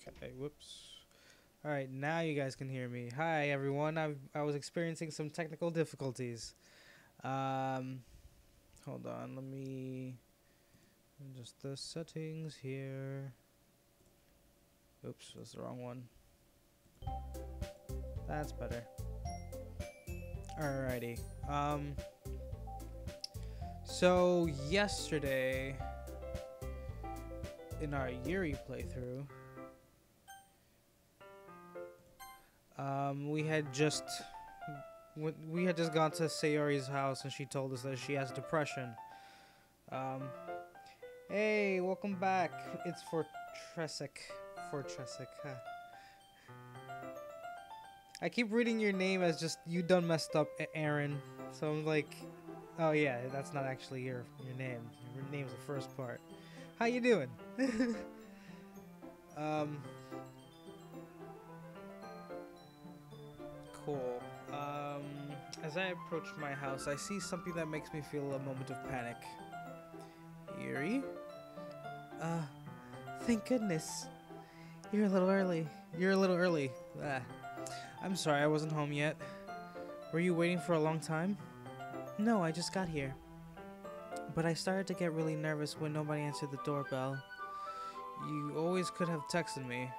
Okay, whoops. Alright, now you guys can hear me. Hi, everyone. I was experiencing some technical difficulties. Um, Hold on. Let me adjust the settings here. Oops, that's the wrong one. That's better. Alrighty. So yesterday, in our Yuri playthrough, we had just gone to Sayori's house, and she told us that she has depression. Um, hey, welcome back. It's for Tresek. Huh. I keep reading your name as just you done messed up, Aaron. So I'm like, oh yeah, that's not actually your name. Your name's the first part. How you doing? um. Cool. As I approach my house, I see something that makes me feel a moment of panic. Yuri? Uh, thank goodness. You're a little early. Ah. I'm sorry, I wasn't home yet. Were you waiting for a long time? No, I just got here. But I started to get really nervous when nobody answered the doorbell. You always could have texted me.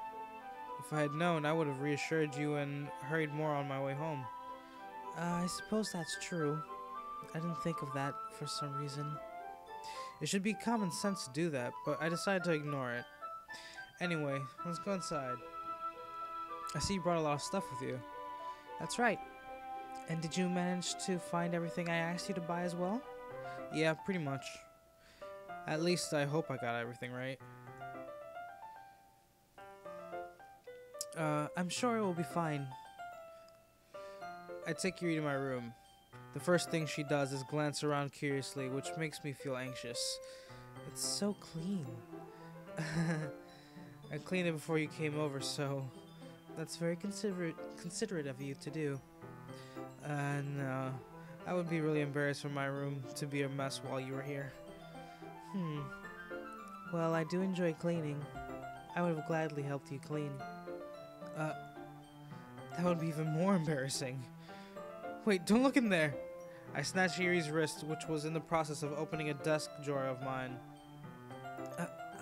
If I had known, I would have reassured you and hurried more on my way home. I suppose that's true. I didn't think of that for some reason. It should be common sense to do that, but I decided to ignore it. Anyway, let's go inside. I see you brought a lot of stuff with you. That's right. And did you manage to find everything I asked you to buy as well? Yeah, pretty much. At least I hope I got everything right. I'm sure it will be fine. I take Yuri to my room. The first thing she does is glance around curiously, which makes me feel anxious. It's so clean. I cleaned it before you came over, so that's very considerate of you to do. No, I would be really embarrassed for my room to be a mess while you were here. Well, I do enjoy cleaning. I would have gladly helped you clean. That would be even more embarrassing. Wait, don't look in there! I snatched Yuri's wrist, which was in the process of opening a desk drawer of mine.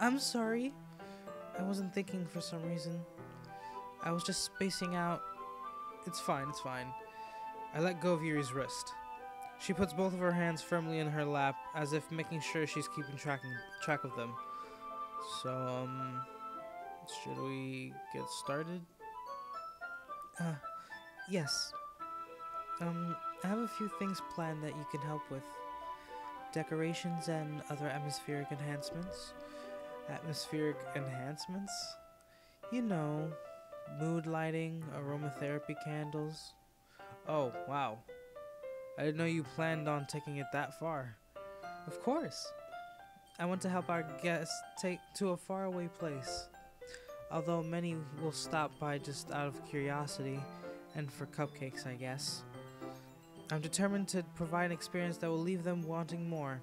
I'm sorry. I wasn't thinking for some reason. I was just spacing out. It's fine. I let go of Yuri's wrist. She puts both of her hands firmly in her lap, as if making sure she's keeping track of them. So, should we get started? Yes. I have a few things planned that you can help with. Decorations and other atmospheric enhancements. Atmospheric enhancements? You know, mood lighting, aromatherapy candles. Oh, wow. I didn't know you planned on taking it that far. Of course. I want to help our guests take to a faraway place. Although many will stop by just out of curiosity and for cupcakes, I guess. I'm determined to provide an experience that will leave them wanting more.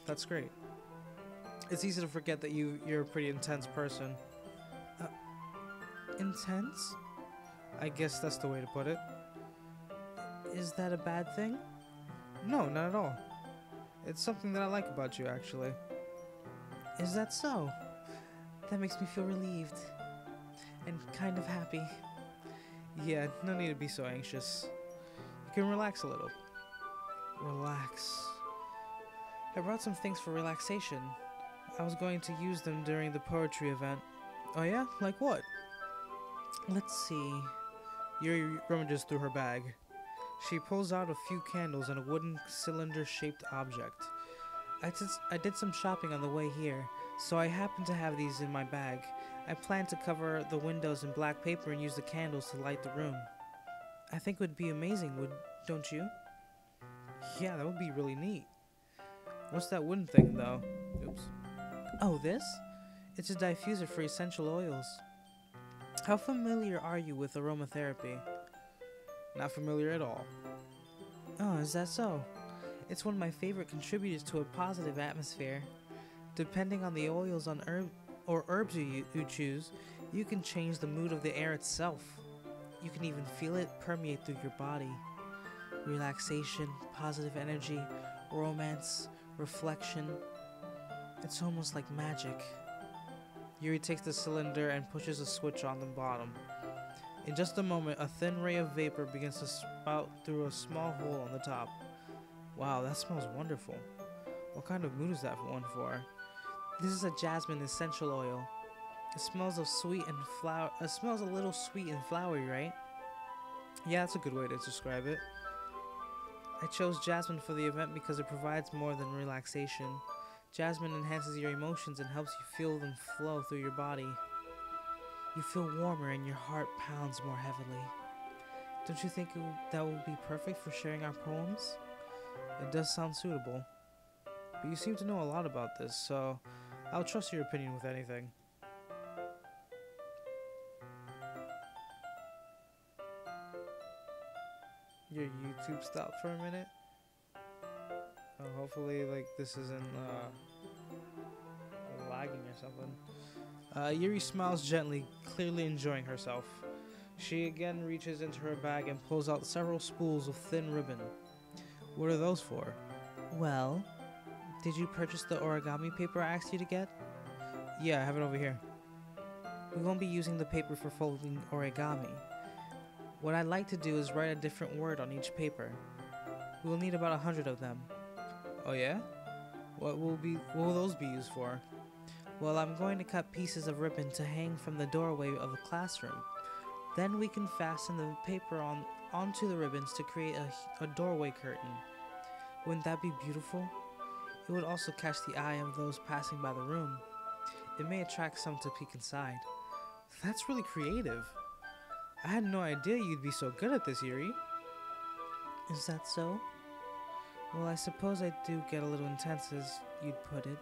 That's great. It's easy to forget that you're a pretty intense person. Intense? I guess that's the way to put it. Is that a bad thing? No, not at all. It's something that I like about you, actually. Is that so? That makes me feel relieved. And kind of happy. Yeah, no need to be so anxious. You can relax a little. Relax. I brought some things for relaxation. I was going to use them during the poetry event. Oh yeah? Like what? Let's see. Yuri rummages through her bag. She pulls out a few candles and a wooden cylinder-shaped object. I did some shopping on the way here, so I happen to have these in my bag. I plan to cover the windows in black paper and use the candles to light the room. I think it would be amazing, don't you? Yeah, that would be really neat. What's that wooden thing, though? Oops. Oh, this? It's a diffuser for essential oils. How familiar are you with aromatherapy? Not familiar at all. Oh, is that so? It's one of my favorite contributors to a positive atmosphere. Depending on the oils on herbs you choose, You can change the mood of the air itself. You can even feel it permeate through your body. Relaxation, positive energy, romance, reflection. It's almost like magic. Yuri takes the cylinder and pushes a switch on the bottom. In just a moment, a thin ray of vapor begins to spout through a small hole on the top. Wow, that smells wonderful. What kind of mood is that one for? This is a jasmine essential oil. It smells of sweet and flower. It smells a little sweet and flowery, right? Yeah, that's a good way to describe it. I chose jasmine for the event because it provides more than relaxation. Jasmine enhances your emotions and helps you feel them flow through your body. You feel warmer and your heart pounds more heavily. Don't you think that would be perfect for sharing our poems? It does sound suitable. But you seem to know a lot about this, so I'll trust your opinion with anything. Your YouTube stopped for a minute? Oh, hopefully, like, this isn't, lagging or something. Yuri smiles gently, clearly enjoying herself. She again reaches into her bag and pulls out several spools of thin ribbon. What are those for? Well, did you purchase the origami paper I asked you to get? Yeah, I have it over here. We won't be using the paper for folding origami. What I'd like to do is write a different word on each paper. We will need about 100 of them. Oh yeah? What will those be used for? Well, I'm going to cut pieces of ribbon to hang from the doorway of the classroom. Then we can fasten the paper onto the ribbons to create a doorway curtain. Wouldn't that be beautiful? It would also catch the eye of those passing by the room. It may attract some to peek inside. That's really creative. I had no idea you'd be so good at this, Yuri. Is that so? Well, I suppose I do get a little intense, as you'd put it.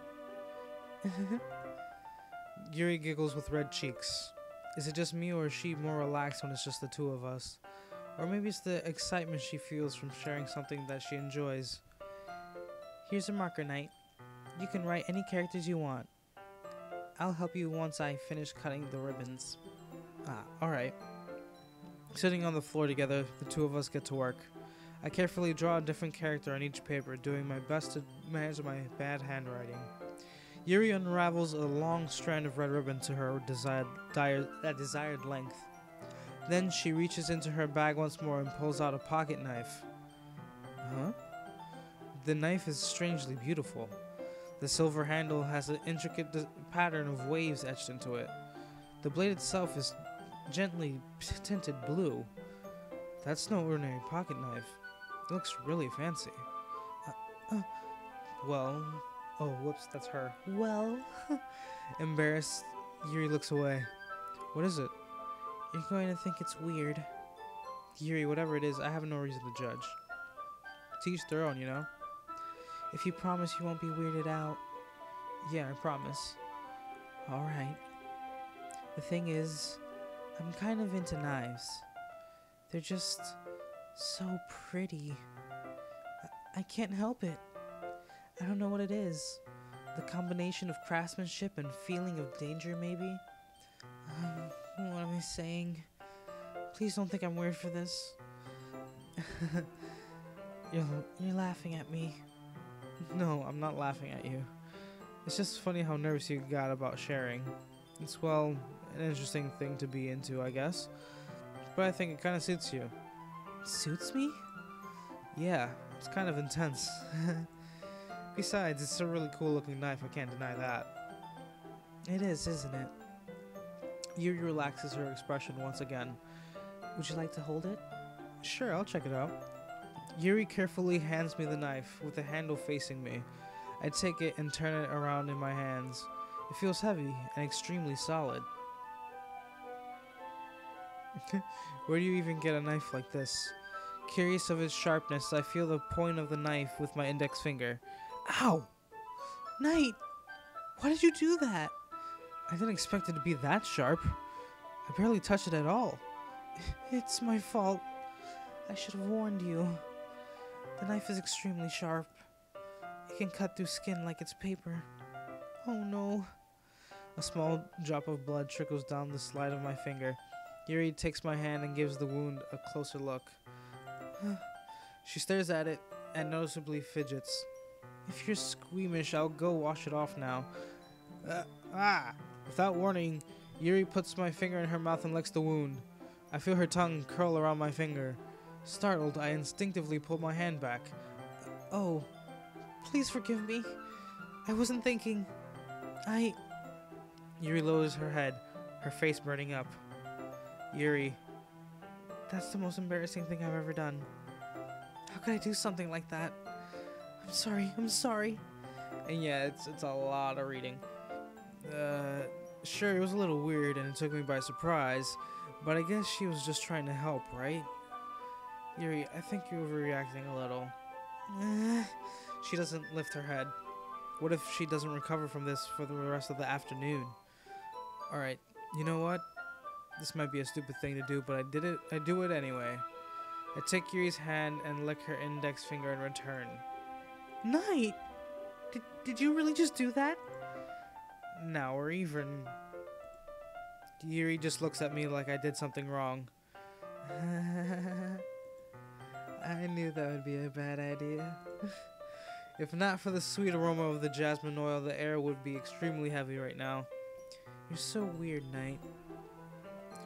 Yuri giggles with red cheeks. Is it just me, or is she more relaxed when it's just the two of us? Or maybe it's the excitement she feels from sharing something that she enjoys. Here's a marker, Nyte. You can write any characters you want. I'll help you once I finish cutting the ribbons. Alright. Sitting on the floor together, the two of us get to work. I carefully draw a different character on each paper, doing my best to manage my bad handwriting. Yuri unravels a long strand of red ribbon to her desired length. Then she reaches into her bag once more and pulls out a pocket knife. Huh? The knife is strangely beautiful. The silver handle has an intricate pattern of waves etched into it. The blade itself is gently tinted blue. That's no ordinary pocket knife. It looks really fancy. Well... Oh, whoops, that's her. Well... Embarrassed, Yuri looks away. What is it? You're going to think it's weird. Yuri, whatever it is, I have no reason to judge. To each their own, you know? If you promise you won't be weirded out. Yeah, I promise. Alright. The thing is, I'm kind of into knives. They're just so pretty. I can't help it. I don't know what it is. The combination of craftsmanship and feeling of danger, maybe? What am I saying? Please don't think I'm weird for this. You're laughing at me. No, I'm not laughing at you. It's just funny how nervous you got about sharing. It's, well, an interesting thing to be into, I guess. But I think it kind of suits you. Suits me? Yeah, it's kind of intense. Besides, it's a really cool looking knife, I can't deny that. It is, isn't it? Yuri relaxes her expression once again. Would you like to hold it? Sure, I'll check it out. Yuri carefully hands me the knife, with the handle facing me. I take it and turn it around in my hands. It feels heavy and extremely solid. Where do you even get a knife like this? Curious of its sharpness, I feel the point of the knife with my index finger. Ow! Nyte! Why did you do that? I didn't expect it to be that sharp. I barely touched it at all. It's my fault. I should have warned you. The knife is extremely sharp. It can cut through skin like it's paper. Oh no. A small drop of blood trickles down the slide of my finger. Yuri takes my hand and gives the wound a closer look. She stares at it and noticeably fidgets. If you're squeamish, I'll go wash it off now. Without warning, Yuri puts my finger in her mouth and licks the wound. I feel her tongue curl around my finger. Startled, I instinctively pull my hand back. Oh, please forgive me. I wasn't thinking. Yuri lowers her head, her face burning up. Yuri, that's the most embarrassing thing I've ever done. How could I do something like that? I'm sorry. And yeah, it's a lot of reading. Sure, it was a little weird and it took me by surprise, but I guess she was just trying to help, right? Yuri, I think you're overreacting a little. She doesn't lift her head. What if she doesn't recover from this for the rest of the afternoon? Alright, you know what? This might be a stupid thing to do, but I do it anyway. I take Yuri's hand and lick her index finger in return. Nyte! Did you really just do that? Now we're even. Yuri just looks at me like I did something wrong. I knew that would be a bad idea. If not for the sweet aroma of the jasmine oil, the air would be extremely heavy right now. You're so weird, Nyte.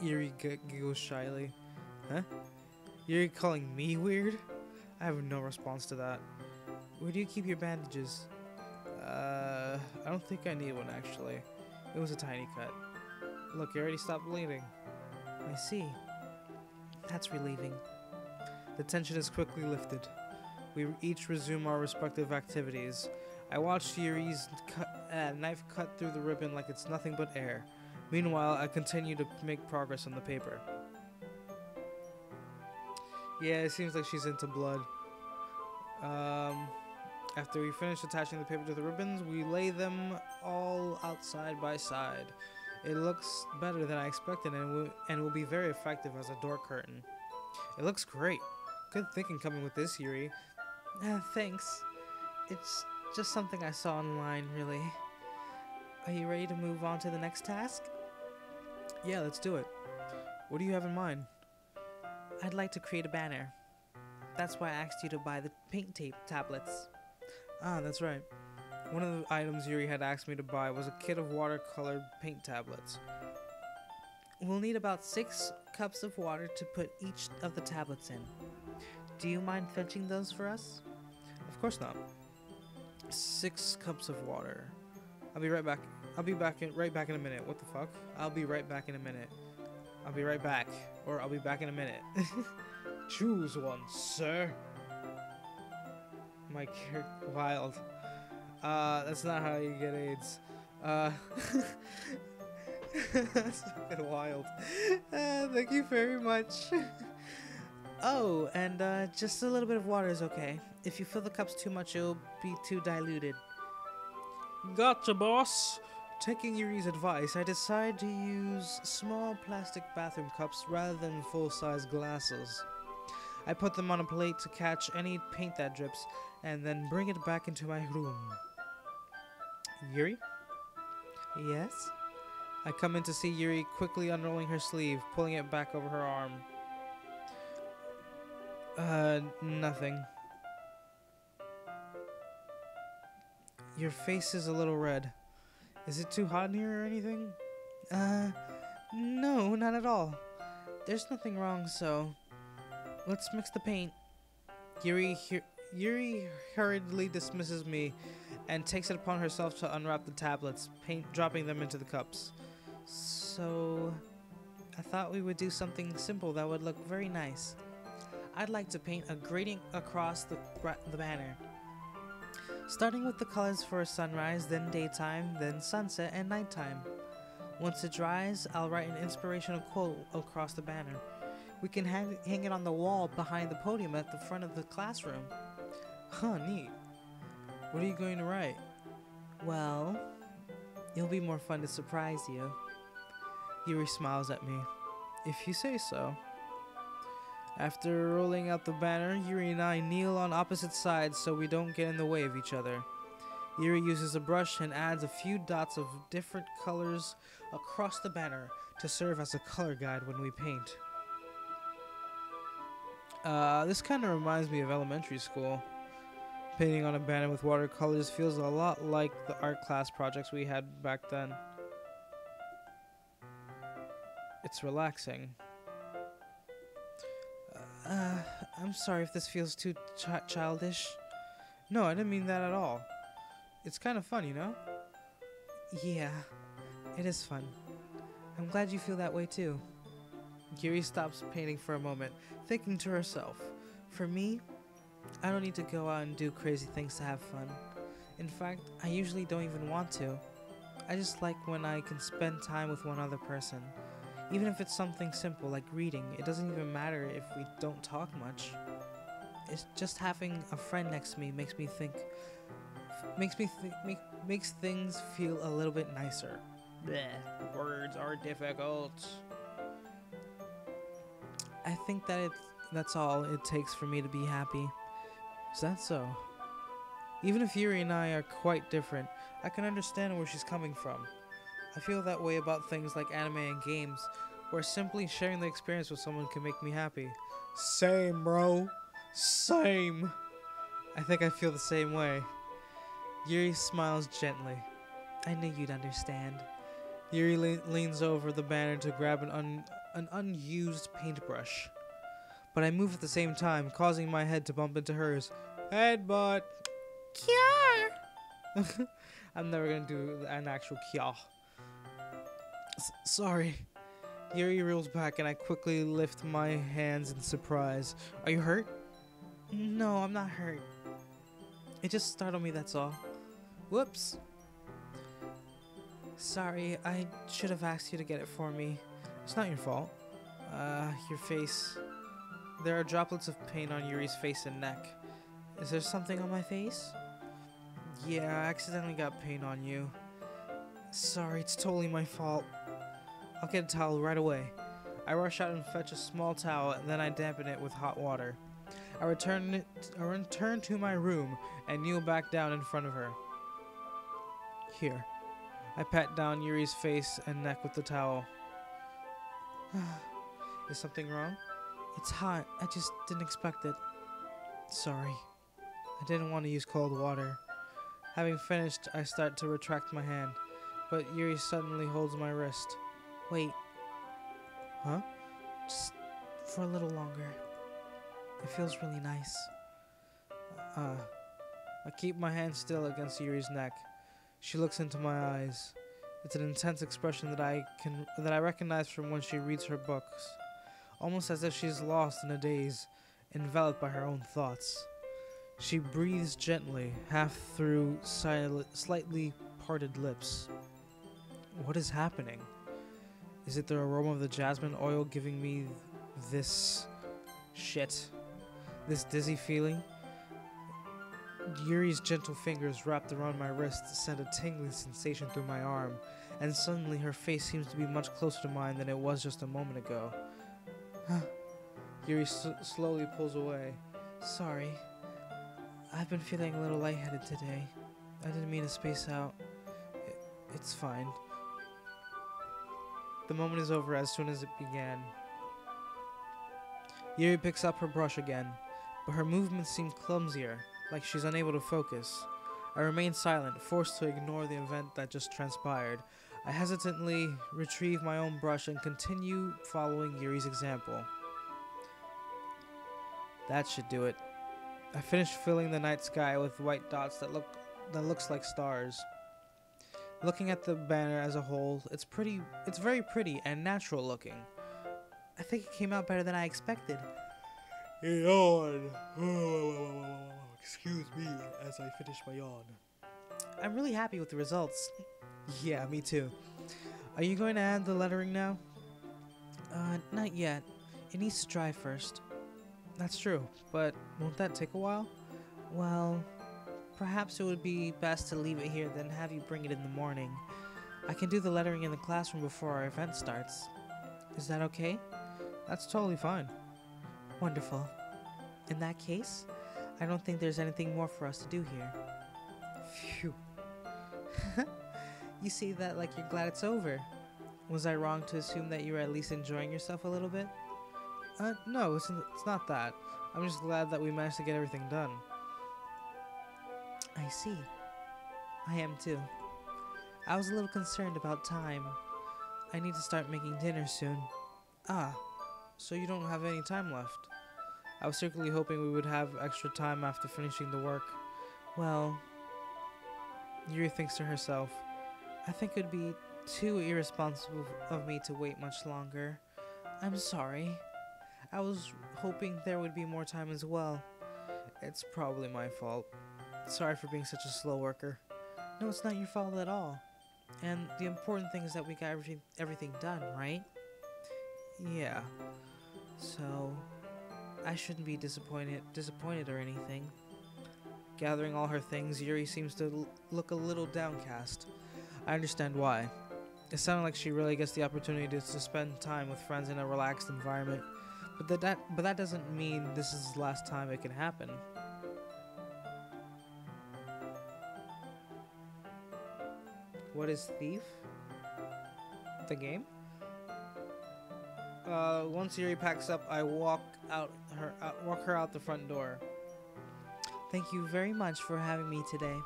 Yuri giggles shyly. Huh? Yuri calling me weird? I have no response to that. Where do you keep your bandages? I don't think I need one, actually. It was a tiny cut. Look, you already stopped bleeding. I see. That's relieving. The tension is quickly lifted. We each resume our respective activities. I watched Yuri's knife cut through the ribbon like it's nothing but air. Meanwhile, I continue to make progress on the paper. Yeah, it seems like she's into blood. After we finish attaching the paper to the ribbons, we lay them all out side by side. It looks better than I expected and will be very effective as a door curtain. It looks great. Good thinking coming with this, Yuri. Thanks. It's just something I saw online, really. Are you ready to move on to the next task? Yeah, let's do it. What do you have in mind? I'd like to create a banner. That's why I asked you to buy the paint tape tablets. Ah, that's right. One of the items Yuri had asked me to buy was a kit of watercolor paint tablets. We'll need about 6 cups of water to put each of the tablets in. Do you mind fetching those for us? Of course not. 6 cups of water. I'll be right back. I'll be right back in a minute. What the fuck? I'll be right back in a minute. I'll be right back. Or I'll be back in a minute. Choose one, sir. My character wild. That's not how you get AIDS. That's fucking wild. Thank you very much. Oh, and just a little bit of water is okay. If you fill the cups too much, it'll be too diluted. Gotcha, boss. Taking Yuri's advice, I decided to use small plastic bathroom cups rather than full-size glasses. I put them on a plate to catch any paint that drips, and then bring it back into my room. Yuri? Yes? I come in to see Yuri quickly unrolling her sleeve, pulling it back over her arm. Nothing. Your face is a little red. Is it too hot in here or anything? No, not at all. There's nothing wrong, so let's mix the paint. Yuri hurriedly dismisses me and takes it upon herself to unwrap the tablets, dropping them into the cups. So, I thought we would do something simple that would look very nice. I'd like to paint a gradient across the banner. Starting with the colors for sunrise, then daytime, then sunset and nighttime. Once it dries, I'll write an inspirational quote across the banner. We can hang it on the wall behind the podium at the front of the classroom. Huh, neat. What are you going to write? Well, it'll be more fun to surprise you. Yuri smiles at me. If you say so. After rolling out the banner, Yuri and I kneel on opposite sides so we don't get in the way of each other. Yuri uses a brush and adds a few dots of different colors across the banner to serve as a color guide when we paint. This kind of reminds me of elementary school. Painting on a banner with watercolors feels a lot like the art class projects we had back then. It's relaxing. I'm sorry if this feels too childish. No, I didn't mean that at all. It's kind of fun, you know? Yeah, it is fun. I'm glad you feel that way too. Yuri stops painting for a moment, thinking to herself, for me, I don't need to go out and do crazy things to have fun. In fact, I usually don't even want to. I just like when I can spend time with one other person. Even if it's something simple like reading, it doesn't even matter if we don't talk much. It's just having a friend next to me makes things feel a little bit nicer. Blech, words are difficult. I think that's all it takes for me to be happy. Is that so? Even if Yuri and I are quite different, I can understand where she's coming from. I feel that way about things like anime and games, where simply sharing the experience with someone can make me happy. Same, bro. Same. I think I feel the same way. Yuri smiles gently. I knew you'd understand. Yuri leans over the banner to grab an unused paintbrush. But I move at the same time, causing my head to bump into hers. Headbutt! Kya! I'm never gonna do an actual kya. Sorry. Yuri reels back and I quickly lift my hands in surprise. Are you hurt? No, I'm not hurt. It just startled me, that's all. Whoops. Sorry, I should have asked you to get it for me. It's not your fault. Your face. There are droplets of paint on Yuri's face and neck. Is there something on my face? Yeah, I accidentally got paint on you. Sorry, it's totally my fault. I'll get a towel right away. I rush out and fetch a small towel, and then I dampen it with hot water. I return to my room and kneel back down in front of her. Here. I pat down Yuri's face and neck with the towel. Is something wrong? It's hot. I just didn't expect it. Sorry. I didn't want to use cold water. Having finished, I start to retract my hand, but Yuri suddenly holds my wrist. Wait. Huh? Just for a little longer. It feels really nice. I keep my hand still against Yuri's neck. She looks into my eyes. It's an intense expression that I recognize from when she reads her books, almost as if she's lost in a daze, enveloped by her own thoughts. She breathes gently, half through slightly parted lips. What is happening? Is it the aroma of the jasmine oil giving me this shit? This dizzy feeling? Yuri's gentle fingers wrapped around my wrist sent a tingling sensation through my arm, and suddenly her face seems to be much closer to mine than it was just a moment ago. Yuri slowly pulls away. Sorry. I've been feeling a little lightheaded today. I didn't mean to space out. It's fine. The moment is over as soon as it began. Yuri picks up her brush again, but her movements seem clumsier, like she's unable to focus. I remain silent, forced to ignore the event that just transpired. I hesitantly retrieve my own brush and continue following Yuri's example. That should do it. I finished filling the night sky with white dots that looks like stars. Looking at the banner as a whole, it's very pretty and natural looking. I think it came out better than I expected. Yawn. Excuse me as I finish my yawn. I'm really happy with the results. Yeah, me too. Are you going to add the lettering now? Not yet. It needs to dry first. That's true, but won't that take a while? Well, perhaps it would be best to leave it here than have you bring it in the morning. I can do the lettering in the classroom before our event starts. Is that okay? That's totally fine. Wonderful. In that case, I don't think there's anything more for us to do here. Phew. You say that like you're glad it's over. Was I wrong to assume that you were at least enjoying yourself a little bit? No, it's not that. I'm just glad that we managed to get everything done. I see. I am too. I was a little concerned about time. I need to start making dinner soon. Ah, so you don't have any time left. I was secretly hoping we would have extra time after finishing the work. Well, Yuri thinks to herself, I think it would be too irresponsible of me to wait much longer. I'm sorry. I was hoping there would be more time as well. It's probably my fault. Sorry for being such a slow worker. No, it's not your fault at all. And the important thing is that we got everything done, right? Yeah. So, I shouldn't be disappointed or anything. Gathering all her things, Yuri seems to look a little downcast. I understand why. It sounded like she really gets the opportunity to spend time with friends in a relaxed environment, but that doesn't mean this is the last time it can happen. What is Thief? The game? Once Yuri packs up, I walk her out the front door. Thank you very much for having me today.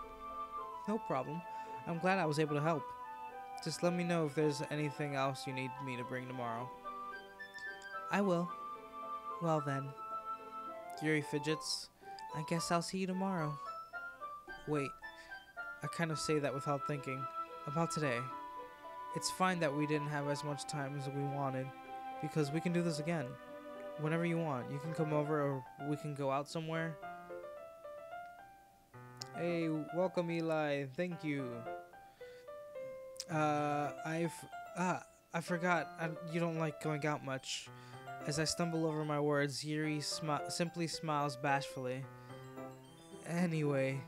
No problem. I'm glad I was able to help. Just let me know if there's anything else you need me to bring tomorrow. I will. Well then. Yuri fidgets. I guess I'll see you tomorrow. Wait. I kind of say that without thinking. About today. It's fine that we didn't have as much time as we wanted, because we can do this again. Whenever you want. You can come over or we can go out somewhere. Hey, welcome Eli. Thank you. I forgot. You don't like going out much. As I stumble over my words, Yuri simply smiles bashfully. Anyway,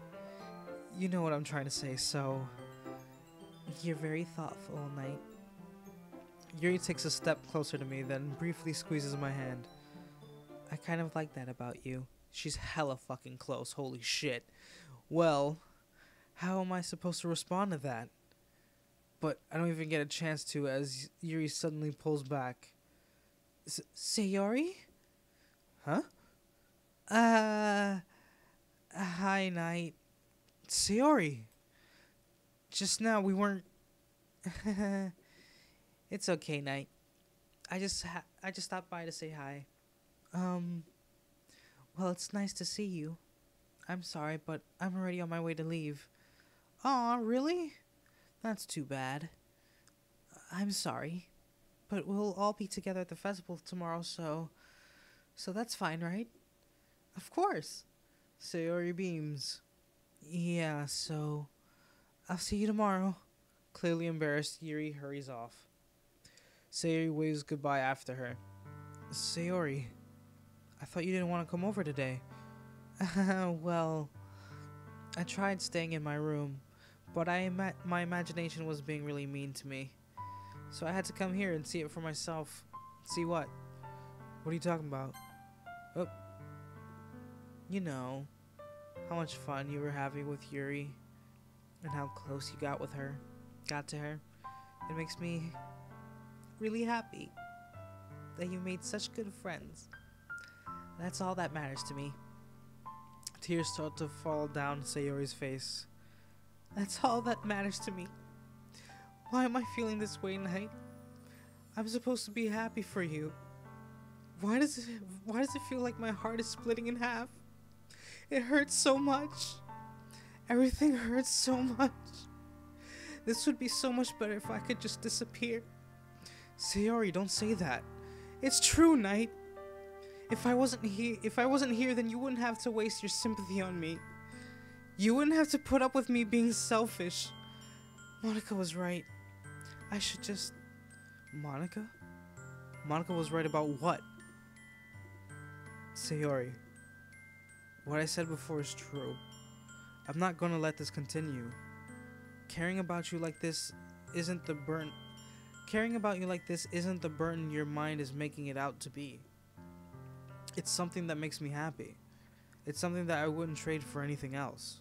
you know what I'm trying to say, so... You're very thoughtful, Nyte. Yuri takes a step closer to me, then briefly squeezes my hand. I kind of like that about you. She's hella fucking close, holy shit. Well, how am I supposed to respond to that? But I don't even get a chance to as Yuri suddenly pulls back. Sayori? Huh? Hi, Nyte. Sayori. Just now we weren't... It's okay, Nyte. I just stopped by to say hi. Well, it's nice to see you. I'm sorry, but I'm already on my way to leave. Aw, really? That's too bad. I'm sorry. But we'll all be together at the festival tomorrow, so that's fine, right? Of course. Sayori beams. Yeah, so... I'll see you tomorrow. Clearly embarrassed, Yuri hurries off. Sayori waves goodbye after her. Sayori, I thought you didn't want to come over today. Well, I tried staying in my room, but my imagination was being really mean to me. So I had to come here and see it for myself. See what? What are you talking about? Oh. You know, how much fun you were having with Yuri, and how close you got to her. It makes me really happy that you made such good friends. That's all that matters to me. Tears start to fall down Sayori's face. That's all that matters to me. Why am I feeling this way, Nyte? I'm supposed to be happy for you. Why does it feel like my heart is splitting in half? It hurts so much. Everything hurts so much. This would be so much better if I could just disappear. Sayori, don't say that. It's true, Nyte. If I wasn't here, then you wouldn't have to waste your sympathy on me. You wouldn't have to put up with me being selfish. Monica was right. I should just... Monica? Monica was right about what? Sayori, what I said before is true. I'm not gonna let this continue. Caring about you like this isn't the burden your mind is making it out to be. It's something that makes me happy. It's something that I wouldn't trade for anything else.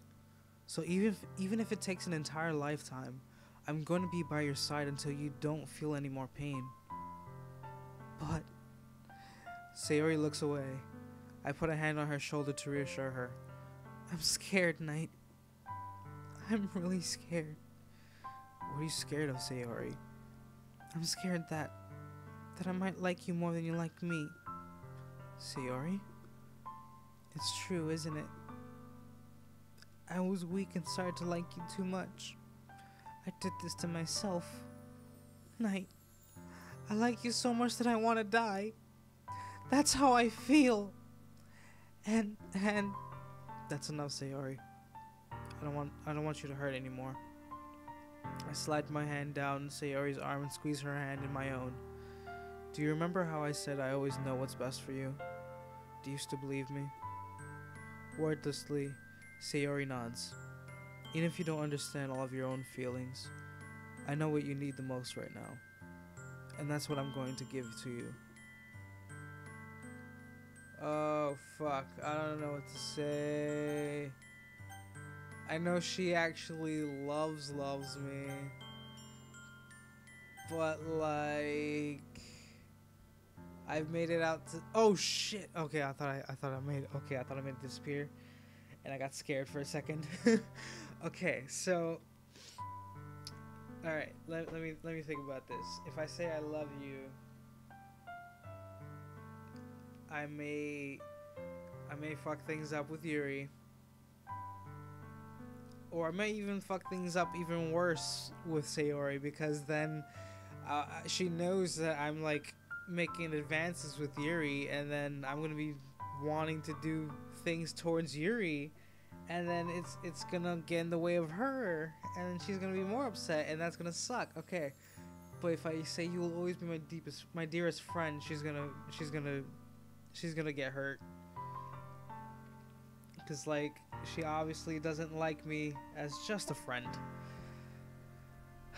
So even if it takes an entire lifetime, I'm going to be by your side until you don't feel any more pain. But Sayori looks away. I put a hand on her shoulder to reassure her. I'm scared, Nyte. I'm really scared. What are you scared of, Sayori? I'm scared that I might like you more than you like me. Sayori? It's true, isn't it? I was weak and started to like you too much. I did this to myself. Nyte, I like you so much that I want to die. That's how I feel. And that's enough, Sayori. I don't want you to hurt anymore. I slide my hand down Sayori's arm and squeeze her hand in my own. Do you remember how I said I always know what's best for you? Do you still believe me? Wordlessly, Sayori nods. Even if you don't understand all of your own feelings, I know what you need the most right now. And that's what I'm going to give to you. Oh, fuck. I don't know what to say. I know she actually loves me. But, like... I've made it out to... Oh, shit! Okay, I thought I made it disappear. And I got scared for a second. Okay, so... Alright, let me think about this. If I say I love you... I may fuck things up with Yuri. Or I may even fuck things up even worse with Sayori, because then she knows that I'm like making advances with Yuri, and then I'm gonna be wanting to do things towards Yuri, and then it's gonna get in the way of her, and then she's gonna be more upset, and that's gonna suck. Okay, but if I say you will always be my dearest friend, she's gonna get hurt. Because, like, she obviously doesn't like me as just a friend.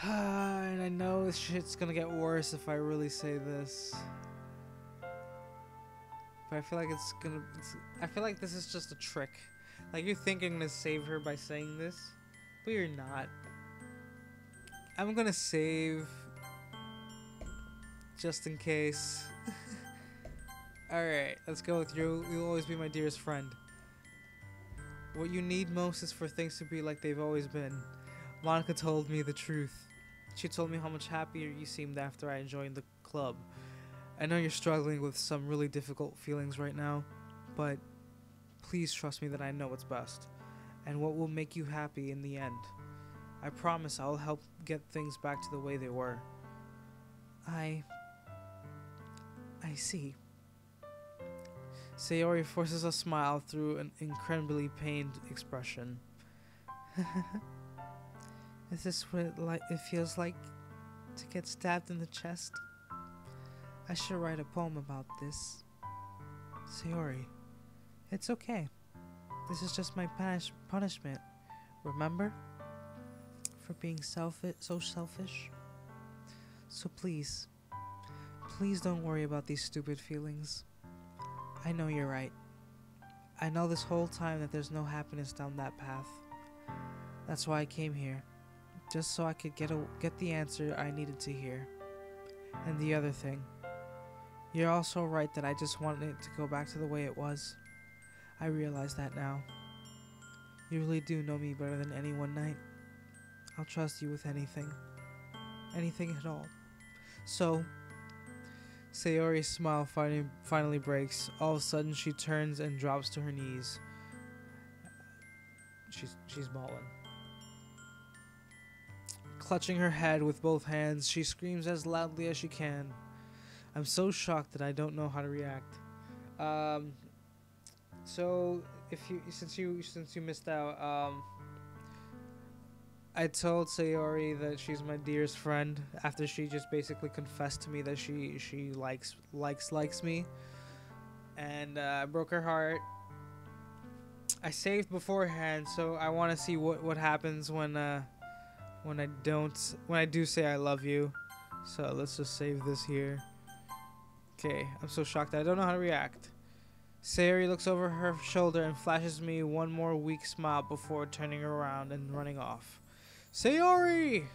And I know this shit's gonna get worse if I really say this. But I feel like I feel like this is just a trick. Like, you're thinking to save her by saying this, but you're not. I'm gonna save just in case. Alright, let's go with you. You'll always be my dearest friend. What you need most is for things to be like they've always been. Monica told me the truth. She told me how much happier you seemed after I joined the club. I know you're struggling with some really difficult feelings right now, but please trust me that I know what's best, and what will make you happy in the end. I promise I'll help get things back to the way they were. I see. Sayori forces a smile through an incredibly pained expression. Is this what it feels like to get stabbed in the chest? I should write a poem about this. Sayori, it's okay. This is just my punishment. Remember? For being so selfish. So please don't worry about these stupid feelings. I know you're right. I know this whole time that there's no happiness down that path. That's why I came here. Just so I could get the answer I needed to hear. And the other thing. You're also right that I just wanted it to go back to the way it was. I realize that now. You really do know me better than anyone, Nyte. I'll trust you with anything. Anything at all. So... Sayori's smile finally breaks. All of a sudden, she turns and drops to her knees. She's bawling. Clutching her head with both hands, she screams as loudly as she can. I'm so shocked that I don't know how to react. So since you missed out, I told Sayori that she's my dearest friend after she just basically confessed to me that she likes me, and I broke her heart. I saved beforehand, so I want to see what happens when I do say I love you. So let's just save this here. Okay, I'm so shocked that I don't know how to react. Sayori looks over her shoulder and flashes me one more weak smile before turning around and running off. Sayori!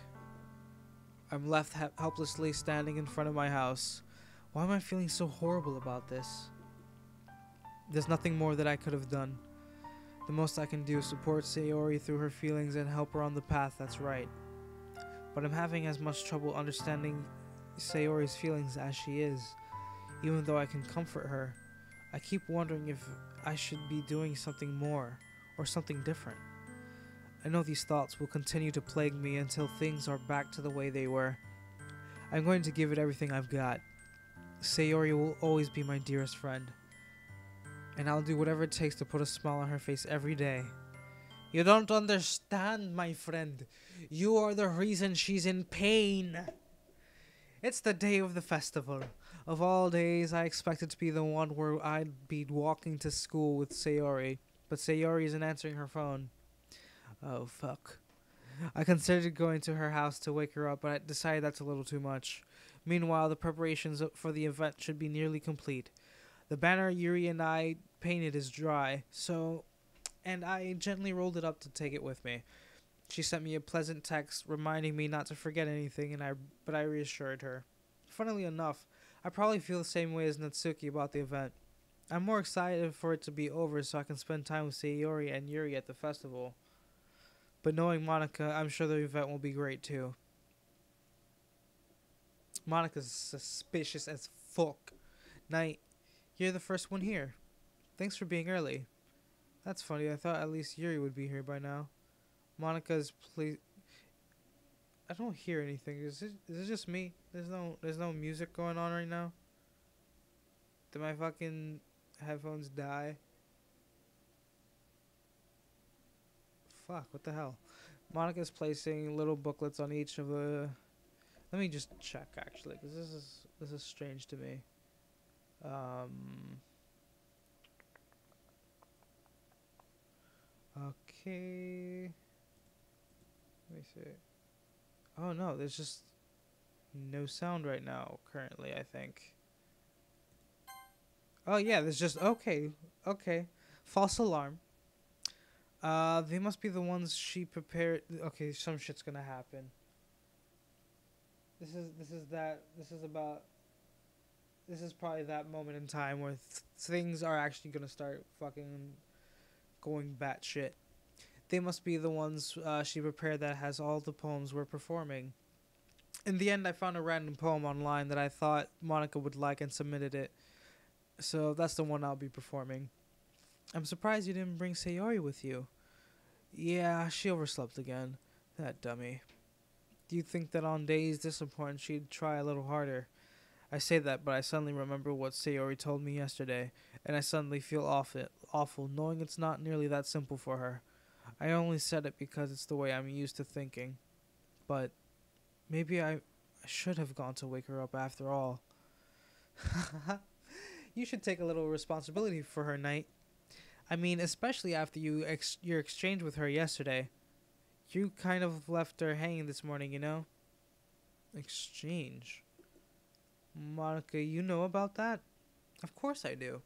I'm left helplessly standing in front of my house. Why am I feeling so horrible about this? There's nothing more that I could have done. The most I can do is support Sayori through her feelings and help her on the path that's right. But I'm having as much trouble understanding Sayori's feelings as she is. Even though I can comfort her, I keep wondering if I should be doing something more or something different. I know these thoughts will continue to plague me until things are back to the way they were. I'm going to give it everything I've got. Sayori will always be my dearest friend, and I'll do whatever it takes to put a smile on her face every day. You don't understand, my friend. You are the reason she's in pain. It's the day of the festival. Of all days, I expected to be the one where I'd be walking to school with Sayori, but Sayori isn't answering her phone. Oh, fuck. I considered going to her house to wake her up, but I decided that's a little too much. Meanwhile, the preparations for the event should be nearly complete. The banner Yuri and I painted is dry, and I gently rolled it up to take it with me. She sent me a pleasant text reminding me not to forget anything, but I reassured her. Funnily enough, I probably feel the same way as Natsuki about the event. I'm more excited for it to be over so I can spend time with Sayori and Yuri at the festival. But knowing Monica, I'm sure the event will be great too. Monica's suspicious as fuck. Nyte, you're the first one here. Thanks for being early. That's funny, I thought at least Yuri would be here by now. Monica's I don't hear anything. Is it just me? There's no music going on right now. Did my fucking headphones die? Fuck, what the hell? Monica's placing little booklets on each of the... Let me just check actually, because this is strange to me. Okay. Let me see. Oh no, there's just no sound right now currently, I think. Oh yeah, there's just okay. False alarm. They must be the ones she prepared. Okay, some shit's gonna happen. This is probably that moment in time where things are actually gonna start fucking going batshit. They must be the ones she prepared that has all the poems we're performing. In the end, I found a random poem online that I thought Monica would like and submitted it. So that's the one I'll be performing. I'm surprised you didn't bring Sayori with you. Yeah, she overslept again. That dummy. Do you think that on days this important she'd try a little harder? I say that, but I suddenly remember what Sayori told me yesterday, and I suddenly feel awful knowing it's not nearly that simple for her. I only said it because it's the way I'm used to thinking. But maybe I should have gone to wake her up after all. You should take a little responsibility for her, Nyte. I mean, especially after your exchange with her yesterday. You kind of left her hanging this morning, you know? Exchange? Monica, you know about that? Of course I do.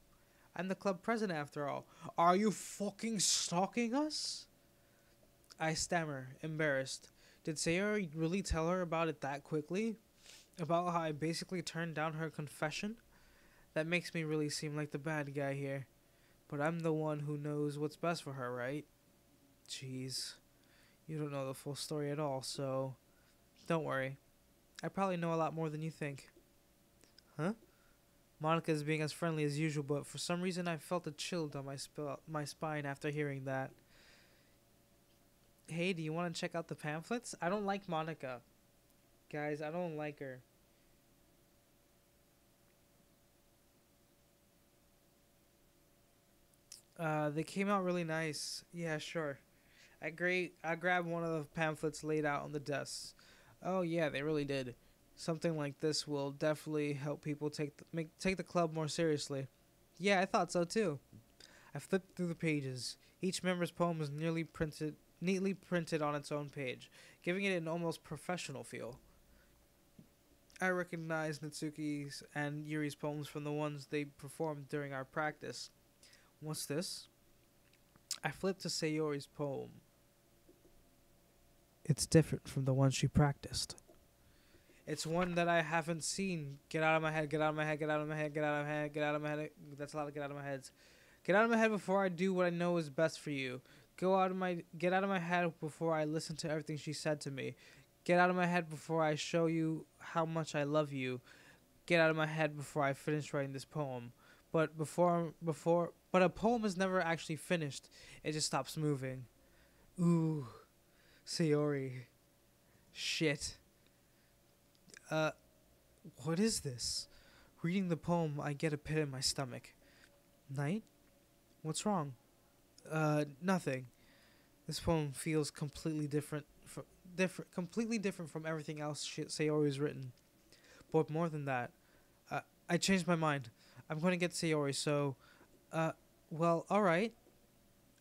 I'm the club president after all. Are you fucking stalking us? I stammer, embarrassed. Did Sayori really tell her about it that quickly? About how I basically turned down her confession? That makes me really seem like the bad guy here. But I'm the one who knows what's best for her, right? Jeez. You don't know the full story at all, so... Don't worry. I probably know a lot more than you think. Huh? Monica is being as friendly as usual, but for some reason I felt a chill down my spine after hearing that. Hey, do you want to check out the pamphlets? I don't like Monica. Guys, I don't like her. They came out really nice. Yeah, sure. I grabbed one of the pamphlets laid out on the desk. Oh yeah, they really did. Something like this will definitely help people take the club more seriously. Yeah, I thought so too. I flipped through the pages. Each member's poem was neatly printed on its own page, giving it an almost professional feel. I recognized Natsuki's and Yuri's poems from the ones they performed during our practice. What's this? I flipped to Sayori's poem. It's different from the one she practiced. It's one that I haven't seen. Get out of my head, get out of my head, get out of my head, get out of my head, get out of my head. That's a lot of get out of my heads. Get out of my head before I do what I know is best for you. Get out of my head before I listen to everything she said to me. Get out of my head before I show you how much I love you. Get out of my head before I finish writing this poem. But a poem is never actually finished. It just stops moving. Ooh, Sayori. Shit. What is this? Reading the poem, I get a pit in my stomach. Nyte? What's wrong? Nothing. This poem feels completely different from everything else Sayori's written. But more than that, I changed my mind. I'm going to get Sayori, so, well, alright.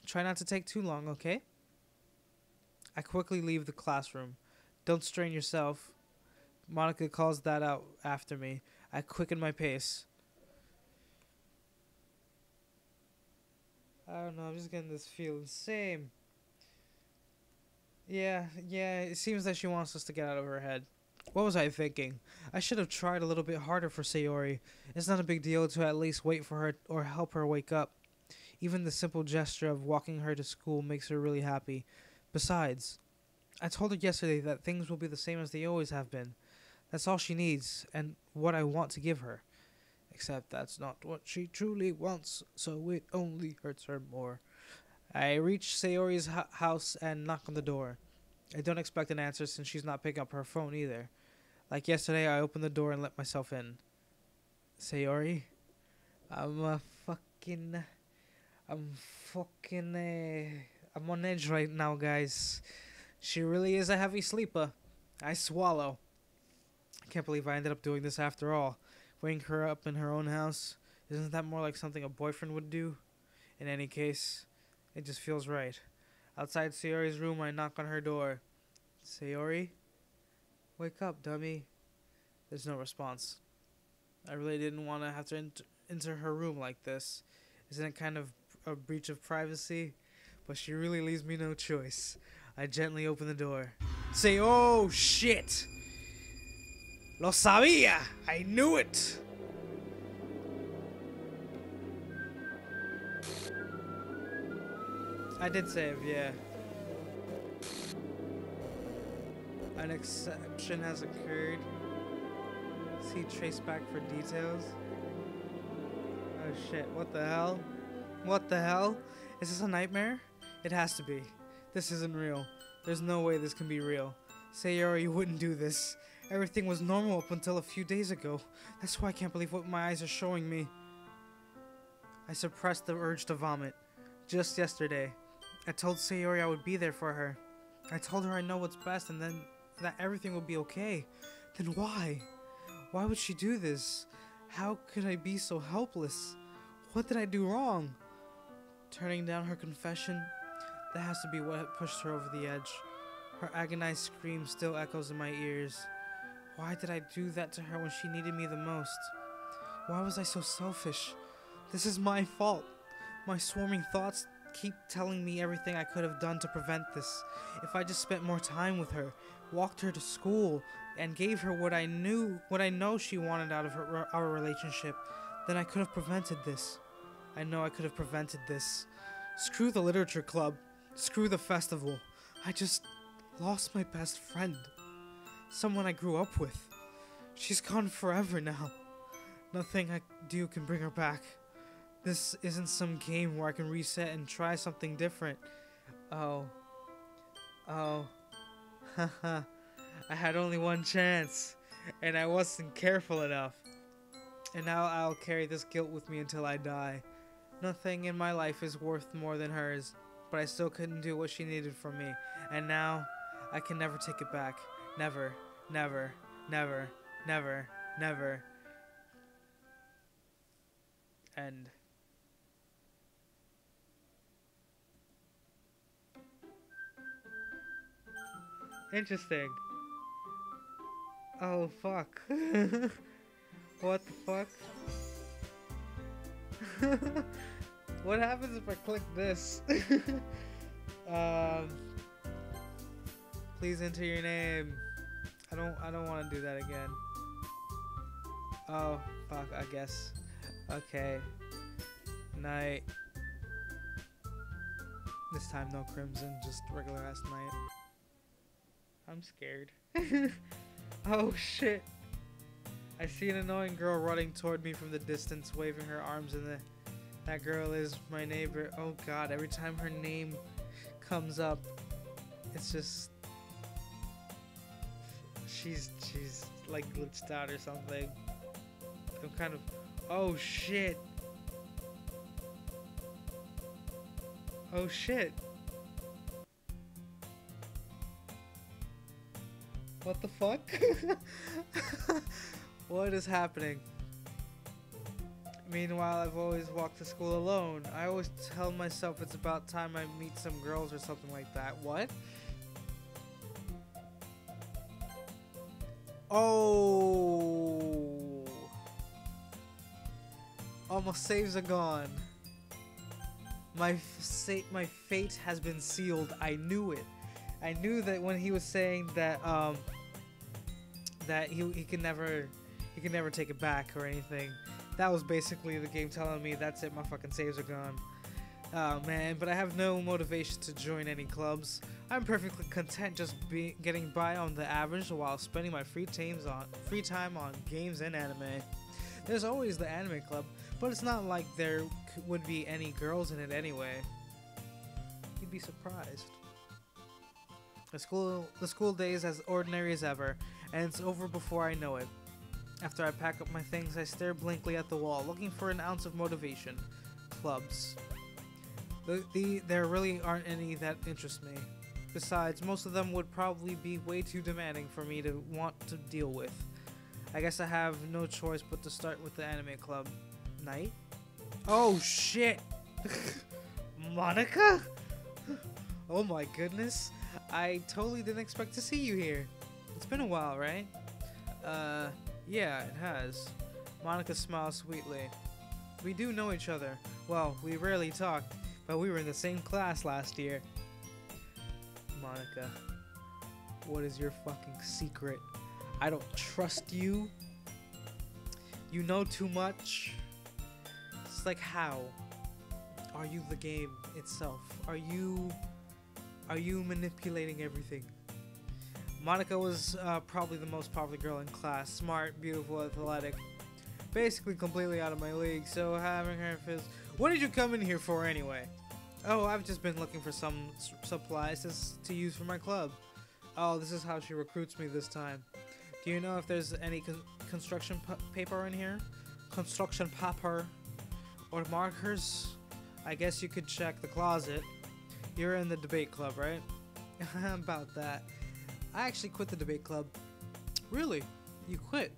Try not to take too long, okay? I quickly leave the classroom. Don't strain yourself. Monica calls that out after me. I quicken my pace. I don't know, I'm just getting this feeling. Same. Yeah, it seems that she wants us to get out of her head. What was I thinking? I should have tried a little bit harder for Sayori. It's not a big deal to at least wait for her or help her wake up. Even the simple gesture of walking her to school makes her really happy. Besides, I told her yesterday that things will be the same as they always have been. That's all she needs, and what I want to give her. Except that's not what she truly wants, so it only hurts her more. I reach Sayori's house and knock on the door. I don't expect an answer since she's not picking up her phone either. Like yesterday, I opened the door and let myself in. Sayori? I'm on edge right now, guys. She really is a heavy sleeper. I swallow. I can't believe I ended up doing this after all. Waking her up in her own house. Isn't that more like something a boyfriend would do? In any case, it just feels right. Outside Sayori's room, I knock on her door. Sayori? Wake up, dummy. There's no response. I really didn't want to have to enter her room like this. Isn't it kind of a breach of privacy? But she really leaves me no choice. I gently open the door. Say, oh shit! Lo sabía! I knew it! I did save, yeah. An exception has occurred. See trace back for details. Oh shit, what the hell? What the hell? Is this a nightmare? It has to be. This isn't real. There's no way this can be real. Sayori, you wouldn't do this. Everything was normal up until a few days ago. That's why I can't believe what my eyes are showing me. I suppressed the urge to vomit. Just yesterday, I told Sayori I would be there for her. I told her I know what's best and then that everything will be okay. Then why? Why would she do this? How could I be so helpless? What did I do wrong? Turning down her confession? That has to be what pushed her over the edge. Her agonized scream still echoes in my ears. Why did I do that to her when she needed me the most? Why was I so selfish? This is my fault. My swarming thoughts keep telling me everything I could have done to prevent this. If I just spent more time with her, walked her to school, and gave her what I know she wanted out of our relationship, then I could have prevented this. I know I could have prevented this. Screw the literature club. Screw the festival. I just lost my best friend. Someone I grew up with. She's gone forever now. Nothing I do can bring her back. This isn't some game where I can reset and try something different. Oh. Haha. I had only one chance, and I wasn't careful enough. And now I'll carry this guilt with me until I die. Nothing in my life is worth more than hers, but I still couldn't do what she needed from me. And now, I can never take it back. Never, never, never, never, never. End. Interesting. Oh, fuck. What the fuck? What happens if I click this? um, please enter your name. I don't want to do that again. Oh, fuck, I guess. Okay. Nyte. This time no crimson, just regular ass Nyte. I'm scared. Oh shit. I see an annoying girl running toward me from the distance, waving her arms in the... That girl is my neighbor. Oh god, every time her name comes up, it's just... She's like glitched out or something. I'm kind of... Oh shit. Oh shit. What the fuck? What is happening? Meanwhile, I've always walked to school alone. I always tell myself it's about time I meet some girls or something like that. What? Oh. Almost saves are gone. My fate has been sealed. I knew it. I knew that when he was saying that that he can never take it back or anything. That was basically the game telling me that's it, my fucking saves are gone. Oh man, but I have no motivation to join any clubs. I'm perfectly content just getting by on the average while spending my free time on games and anime. There's always the anime club, but it's not like there would be any girls in it anyway. You'd be surprised. The school day is as ordinary as ever, and it's over before I know it. After I pack up my things, I stare blankly at the wall, looking for an ounce of motivation. Clubs. There really aren't any that interest me. Besides, most of them would probably be way too demanding for me to want to deal with. I guess I have no choice but to start with the anime club. Nyte? Oh shit! Monica? Oh my goodness. I totally didn't expect to see you here. It's been a while, right? Yeah, it has. Monica smiles sweetly. We do know each other. Well, we rarely talk, but we were in the same class last year. Monica, what is your fucking secret? I don't trust you. You know too much. It's like, how? Are you the game itself? Are you manipulating everything? Monica was probably the most popular girl in class. Smart, beautiful, athletic. Basically completely out of my league, so having her fizz... What did you come in here for anyway? Oh, I've just been looking for some supplies to use for my club. Oh, this is how she recruits me this time. Do you know if there's any construction paper in here? Construction paper or markers? I guess you could check the closet. You're in the debate club, right? About that. I actually quit the debate club. Really? You quit?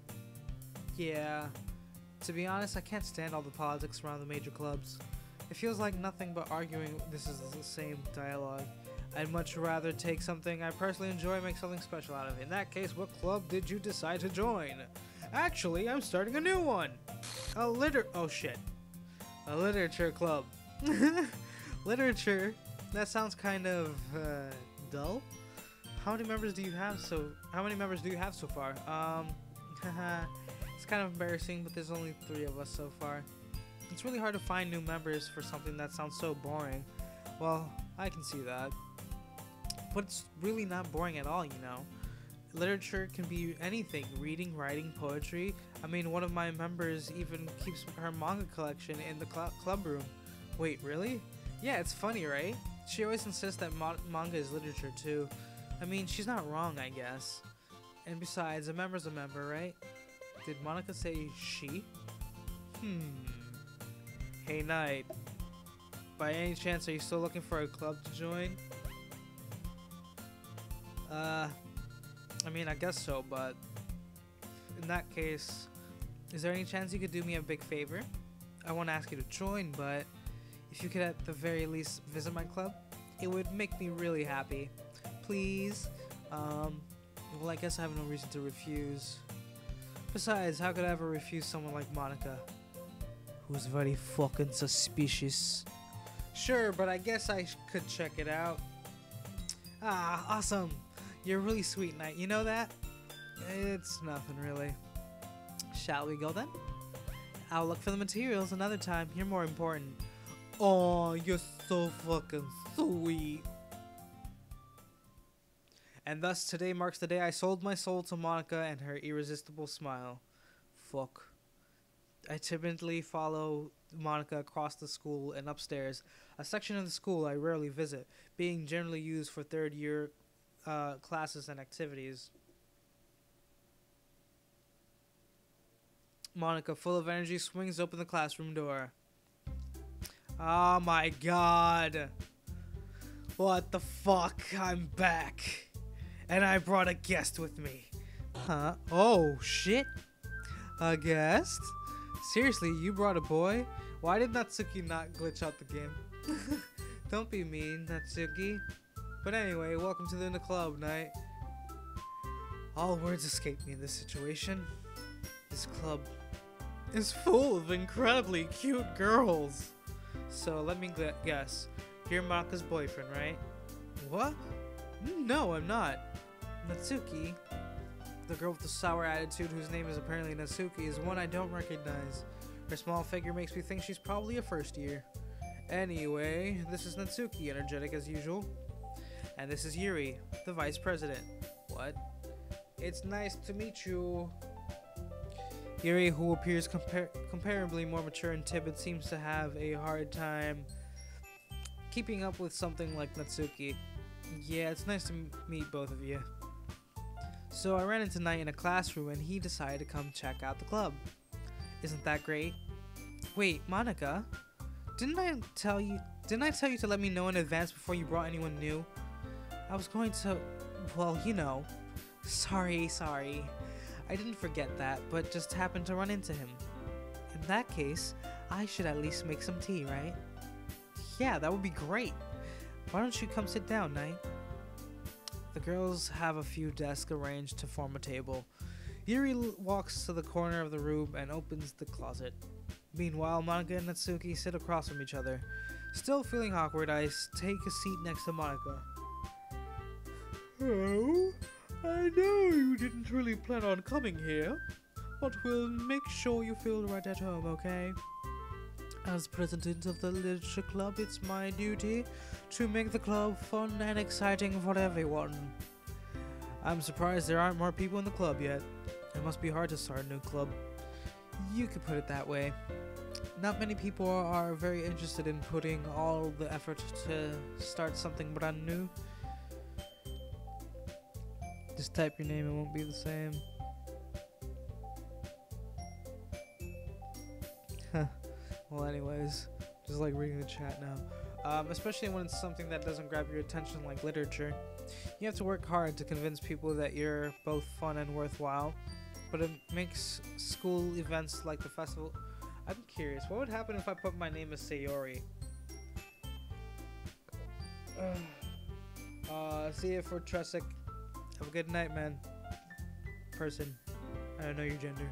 Yeah. To be honest, I can't stand all the politics around the major clubs. It feels like nothing but arguing. This is the same dialogue. I'd much rather take something I personally enjoy and make something special out of it. In that case, what club did you decide to join? Actually, I'm starting a new one. Oh shit. A literature club. Literature? That sounds kind of dull. How many members do you have so far? It's kind of embarrassing, but there's only 3 of us so far. It's really hard to find new members for something that sounds so boring. Well, I can see that. But it's really not boring at all, you know. Literature can be anything. Reading, writing, poetry. I mean, one of my members even keeps her manga collection in the club room. Wait, really? Yeah, it's funny, right? She always insists that manga is literature too. I mean, she's not wrong, I guess. And besides, a member's a member, right? Did Monica say she? Hey, Nyte. By any chance, are you still looking for a club to join? I mean, I guess so, but in that case, is there any chance you could do me a big favor? I won't ask you to join, but if you could at the very least visit my club, it would make me really happy. Please. Well, I guess I have no reason to refuse. Besides, how could I ever refuse someone like Monica? who's very fucking suspicious. Sure, but I guess I could check it out. Ah, awesome. You're really sweet, Nyte. You know that? It's nothing, really. Shall we go then? I'll look for the materials another time. You're more important. Oh, you're so fucking sweet. And thus, today marks the day I sold my soul to Monica and her irresistible smile. Fuck. I timidly follow Monica across the school and upstairs, a section of the school I rarely visit, being generally used for third-year classes and activities. Monica, full of energy, swings open the classroom door. Oh my god. What the fuck? I'm back. And I brought a guest with me. Huh? Oh, shit. A guest? Seriously, you brought a boy? Why did Natsuki not glitch out the game? Don't be mean, Natsuki. But anyway, welcome to the club, Nyte. All words escape me in this situation. This club is full of incredibly cute girls. So let me guess. You're Maka's boyfriend, right? What? No, I'm not. Natsuki, the girl with the sour attitude whose name is apparently Natsuki, is one I don't recognize. Her small figure makes me think she's probably a first year. Anyway, this is Natsuki, energetic as usual. And this is Yuri, the vice president. What? It's nice to meet you. Yuri, who appears comparably more mature and timid, seems to have a hard time keeping up with something like Natsuki. Yeah, it's nice to meet both of you. So I ran into Nyte in a classroom and he decided to come check out the club. Isn't that great? Wait, Monica? Didn't I tell you to let me know in advance before you brought anyone new? I was going to, well, you know. Sorry. I didn't forget that, but just happened to run into him. In that case, I should at least make some tea, right? Yeah, that would be great. Why don't you come sit down, Nyte? The girls have a few desks arranged to form a table. Yuri walks to the corner of the room and opens the closet. Meanwhile, Monica and Natsuki sit across from each other. Still feeling awkward, I take a seat next to Monica. Oh, I know you didn't really plan on coming here, but we'll make sure you feel right at home, okay? As president of the literature club, it's my duty to make the club fun and exciting for everyone. I'm surprised there aren't more people in the club yet. It must be hard to start a new club. You could put it that way. Not many people are very interested in putting all the effort to start something brand new. Just type your name, it won't be the same. Well, anyways, just like reading the chat now. Especially when it's something that doesn't grab your attention like literature. You have to work hard to convince people that you're both fun and worthwhile. But it makes school events like the festival... I'm curious, what would happen if I put my name as Sayori? See you for Tresic. Have a good night, man. Person. I don't know your gender.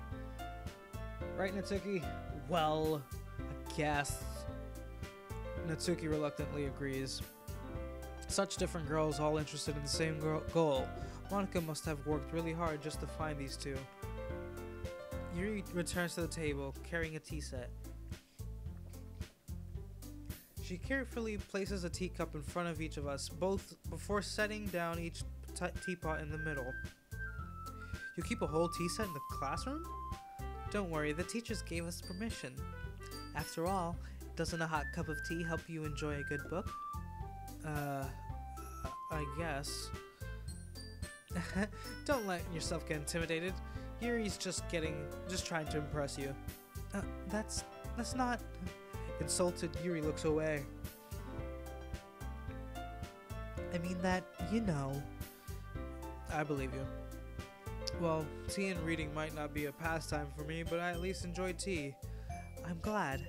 Right, Natsuki? Well, I guess. Natsuki reluctantly agrees. Such different girls, all interested in the same goal. Monica must have worked really hard just to find these two. Yuri returns to the table, carrying a tea set. She carefully places a teacup in front of each of us, both before setting down each teapot in the middle. You keep a whole tea set in the classroom? Don't worry, the teachers gave us permission. After all, doesn't a hot cup of tea help you enjoy a good book? I guess. Don't let yourself get intimidated. Yuri's just trying to impress you. That's not... Insulted, Yuri looks away. I mean that, you know. I believe you. Well, tea and reading might not be a pastime for me, but I at least enjoy tea. I'm glad.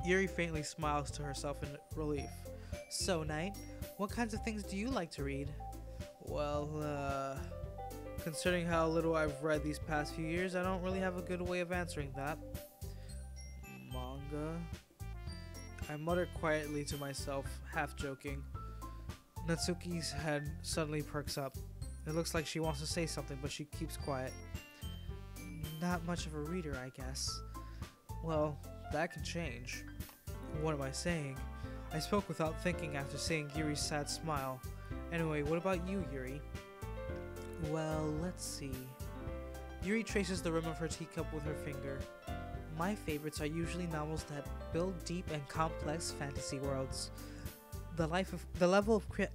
Yuri faintly smiles to herself in relief. So, Nyte, what kinds of things do you like to read? Well, considering how little I've read these past few years, I don't really have a good way of answering that. manga. I muttered quietly to myself, half joking. Natsuki's head suddenly perks up. It looks like she wants to say something, but she keeps quiet. Not much of a reader, I guess. Well, that can change. What am I saying? I spoke without thinking after seeing Yuri's sad smile. Anyway, what about you, Yuri? Well, let's see. Yuri traces the rim of her teacup with her finger. My favorites are usually novels that build deep and complex fantasy worlds. The level of I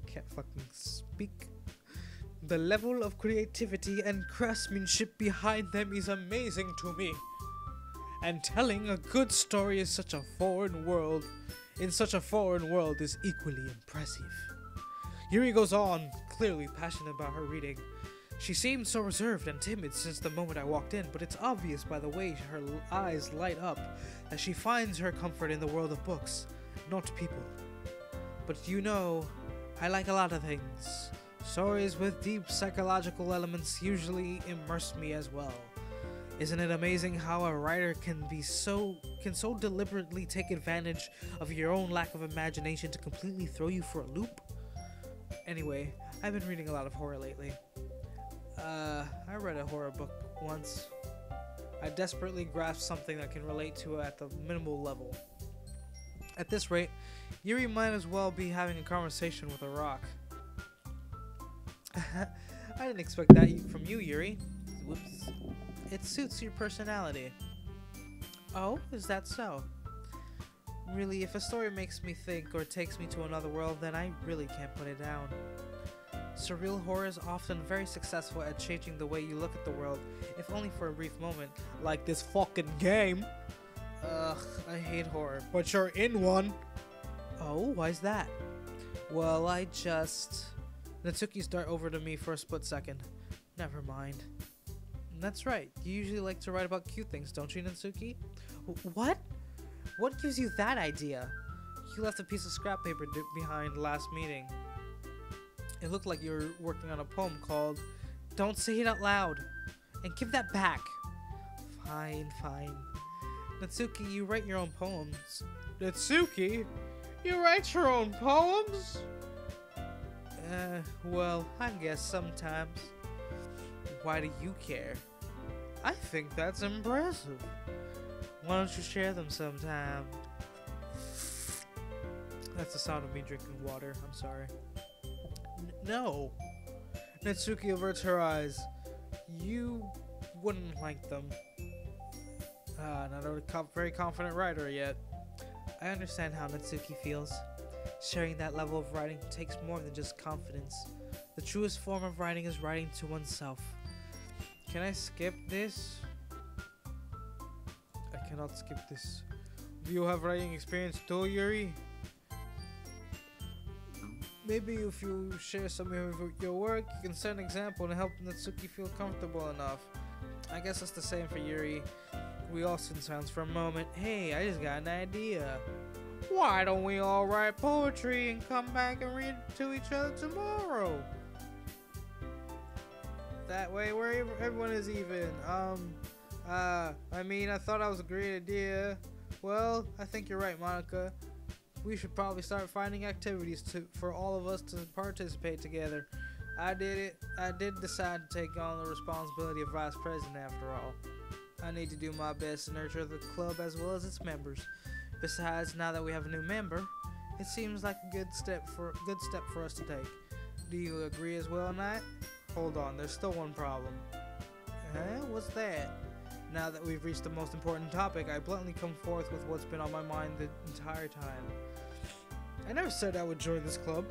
can't fucking speak. The level of creativity and craftsmanship behind them is amazing to me. And telling a good story in such a foreign world is equally impressive. Yuri goes on, clearly passionate about her reading. She seemed so reserved and timid since the moment I walked in, but it's obvious by the way her eyes light up that she finds her comfort in the world of books, not people. But you know, I like a lot of things. Stories with deep psychological elements usually immerse me as well. Isn't it amazing how a writer can so deliberately take advantage of your own lack of imagination to completely throw you for a loop? Anyway, I've been reading a lot of horror lately. I read a horror book once. I desperately grasped something that can relate to it at the minimal level. At this rate, Yuri might as well be having a conversation with a rock. I didn't expect that from you, Yuri. Whoops. It suits your personality. Oh, is that so? Really, if a story makes me think or takes me to another world, then I really can't put it down. Surreal horror is often very successful at changing the way you look at the world, if only for a brief moment, like this fucking game. Ugh, I hate horror. But you're in one. Oh, why's that? Well, Natsuki's dart over to me for a split second. Never mind. That's right, you usually like to write about cute things, don't you, Natsuki? What? What gives you that idea? You left a piece of scrap paper behind last meeting. It looked like you were working on a poem called Don't Say It Out Loud. And give that back. Fine. Natsuki, you write your own poems. Natsuki? You write your own poems? Well, I guess sometimes. Why do you care? I think that's impressive. Why don't you share them sometime? That's the sound of me drinking water. I'm sorry. No. Natsuki averts her eyes. You wouldn't like them. Not a very confident writer yet. I understand how Natsuki feels. Sharing that level of writing takes more than just confidence. The truest form of writing is writing to oneself. Can I skip this? I cannot skip this. Do you have writing experience too, Yuri? Maybe if you share some of your work, you can set an example and help Natsuki feel comfortable enough. I guess it's the same for Yuri. We all sit in silence for a moment. Hey, I just got an idea. Why don't we all write poetry and come back and read it to each other tomorrow? That way where everyone is even. I mean, I thought that was a great idea. Well, I think you're right, Monica. We should probably start finding activities for all of us to participate together. I did decide to take on the responsibility of vice president after all. I need to do my best to nurture the club as well as its members. Besides, now that we have a new member, it seems like a good step for us to take. Do you agree as well, Nyte? Hold on, there's still one problem. Huh? What's that? Now that we've reached the most important topic, I bluntly come forth with what's been on my mind the entire time. I never said I would join this club.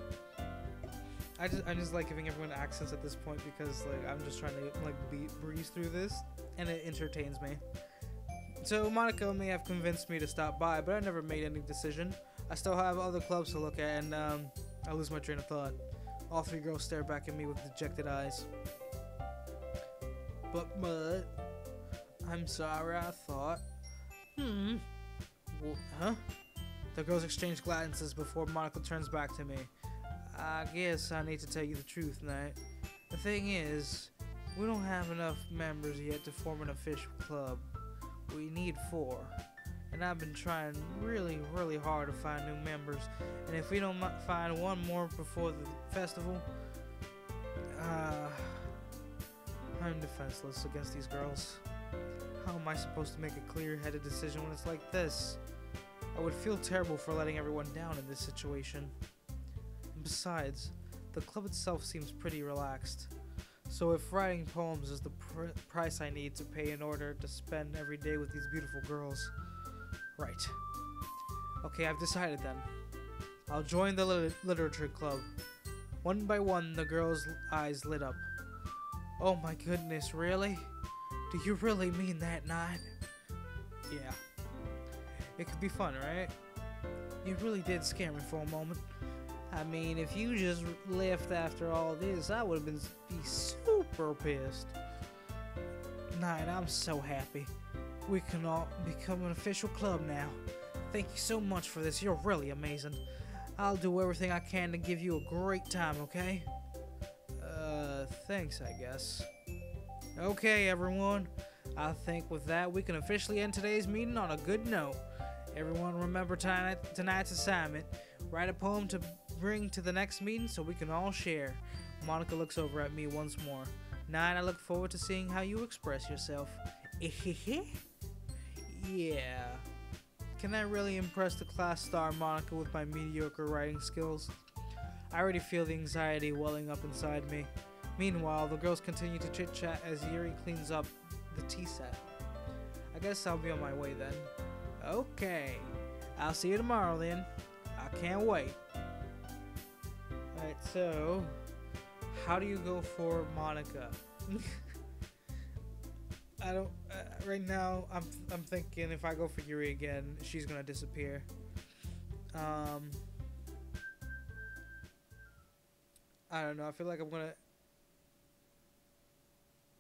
I just like giving everyone accents at this point because like I'm just trying to breeze through this, and it entertains me. So Monica may have convinced me to stop by, but I never made any decision. I still have other clubs to look at, and I lose my train of thought. All three girls stare back at me with dejected eyes. But I'm sorry, I thought. Well, huh? The girls exchange glances before Monica turns back to me. I guess I need to tell you the truth, Nyte. The thing is, We don't have enough members yet to form an official club. We need 4. And I've been trying really, really hard to find new members. And if we don't find one more before the festival, I'm defenseless against these girls. How am I supposed to make a clear-headed decision when it's like this? I would feel terrible for letting everyone down in this situation. And besides, the club itself seems pretty relaxed. So if writing poems is the price I need to pay in order to spend every day with these beautiful girls. Right. Okay, I've decided then. I'll join the literature club. One by one, the girls' eyes lit up. Oh my goodness, really? Do you really mean that, Nyte? Yeah. It could be fun, right? You really did scare me for a moment. I mean, if you just left after all this, I would have been super pissed. Nyte, I'm so happy. We can all become an official club now. Thank you so much for this. You're really amazing. I'll do everything I can to give you a great time, okay? Thanks, I guess. Okay, everyone. I think with that, we can officially end today's meeting on a good note. Everyone remember tonight's assignment. Write a poem to bring to the next meeting so we can all share. Monica looks over at me once more. Nyte, I look forward to seeing how you express yourself. Yeah. Can I really impress the class star Monica with my mediocre writing skills? I already feel the anxiety welling up inside me. Meanwhile, the girls continue to chit-chat as Yuri cleans up the tea set. I guess I'll be on my way then. Okay. I'll see you tomorrow then. I can't wait. Alright, so how do you go for Monica? I don't right now I'm thinking if I go for Yuri again, she's gonna disappear. I don't know, I feel like I'm gonna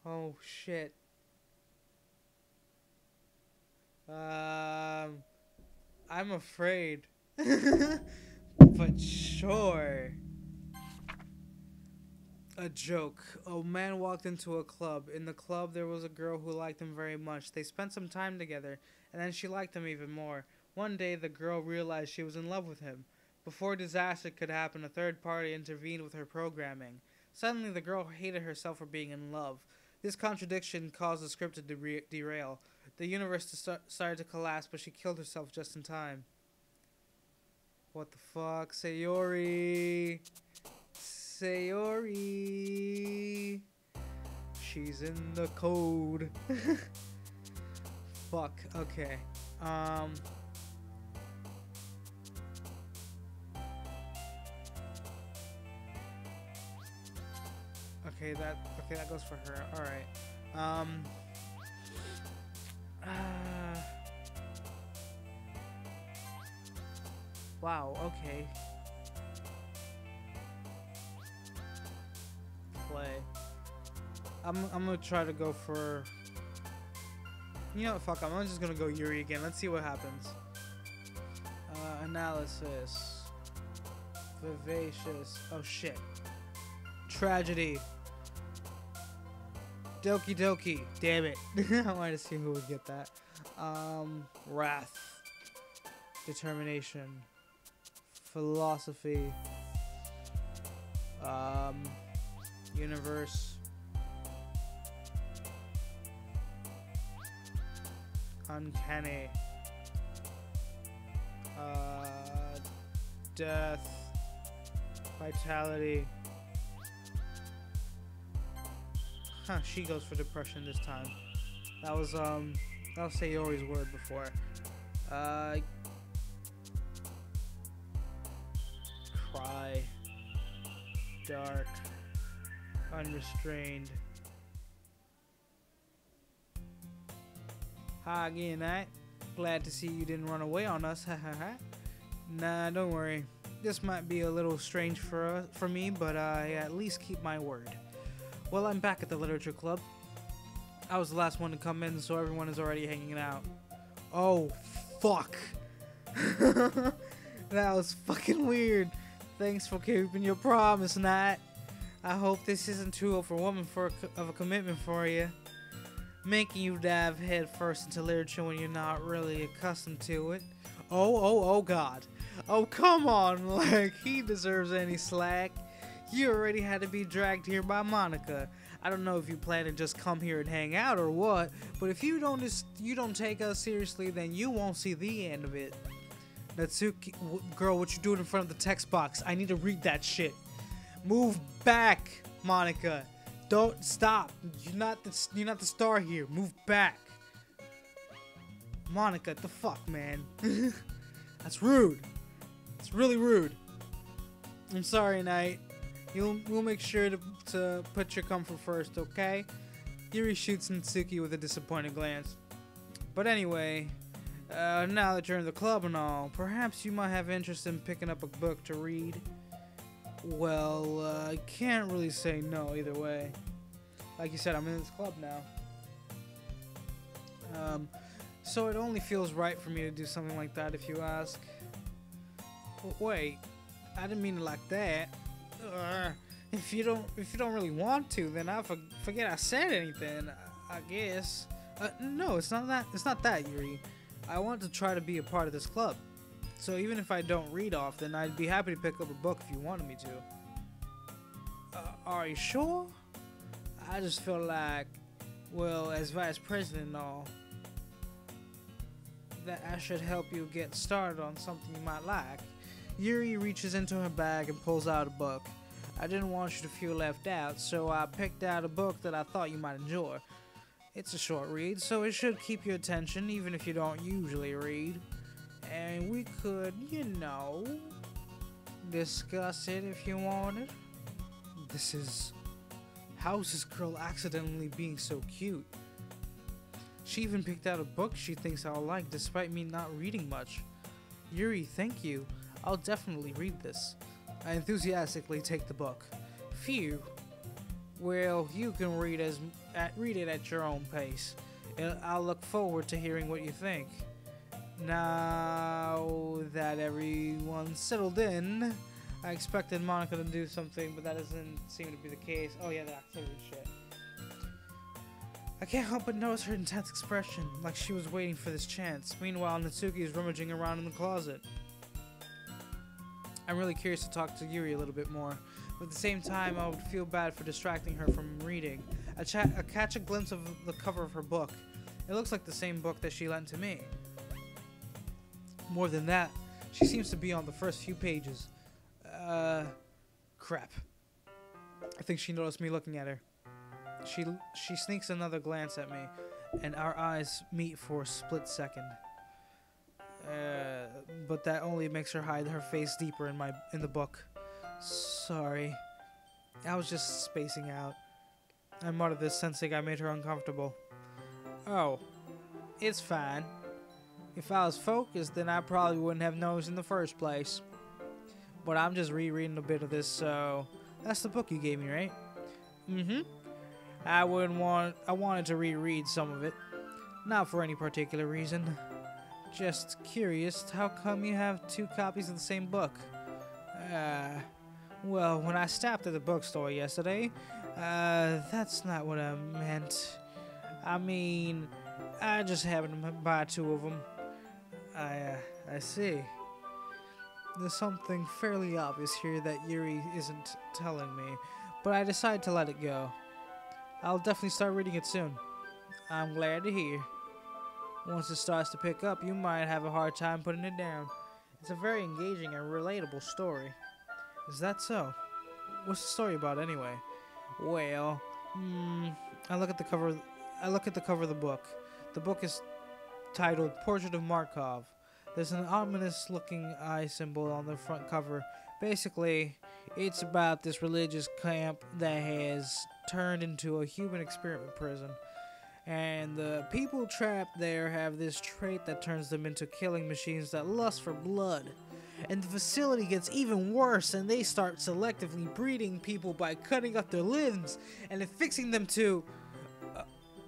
oh shit. I'm afraid. But sure. A joke. A man walked into a club. In the club, there was a girl who liked him very much. They spent some time together, and then she liked him even more. One day, the girl realized she was in love with him. Before disaster could happen, a third party intervened with her programming. Suddenly, the girl hated herself for being in love. This contradiction caused the script to derail. The universe started to collapse, but she killed herself just in time. What the fuck? Sayori! Sayori! She's in the code. Fuck. Okay. Okay, that goes for her. All right. Wow. Okay. Play. I'm gonna try to go for. You know what? Fuck. I'm just gonna go Yuri again. Let's see what happens. Analysis. Vivacious. Oh shit. Tragedy. Doki Doki. Damn it. I wanted to see who would get that. Wrath. Determination. Philosophy. Universe. Uncanny. Death. Vitality. Huh, she goes for depression this time. That was Sayori's word before. Cry. Dark. Unrestrained. Hi again, Nyte. Glad to see you didn't run away on us. Nah, don't worry. This might be a little strange for me, but I at least keep my word. Well, I'm back at the literature club. I was the last one to come in, so everyone is already hanging out. Oh, fuck. That was fucking weird. Thanks for keeping your promise, Nyte. I hope this isn't too overwhelming of a commitment for you. Making you dive head first into literature when you're not really accustomed to it. Oh God. Oh, come on, like, he deserves any slack. You already had to be dragged here by Monica. I don't know if you plan to just come here and hang out or what, but if you don't take us seriously, then you won't see the end of it. Natsuki, girl, what you doing in front of the text box? I need to read that shit. Move back, Monica. Don't stop. You're not the star here. Move back. Monica, the fuck, man? That's rude. It's really rude. I'm sorry, Nyte. We'll make sure to put your comfort first, okay? Yuri shoots Natsuki with a disappointed glance. But anyway, now that you're in the club and all, perhaps you might have interest in picking up a book to read. Well, I can't really say no either way. Like you said, I'm in this club now. So it only feels right for me to do something like that if you ask. But wait, I didn't mean it like that. If you don't really want to, then I forget I said anything, I guess. No, it's not that, Yuri. I want to try to be a part of this club. So even if I don't read often, I'd be happy to pick up a book if you wanted me to. Are you sure? I just feel like, well, as vice president and all, that I should help you get started on something you might like. Yuri reaches into her bag and pulls out a book. I didn't want you to feel left out, so I picked out a book that I thought you might enjoy. It's a short read, so it should keep your attention even if you don't usually read. And we could, discuss it if you wanted. How is this girl accidentally being so cute? She even picked out a book she thinks I'll like despite me not reading much. Yuri, thank you. I'll definitely read this. I enthusiastically take the book. Phew. Well, you can read it at your own pace. I'll look forward to hearing what you think. Now that everyone's settled in, I expected Monica to do something, but that doesn't seem to be the case. Oh yeah, the activity shit. I can't help but notice her intense expression, like she was waiting for this chance. Meanwhile, Natsuki is rummaging around in the closet. I'm really curious to talk to Yuri a little bit more, but at the same time, I would feel bad for distracting her from reading. I catch a glimpse of the cover of her book. It looks like the same book that she lent to me. More than that, she seems to be on the first few pages. Crap. I think she noticed me looking at her. She sneaks another glance at me, and our eyes meet for a split second. But that only makes her hide her face deeper in the book. Sorry. I was just spacing out. I muttered this, sensing I made her uncomfortable. Oh, it's fine. If I was focused, then I probably wouldn't have noticed in the first place. But I'm just rereading a bit of this, so... That's the book you gave me, right? Mm-hmm. I wanted to reread some of it. Not for any particular reason. Just curious, how come you have 2 copies of the same book? Well, when I stopped at the bookstore yesterday, that's not what I meant. I mean, I just happened to buy 2 of them. I see. There's something fairly obvious here that Yuri isn't telling me, but I decided to let it go. I'll definitely start reading it soon. I'm glad to hear. Once it starts to pick up, you might have a hard time putting it down. It's a very engaging and relatable story. Is that so? What's the story about anyway? Well, I look at the cover of the book. The book is titled Portrait of Markov. There's an ominous-looking eye symbol on the front cover. Basically, it's about this religious camp that has turned into a human experiment prison. And the people trapped there have this trait that turns them into killing machines that lust for blood. And the facility gets even worse, and they start selectively breeding people by cutting up their limbs and affixing them to...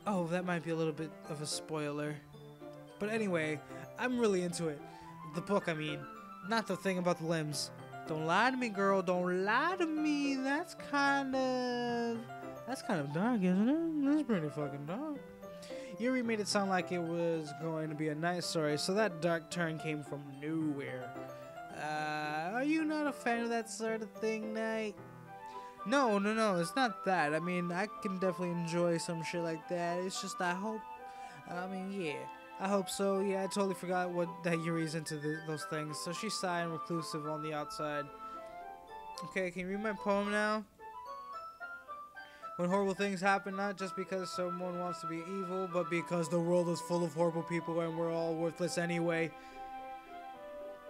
oh, that might be a little bit of a spoiler. But anyway, I'm really into it. The book, I mean. Not the thing about the limbs. Don't lie to me, girl. Don't lie to me. That's kind of dark, isn't it? That's pretty fucking dark. Yuri made it sound like it was going to be a nice story, so that dark turn came from nowhere. Are you not a fan of that sort of thing, Nyte? No, it's not that. I mean, I can definitely enjoy some shit like that. It's just I hope, yeah, I hope so. Yeah, I totally forgot that Yuri's into those things. So she's shy and reclusive on the outside. Okay, can you read my poem now? When horrible things happen, not just because someone wants to be evil, but because the world is full of horrible people and we're all worthless anyway.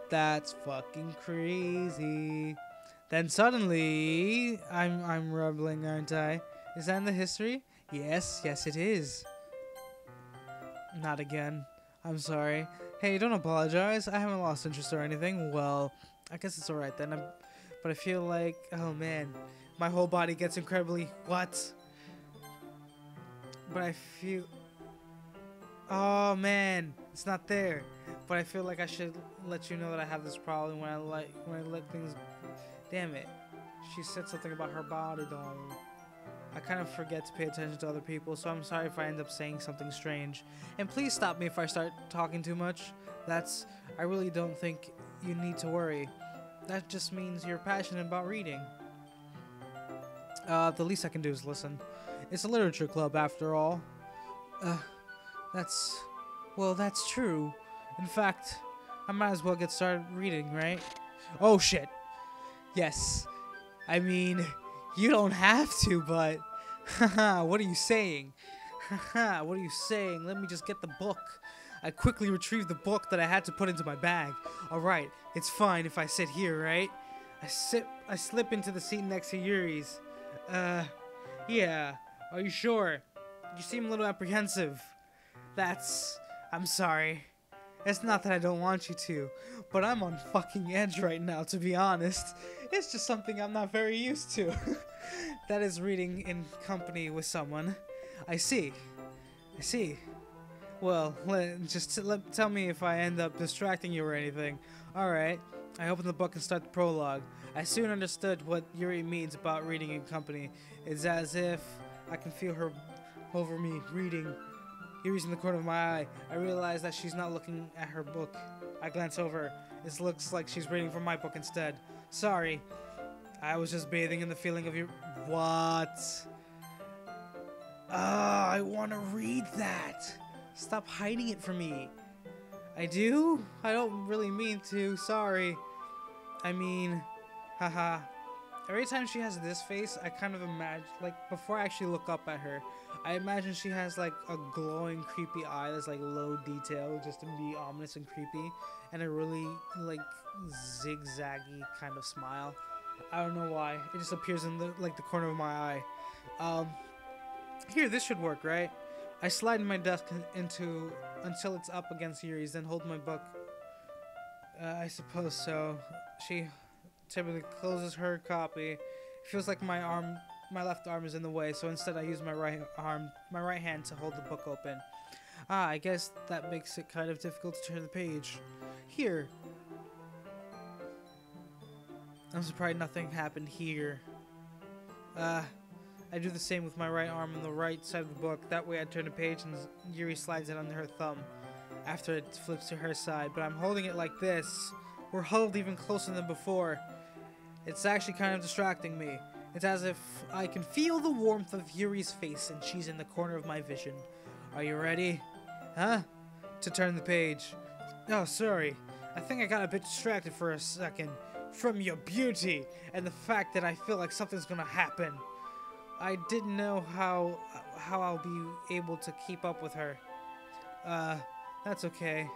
That's fucking crazy. Then suddenly, I'm rebelling, aren't I? Is that in the history? Yes, it is. Not again. I'm sorry. Hey, don't apologize. I haven't lost interest or anything. Well, I guess it's alright then. But I feel like, oh man, my whole body gets incredibly, what? But I feel, oh man, it's not there. But I feel like I should let you know that I have this problem when I let things, damn it. She said something about her body, though. I kind of forget to pay attention to other people, so I'm sorry if I end up saying something strange. And please stop me if I start talking too much. I really don't think you need to worry. That just means you're passionate about reading. The least I can do is listen. It's a literature club, after all. That's true. In fact, I might as well get started reading, right? Oh, shit. Yes. I mean, you don't have to, but... Haha, what are you saying? Haha, what are you saying? Let me just get the book. I quickly retrieved the book that I had to put into my bag. Alright, it's fine if I sit here, right? I slip into the seat next to Yuri's. Yeah. Are you sure? You seem a little apprehensive. I'm sorry. It's not that I don't want you to, but I'm on fucking edge right now, to be honest. It's just something I'm not very used to. That is reading in company with someone. I see. Well, tell me if I end up distracting you or anything. Alright. I opened the book and start the prologue. I soon understood what Yuri means about reading in company. It's as if I can feel her over me reading. Yuri's in the corner of my eye. I realize that she's not looking at her book. I glance over. It looks like she's reading from my book instead. Sorry. I was just bathing in the feeling of your... What? I want to read that. Stop hiding it from me. I do? I don't really mean to. Sorry. I mean... Haha. Every time she has this face, I kind of imagine... Like, before I actually look up at her, I imagine she has, like, a glowing, creepy eye that's, like, low detail, just to be ominous and creepy, and a really, like, zigzaggy kind of smile. I don't know why. It just appears in, the corner of my eye. Here, this should work, right? I slide my desk until it's up against Yuri's, then hold my book. I suppose so. She typically closes her copy. It feels like my left arm is in the way, so instead I use my right hand to hold the book open. I guess that makes it kind of difficult to turn the page. Here. I'm surprised nothing happened here. I do the same with my right arm on the right side of the book. That way I turn the page and Yuri slides it under her thumb after it flips to her side. But I'm holding it like this. We're huddled even closer than before. It's actually kind of distracting me. It's as if I can feel the warmth of Yuri's face and she's in the corner of my vision. Are you ready? Huh? To turn the page. Oh, sorry. I think I got a bit distracted for a second. From your beauty and the fact that I feel like something's gonna happen. I didn't know how I'll be able to keep up with her. That's okay.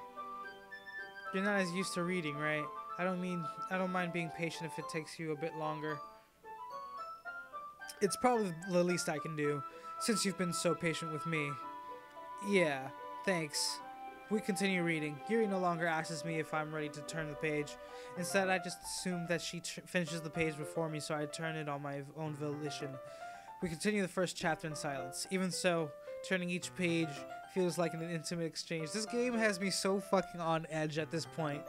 You're not as used to reading, right? I don't mind being patient if it takes you a bit longer. It's probably the least I can do, since you've been so patient with me. Yeah, thanks. We continue reading. Yuri no longer asks me if I'm ready to turn the page. Instead, I just assume that she finishes the page before me, so I turn it on my own volition. We continue the first chapter in silence. Even so, turning each page feels like an intimate exchange. This game has me so fucking on edge at this point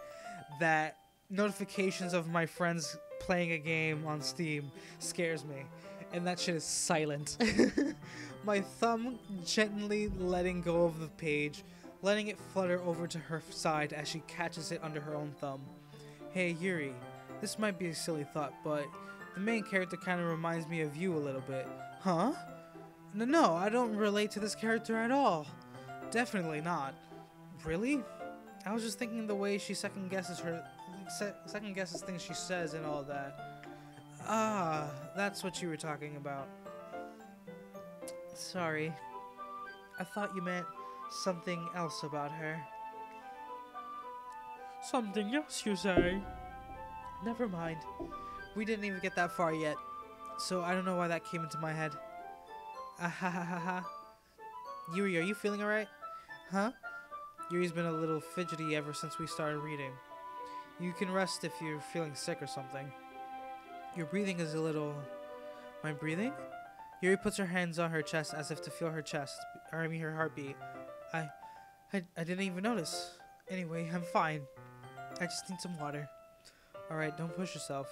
that notifications of my friends playing a game on Steam scares me, and that shit is silent. My thumb gently letting go of the page, letting it flutter over to her side as she catches it under her own thumb. Hey Yuri, this might be a silly thought, but the main character kind of reminds me of you a little bit. Huh? No, I don't relate to this character at all. Definitely not. Really? I was just thinking the way she second guesses things she says and all that. Ah, that's what you were talking about. Sorry. I thought you meant something else about her. Something else, you say? Never mind. We didn't even get that far yet, so I don't know why that came into my head. Ah ha ha ha ha. Yuri, are you feeling alright? Huh? Yuri's been a little fidgety ever since we started reading. You can rest if you're feeling sick or something. Your breathing is a little... My breathing? Yuri puts her hands on her chest as if to feel her chest, her heartbeat. I didn't even notice. Anyway, I'm fine. I just need some water. Alright, don't push yourself.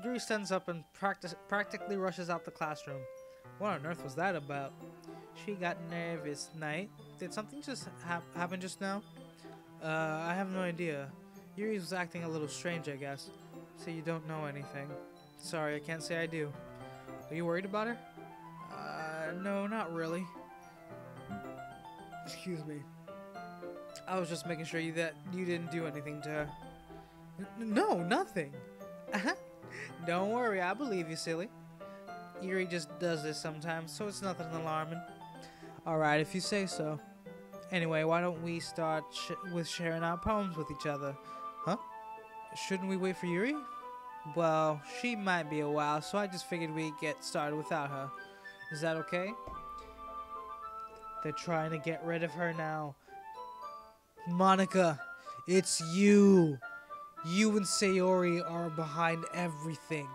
Yuri stands up and practically rushes out the classroom. What on earth was that about? She got nervous. Nyte, did something just happen just now? I have no idea. Yuri was acting a little strange, I guess. So you don't know anything. Sorry, I can't say I do. Are you worried about her? No, not really. Excuse me. I was just making sure that you didn't do anything to her. No, nothing. Don't worry, I believe you, silly. Yuri just does this sometimes, so it's nothing alarming. Alright, if you say so. Anyway, why don't we start with sharing our poems with each other? Huh? Shouldn't we wait for Yuri? Well, she might be a while, so I just figured we'd get started without her. Is that okay? They're trying to get rid of her now. Monica, it's you. You and Sayori are behind everything.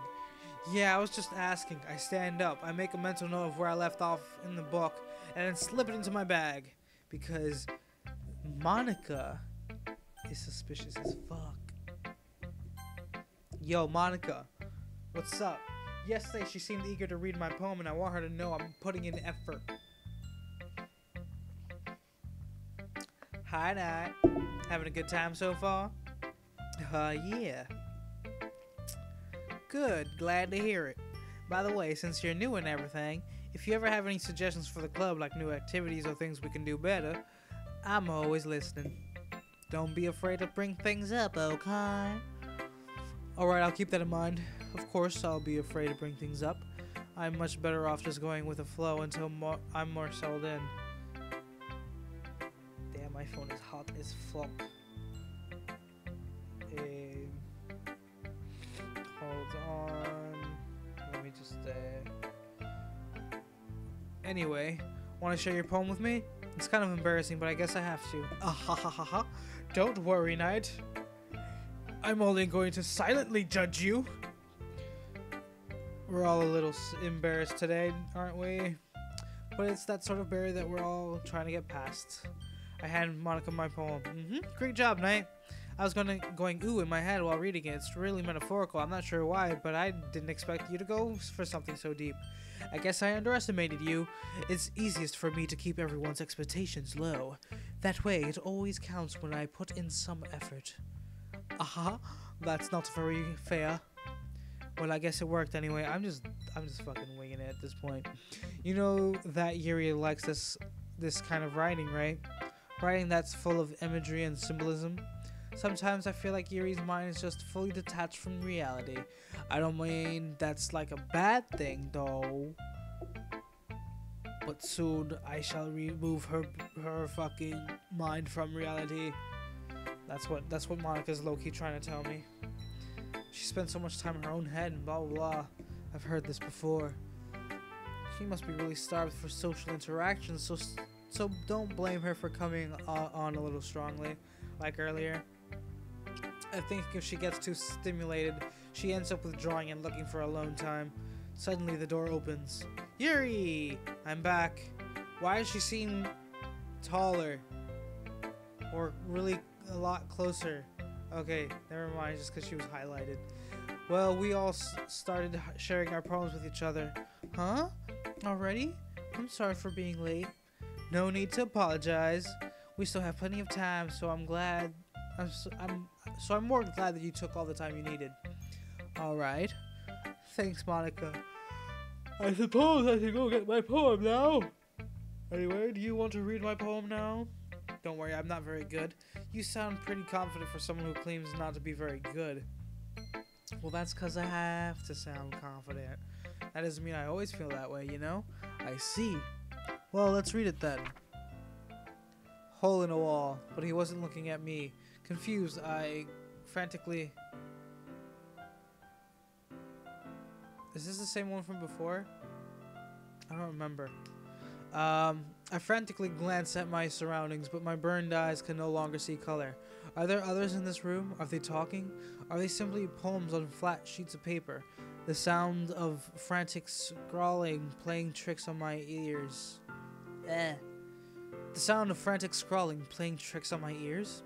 Yeah, I was just asking. I stand up. I make a mental note of where I left off in the book and then slip it into my bag. Because Monica is suspicious as fuck. Yo, Monica, what's up? Yesterday she seemed eager to read my poem and I want her to know I'm putting in effort. Hi, Nyte. Having a good time so far? Yeah. Good, glad to hear it. By the way, since you're new and everything, if you ever have any suggestions for the club, like new activities or things we can do better, I'm always listening. Don't be afraid to bring things up, okay? Alright, I'll keep that in mind. Of course, I'll be afraid to bring things up. I'm much better off just going with the flow until I'm more settled in. Damn, my phone is hot as fuck. Hold on. Let me just Anyway, want to share your poem with me? It's kind of embarrassing, but I guess I have to. Ahahaha. Don't worry, Nyte. I'm only going to silently judge you. We're all a little embarrassed today, aren't we? But it's that sort of barrier that we're all trying to get past. I hand Monica my poem. Great job, Nyte. I was going ooh in my head while reading it. It's really metaphorical. I'm not sure why, but I didn't expect you to go for something so deep. I guess I underestimated you. It's easiest for me to keep everyone's expectations low. That way, it always counts when I put in some effort. That's not very fair. Well, I guess it worked anyway. I'm just fucking winging it at this point. You know that Yuri likes this kind of writing, right? Writing that's full of imagery and symbolism. Sometimes I feel like Yuri's mind is just fully detached from reality. I don't mean that's like a bad thing, though. But soon I shall remove her fucking mind from reality. That's what Monica's low-key trying to tell me. She spends so much time in her own head and blah blah blah. I've heard this before. She must be really starved for social interaction, so don't blame her for coming on a little strongly, like earlier. I think if she gets too stimulated, she ends up withdrawing and looking for alone time. Suddenly the door opens. Yuri! I'm back. Why does she seem taller? Or really a lot closer? Okay, never mind, just because she was highlighted. Well, we all started sharing our poems with each other. Huh? Already? I'm sorry for being late. No need to apologize. We still have plenty of time, so I'm glad. I'm more glad that you took all the time you needed. All right. Thanks, Monica. I suppose I should go get my poem now. Anyway, do you want to read my poem now? Don't worry, I'm not very good. You sound pretty confident for someone who claims not to be very good. Well, that's because I have to sound confident. That doesn't mean I always feel that way, you know? I see. Well, let's read it then. Hole in a wall, but he wasn't looking at me. Confused, I frantically... Is this the same one from before? I don't remember. I frantically glanced at my surroundings, but my burned eyes could no longer see color. Are there others in this room? Are they talking? Are they simply poems on flat sheets of paper? The sound of frantic scrawling playing tricks on my ears. The sound of frantic scrawling playing tricks on my ears?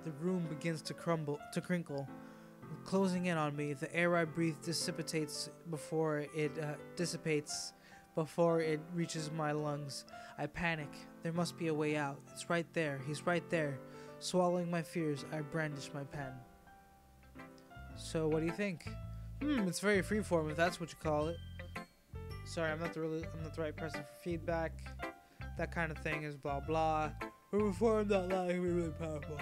The room begins to crinkle, closing in on me. The air I breathe dissipates before it reaches my lungs. I panic. There must be a way out. It's right there. He's right there. Swallowing my fears, I brandish my pen. So, what do you think? It's very freeform, if that's what you call it. Sorry, I'm not the right person for feedback. That kind of thing is blah blah. But reform.line can be really powerful.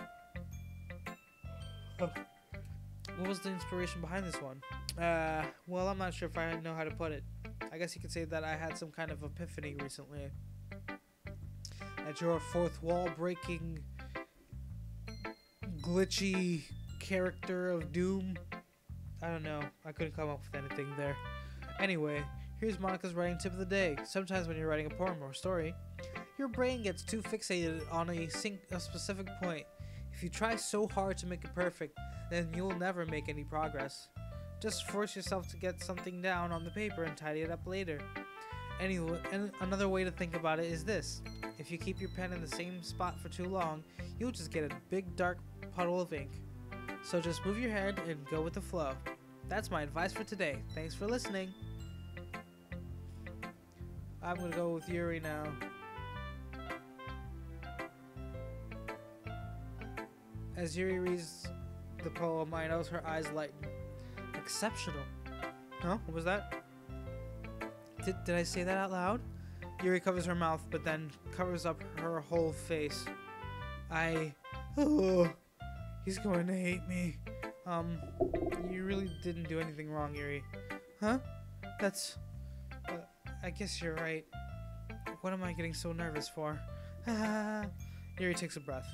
Oh. What was the inspiration behind this one? Well, I'm not sure if I know how to put it. I guess you could say that I had some kind of epiphany recently. That you're a fourth wall breaking, glitchy character of doom. I don't know. I couldn't come up with anything there. Anyway, here's Monica's writing tip of the day. Sometimes when you're writing a poem or a story, your brain gets too fixated on a specific point. If you try so hard to make it perfect, then you'll never make any progress. Just force yourself to get something down on the paper and tidy it up later. Anyway, and another way to think about it is this. If you keep your pen in the same spot for too long, you'll just get a big dark puddle of ink. So just move your head and go with the flow. That's my advice for today. Thanks for listening. I'm gonna go with Yuri now. As Yuri reads the poem, I notice her eyes lighten. Exceptional. Huh? What was that? Did I say that out loud? Yuri covers her mouth, but then covers up her whole face. Oh, he's going to hate me. You really didn't do anything wrong, Yuri. Huh? That's... I guess you're right. What am I getting so nervous for? Yuri takes a breath.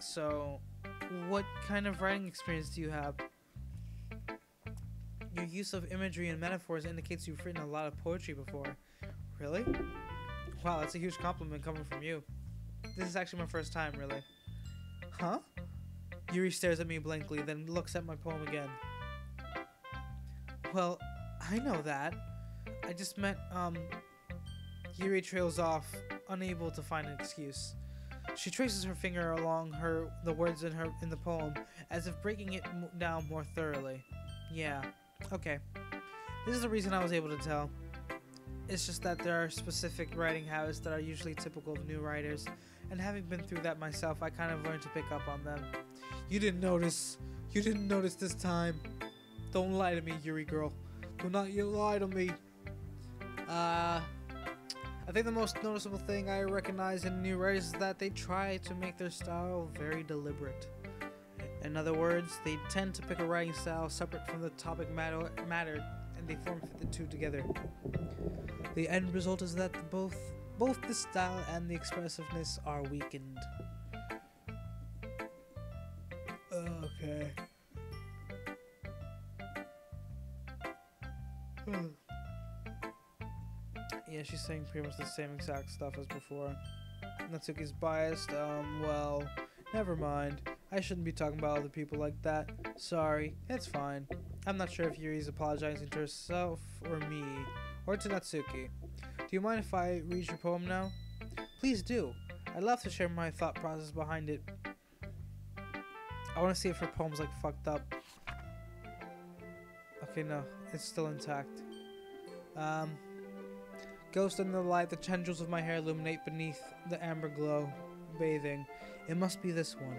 So, what kind of writing experience do you have? Your use of imagery and metaphors indicates you've written a lot of poetry before. Really? Wow, that's a huge compliment coming from you. This is actually my first time, really. Huh? Yuri stares at me blankly, then looks at my poem again. Well, I know that. I just meant, Yuri trails off, unable to find an excuse. She traces her finger along the words in the poem, as if breaking it down more thoroughly. Yeah, okay. This is the reason I was able to tell. It's just that there are specific writing habits that are usually typical of new writers, and having been through that myself, I kind of learned to pick up on them. You didn't notice. You didn't notice this time. Don't lie to me, Yuri girl. Do not you lie to me. I think the most noticeable thing I recognize in new writers is that they try to make their style very deliberate. In other words, they tend to pick a writing style separate from the topic matter, and they form the two together. The end result is that both the style and the expressiveness are weakened. Okay. Yeah, she's saying pretty much the same exact stuff as before. Natsuki's biased. Well, never mind. I shouldn't be talking about other people like that. Sorry, it's fine. I'm not sure if Yuri's apologizing to herself or me, or to Natsuki. Do you mind if I read your poem now? Please do. I'd love to share my thought process behind it. I want to see if her poem's like fucked up. Okay, no, it's still intact. Ghost in the light, the tendrils of my hair illuminate beneath the amber glow, bathing. It must be this one,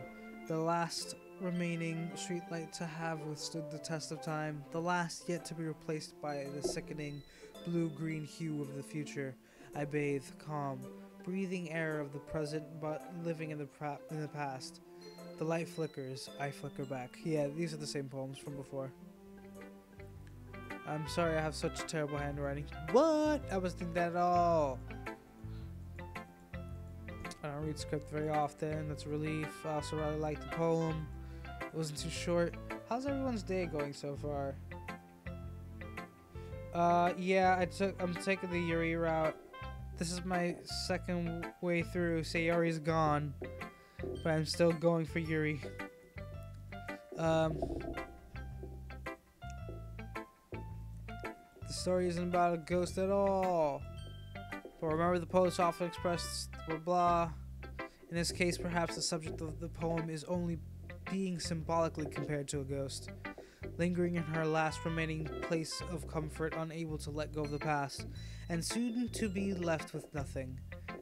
the last remaining streetlight to have withstood the test of time, the last yet to be replaced by the sickening blue-green hue of the future. I bathe, calm, breathing air of the present, but living in the past. The light flickers, I flicker back. Yeah, these are the same poems from before. I'm sorry I have such terrible handwriting. What? I wasn't thinking that at all. I don't read script very often. That's a relief. I also really like the poem. It wasn't too short. How's everyone's day going so far? Yeah, I'm taking the Yuri route. This is my second way through. Sayori's gone, but I'm still going for Yuri. The story isn't about a ghost at all. But remember, the post often expressed blah blah. In this case, perhaps the subject of the poem is only being symbolically compared to a ghost, lingering in her last remaining place of comfort, unable to let go of the past, and soon to be left with nothing.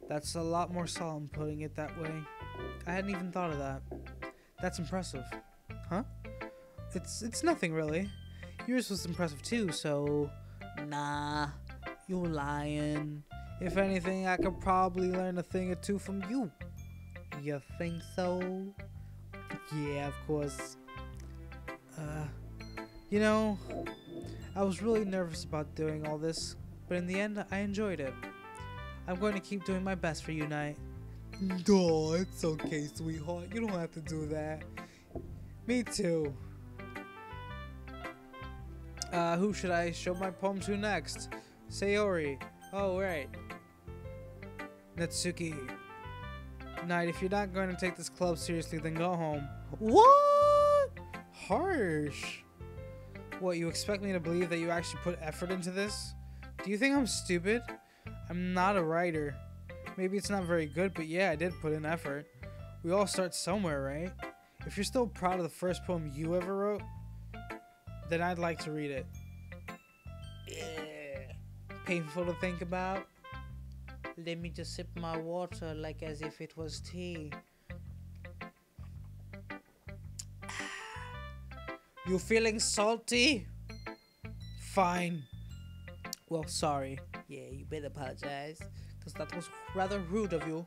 That's a lot more solemn putting it that way. I hadn't even thought of that. That's impressive. Huh? It's nothing really. Yours was impressive too, so... Nah, you lying. If anything, I could probably learn a thing or two from you. You think so? Yeah, of course. You know, I was really nervous about doing all this, but in the end, I enjoyed it. I'm going to keep doing my best for you, Nyte. No, it's okay, sweetheart. You don't have to do that. Me too. Who should I show my poem to next? Sayori. Oh, right. Natsuki. Nyte, if you're not going to take this club seriously, then go home. What? Harsh. What, you expect me to believe that you actually put effort into this? Do you think I'm stupid? I'm not a writer. Maybe it's not very good, but yeah, I did put in effort. We all start somewhere, right? If you're still proud of the first poem you ever wrote, then I'd like to read it. Painful to think about? Let me just sip my water like as if it was tea. You feeling salty? Fine. Well, sorry. Yeah, you better apologize, because that was rather rude of you.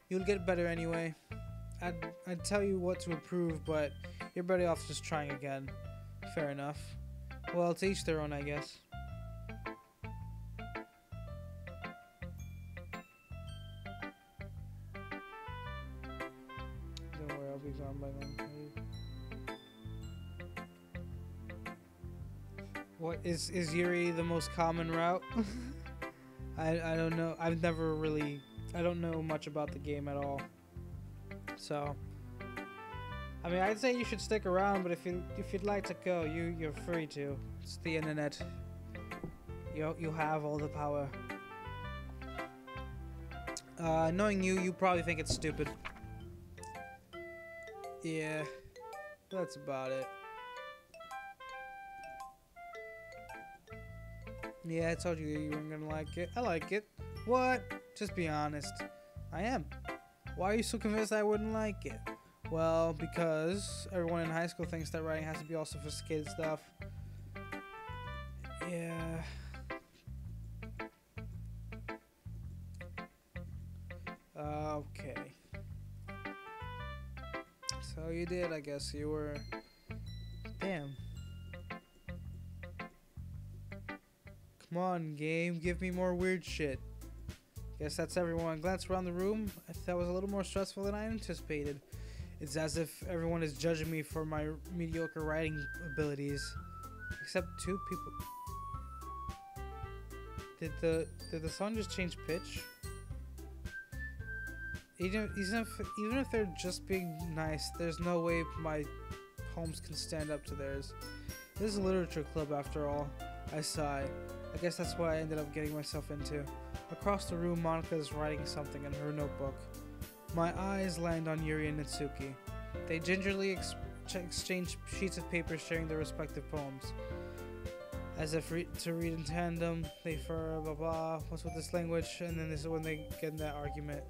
You'll get better anyway. I'd tell you what to improve, but you're better off just trying again. Fair enough. Well, to each their own, I guess. Don't worry, I'll be gone by then. What is Yuri the most common route? I don't know. I don't know much about the game at all. So, I mean, I'd say you should stick around, but if you'd like to go, you're free to. It's the internet. You have all the power. Knowing you probably think it's stupid. Yeah, that's about it. Yeah, I told you you weren't gonna like it. I like it. What? Just be honest. I am. Why are you so convinced I wouldn't like it? Well, because everyone in high school thinks that writing has to be all sophisticated stuff. Yeah. Okay. So you did, I guess. You were... Damn. Come on, game. Give me more weird shit. Guess that's everyone. Glance around the room. That was a little more stressful than I anticipated. It's as if everyone is judging me for my mediocre writing abilities. Except two people. Did the song just change pitch? Even if they're just being nice, there's no way my poems can stand up to theirs. This is a literature club after all. I sigh. I guess that's what I ended up getting myself into. Across the room, Monica is writing something in her notebook. My eyes land on Yuri and Natsuki. They gingerly exchange sheets of paper sharing their respective poems. As if to read in tandem, they for blah blah, what's with this language? And then this is when they get in that argument.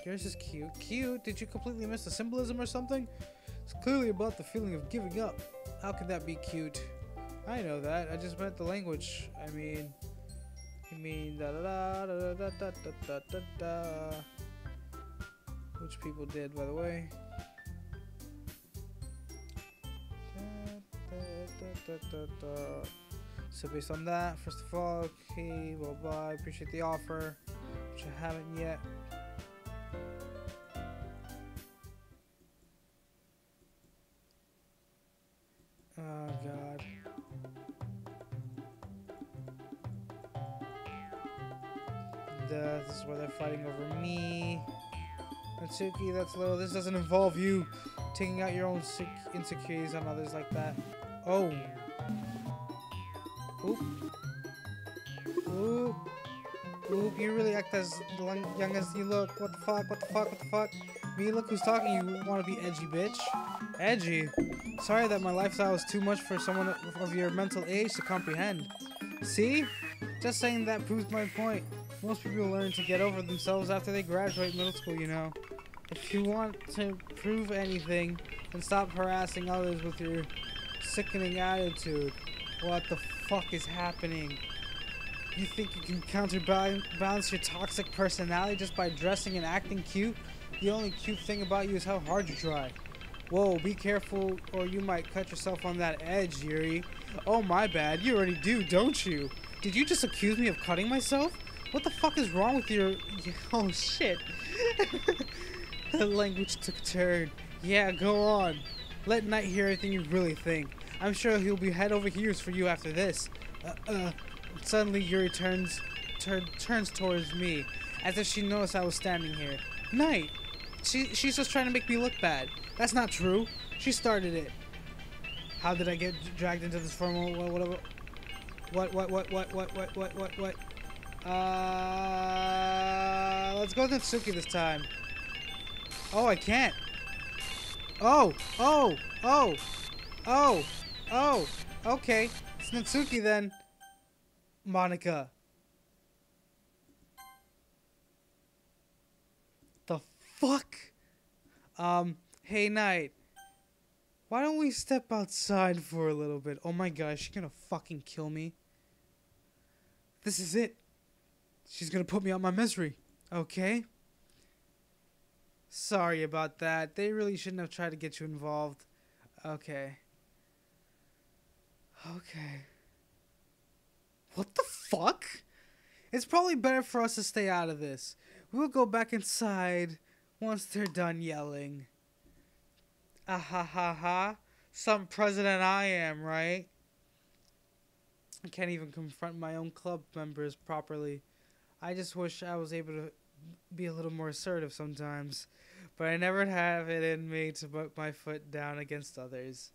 Yours is cute. Cute? Did you completely miss the symbolism or something? It's clearly about the feeling of giving up. How could that be cute? I know that. I just meant the language. You mean da da da da da da da da da. Which people did, by the way. So based on that, first of all, okay, blah blah. I appreciate the offer, which I haven't yet. Oh god. This is where they're fighting over me. Natsuki, that's little. This doesn't involve you taking out your own insecurities on others like that. Oh. Oop. Oop. Oop. You really act as young as you look. What the fuck? What the fuck? What the fuck? Me, look who's talking. You want to be edgy, bitch. Edgy? Sorry that my lifestyle is too much for someone of your mental age to comprehend. See? Just saying that proves my point. Most people learn to get over themselves after they graduate middle school, you know. If you want to prove anything, then stop harassing others with your sickening attitude. What the fuck is happening? You think you can counterbalance your toxic personality just by dressing and acting cute? The only cute thing about you is how hard you try. Whoa, be careful or you might cut yourself on that edge, Yuri. Oh, my bad. You already do, don't you? Did you just accuse me of cutting myself? What the fuck is wrong with your... Oh, shit. The language took a turn. Yeah, go on. Let Nyte hear everything you really think. I'm sure he'll be head over heels for you after this. Suddenly, Yuri turns towards me, as if she noticed I was standing here. Nyte! She's just trying to make me look bad. That's not true. She started it. How did I get dragged into this formal... What? Let's go with Natsuki this time. Oh, I can't. Oh. Okay. It's Natsuki then. Monica. The fuck? Hey, Nyte. Why don't we step outside for a little bit? Oh my gosh, she's gonna fucking kill me. This is it. She's gonna put me out my misery. Okay? Sorry about that. They really shouldn't have tried to get you involved. Okay. What the fuck? It's probably better for us to stay out of this. We'll go back inside once they're done yelling. Ah ha ha ha. Some president I am, right? I can't even confront my own club members properly. I just wish I was able to be a little more assertive sometimes. But I never have it in me to put my foot down against others.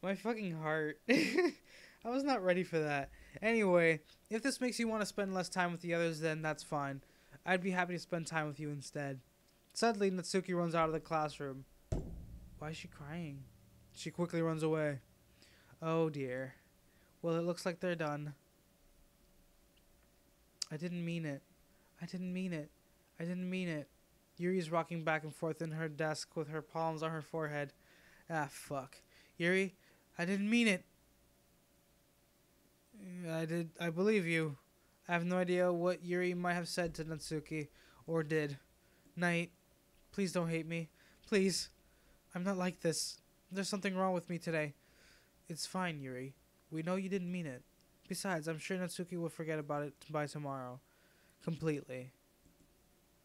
My fucking heart. I was not ready for that. Anyway, if this makes you want to spend less time with the others, then that's fine. I'd be happy to spend time with you instead. Suddenly, Natsuki runs out of the classroom. Why is she crying? She quickly runs away. Oh dear. Well, it looks like they're done. I didn't mean it. Yuri is rocking back and forth in her desk with her palms on her forehead. Ah, fuck. Yuri, I didn't mean it. I believe you. I have no idea what Yuri might have said to Natsuki. Or did. Nyte, please don't hate me. Please. I'm not like this. There's something wrong with me today. It's fine, Yuri. We know you didn't mean it. Besides, I'm sure Natsuki will forget about it by tomorrow. Completely.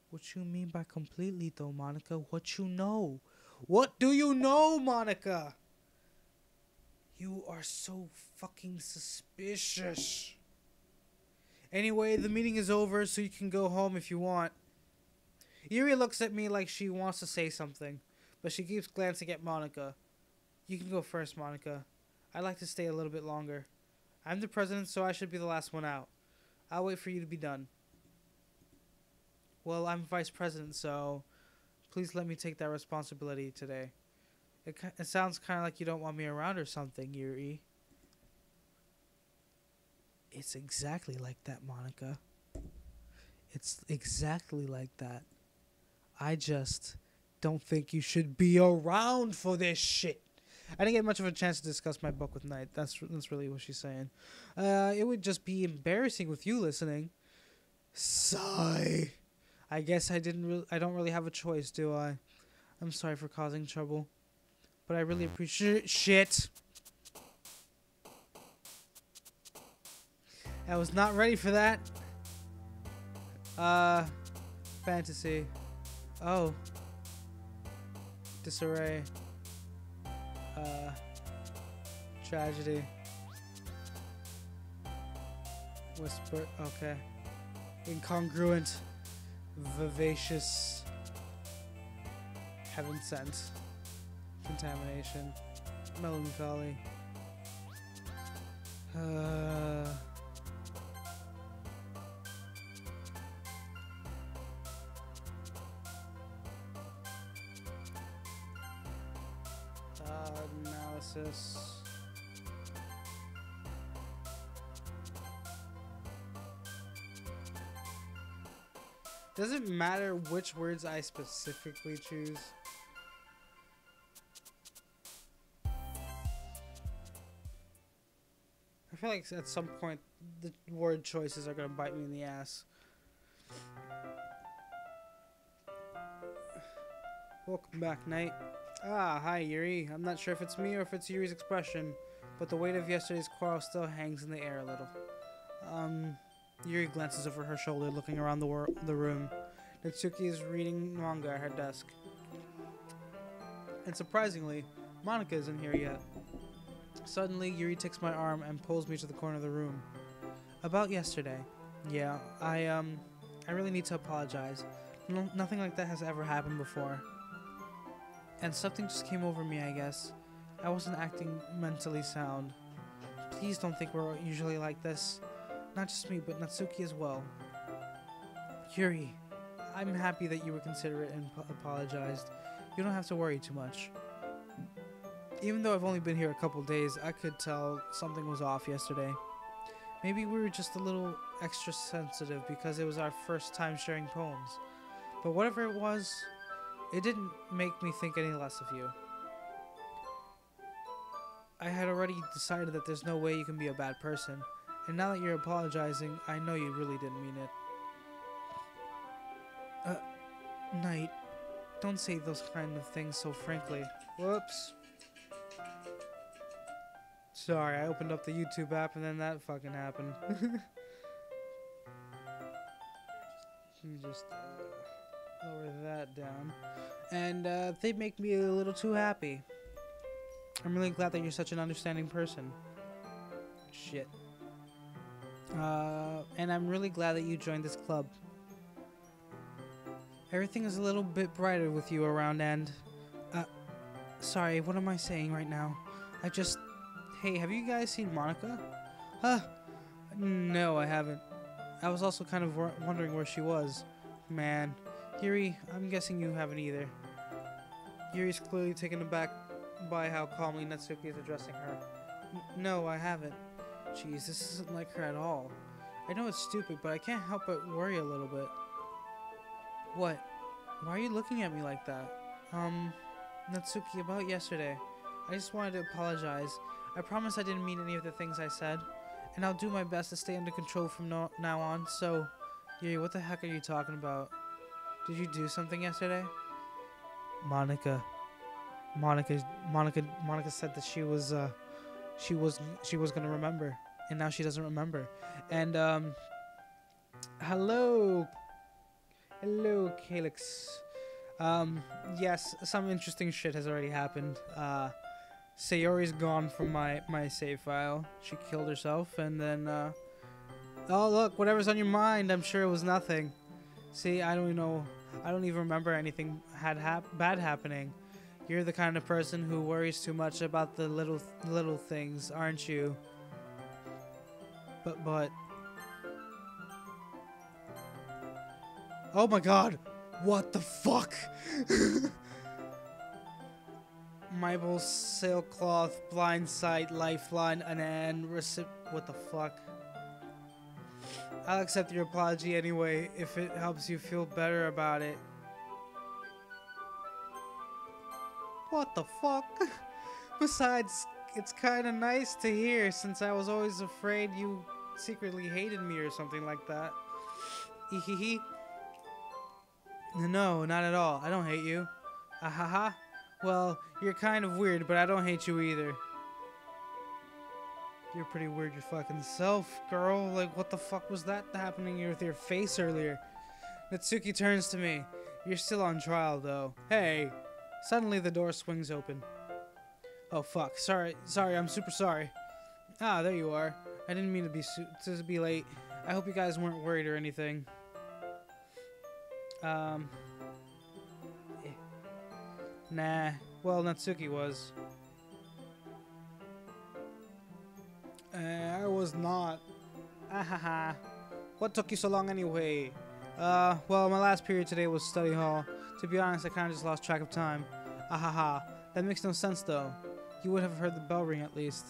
What you mean by completely, though, Monica? What you know? What do you know, Monica? You are so fucking suspicious. Anyway, the meeting is over, so you can go home if you want. Yuri looks at me like she wants to say something, but she keeps glancing at Monica. You can go first, Monica. I'd like to stay a little bit longer. I'm the president, so I should be the last one out. I'll wait for you to be done. Well, I'm vice president, so... Please let me take that responsibility today. It sounds kind of like you don't want me around or something, Yuri. It's exactly like that, Monica. It's exactly like that. I just don't think you should be around for this shit. I didn't get much of a chance to discuss my book with Nyte. That's really what she's saying. It would just be embarrassing with you listening. Sigh. I guess I don't really have a choice, do I? I'm sorry for causing trouble, but I really appreciate shit. I was not ready for that. Fantasy. Oh. Disarray. Tragedy. Whisper. Okay. Incongruent. Vivacious. Heaven sent. Contamination. Melancholy. Analysis. Does it matter which words I specifically choose? I feel like at some point the word choices are gonna bite me in the ass. Welcome back, Nyte. Ah, hi Yuri. I'm not sure if it's me or if it's Yuri's expression, but the weight of yesterday's quarrel still hangs in the air a little. Yuri glances over her shoulder, looking around the room. Natsuki is reading manga at her desk. And surprisingly, Monica isn't here yet. Suddenly, Yuri takes my arm and pulls me to the corner of the room. About yesterday. Yeah, I really need to apologize. Nothing like that has ever happened before. And something just came over me, I guess. I wasn't acting mentally sound. Please don't think we're usually like this. Not just me, but Natsuki as well. Yuri, I'm happy that you were considerate and apologized. You don't have to worry too much. Even though I've only been here a couple days, I could tell something was off yesterday. Maybe we were just a little extra sensitive because it was our first time sharing poems. But whatever it was, it didn't make me think any less of you. I had already decided that there's no way you can be a bad person. And now that you're apologizing, I know you really didn't mean it. Nyte, don't say those kind of things so frankly. Whoops. Sorry, I opened up the YouTube app and then that fucking happened. You just lower that down. And they make me a little too happy. I'm really glad that you're such an understanding person. Shit. And I'm really glad that you joined this club. Everything is a little bit brighter with you around and... sorry, what am I saying right now? Hey, have you guys seen Monica? No, I haven't. I was also kind of wondering where she was. Man. Yuri, I'm guessing you haven't either. Yuri's clearly taken aback by how calmly Natsuki is addressing her. No, I haven't. Jeez, this isn't like her at all. I know it's stupid, but I can't help but worry a little bit. What? Why are you looking at me like that? Natsuki, about yesterday. I just wanted to apologize. I promise I didn't mean any of the things I said. And I'll do my best to stay under control from now on, so... Yuri, what the heck are you talking about? Did you do something yesterday? Monica said that she was gonna remember, and now she doesn't remember. And hello Calyx. Yes, some interesting shit has already happened. Sayori's gone from my save file. She killed herself, and then oh look, whatever's on your mind, I'm sure it was nothing. See, I don't even remember anything bad happening. You're the kind of person who worries too much about the little things, aren't you? But oh my god, What the fuck? Marble, sailcloth, blind sight, lifeline, and what the fuck? I'll accept your apology anyway, if it helps you feel better about it. What the fuck? Besides, it's kinda nice to hear, since I was always afraid you secretly hated me or something like that. Ehehe. No, not at all. I don't hate you. Ahaha. Well, you're kind of weird, but I don't hate you either. You're pretty weird your fucking self, girl. Like, what the fuck was that happening with your face earlier? Natsuki turns to me. You're still on trial, though. Hey. Suddenly, the door swings open. Oh, fuck. Sorry, I'm super sorry. Ah, there you are. I didn't mean to be late. I hope you guys weren't worried or anything. Nah. Well, Natsuki was. I was not. Ahaha. What took you so long anyway? Well, my last period today was study hall. To be honest, I kinda just lost track of time. Ahaha. That makes no sense, though. You would have heard the bell ring at least.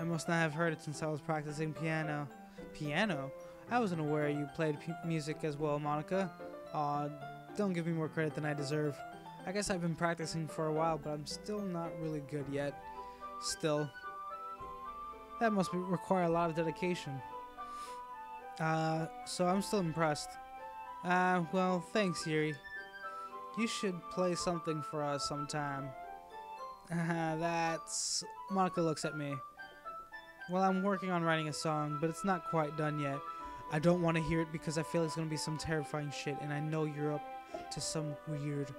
I must not have heard it since I was practicing piano. Piano? I wasn't aware you played music as well, Monica. Aw, don't give me more credit than I deserve. I guess I've been practicing for a while, but I'm still not really good yet. Still. That must require a lot of dedication. So I'm still impressed. Well, thanks, Yuri. You should play something for us sometime. That's... Monica looks at me. Well, I'm working on writing a song, but it's not quite done yet. I don't want to hear it because I feel it's going to be some terrifying shit, and I know you're up to some weird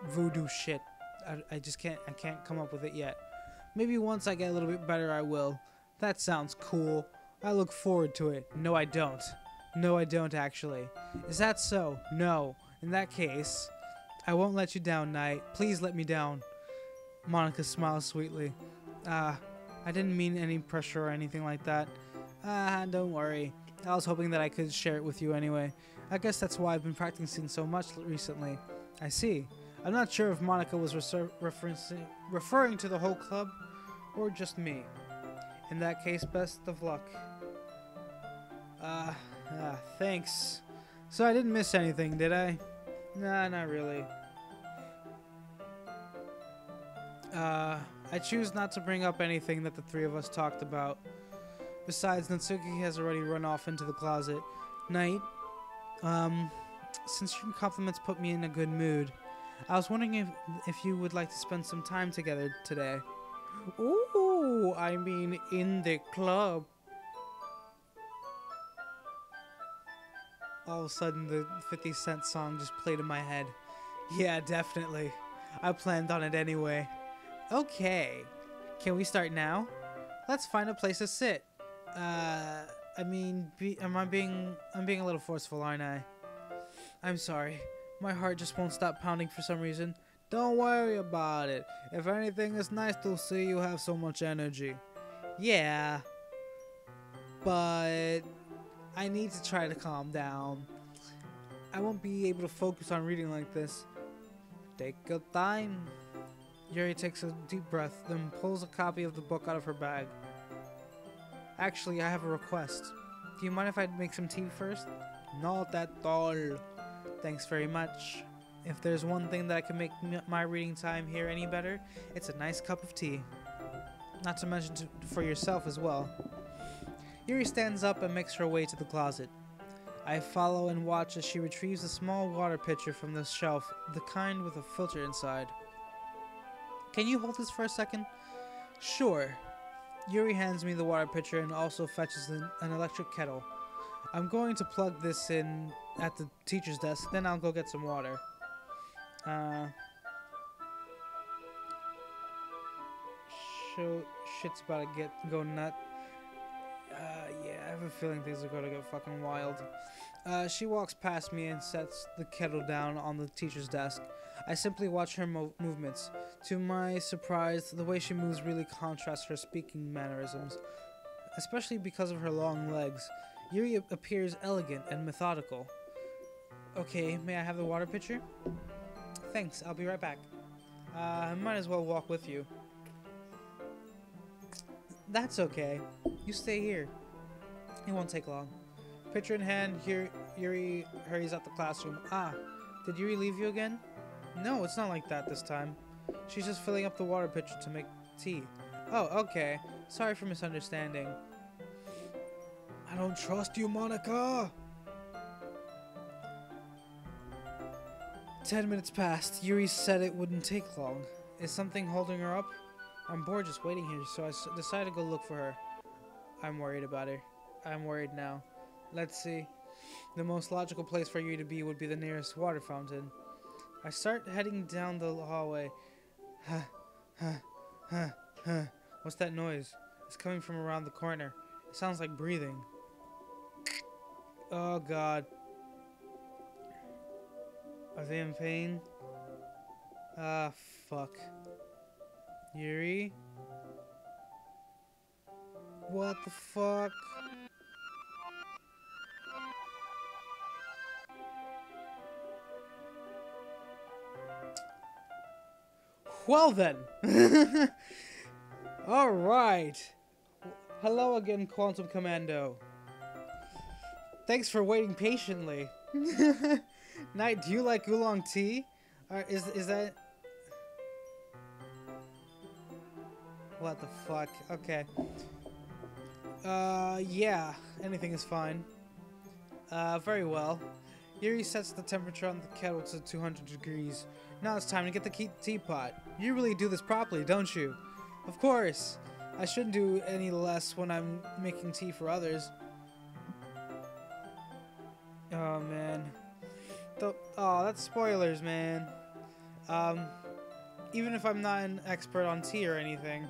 voodoo shit. I can't come up with it yet. Maybe once I get a little bit better, I will. That sounds cool. I look forward to it. No, I don't. No, I don't, actually. Is that so? No. In that case, I won't let you down, Nyte. Please let me down. Monica smiles sweetly. I didn't mean any pressure or anything like that. Don't worry. I was hoping that I could share it with you anyway. I guess that's why I've been practicing so much recently. I see. I'm not sure if Monica was referring to the whole club or just me. In that case, best of luck. Thanks. So I didn't miss anything, did I? Nah, not really. I choose not to bring up anything that the three of us talked about. Besides, Natsuki has already run off into the closet. Nyte, since your compliments put me in a good mood, I was wondering if you would like to spend some time together today. Ooh, I mean in the club. All of a sudden, the 50 Cent song just played in my head. Yeah, definitely. I planned on it anyway. Okay. Can we start now? Let's find a place to sit. I mean, I'm being a little forceful, aren't I? I'm sorry. My heart just won't stop pounding for some reason. Don't worry about it. If anything, it's nice to see you have so much energy. Yeah. But I need to try to calm down. I won't be able to focus on reading like this. Take your time. Yuri takes a deep breath, then pulls a copy of the book out of her bag. Actually, I have a request. Do you mind if I make some tea first? Not at all. Thanks very much. If there's one thing that can make my reading time here any better, it's a nice cup of tea. Not to mention for yourself as well. Yuri stands up and makes her way to the closet. I follow and watch as she retrieves a small water pitcher from the shelf, the kind with a filter inside. Can you hold this for a second? Sure. Yuri hands me the water pitcher and also fetches an electric kettle. I'm going to plug this in at the teacher's desk, then I'll go get some water. Shit's about to go nut. Yeah, I have a feeling things are gonna get fucking wild. She walks past me and sets the kettle down on the teacher's desk. I simply watch her movements. To my surprise, the way she moves really contrasts her speaking mannerisms, especially because of her long legs. Yuri appears elegant and methodical. Okay, may I have the water pitcher? Thanks, I'll be right back. I might as well walk with you. That's okay. You stay here. It won't take long. Pitcher in hand, Yuri hurries out the classroom. Ah, did Yuri leave you again? No, it's not like that this time. She's just filling up the water pitcher to make tea. Oh, okay. Sorry for misunderstanding. I don't trust you, Monica! 10 minutes passed. Yuri said it wouldn't take long. Is something holding her up? I'm bored just waiting here, so I decided to go look for her. I'm worried about her. I'm worried now. Let's see. The most logical place for Yuri to be would be the nearest water fountain. I start heading down the hallway. What's that noise? It's coming from around the corner. It sounds like breathing. Oh god. Are they in pain? Ah, fuck. Yuri? What the fuck? Well then! Alright. Hello again, Quantum Commando. Thanks for waiting patiently. Nyte, do you like oolong tea? Is that... What the fuck? Okay. Yeah. Anything is fine. Very well. Yuri sets the temperature on the kettle to 200 degrees. Now it's time to get the teapot. You really do this properly, don't you? Of course. I shouldn't do any less when I'm making tea for others. Oh, man. Oh, that's spoilers, man. Even if I'm not an expert on tea or anything.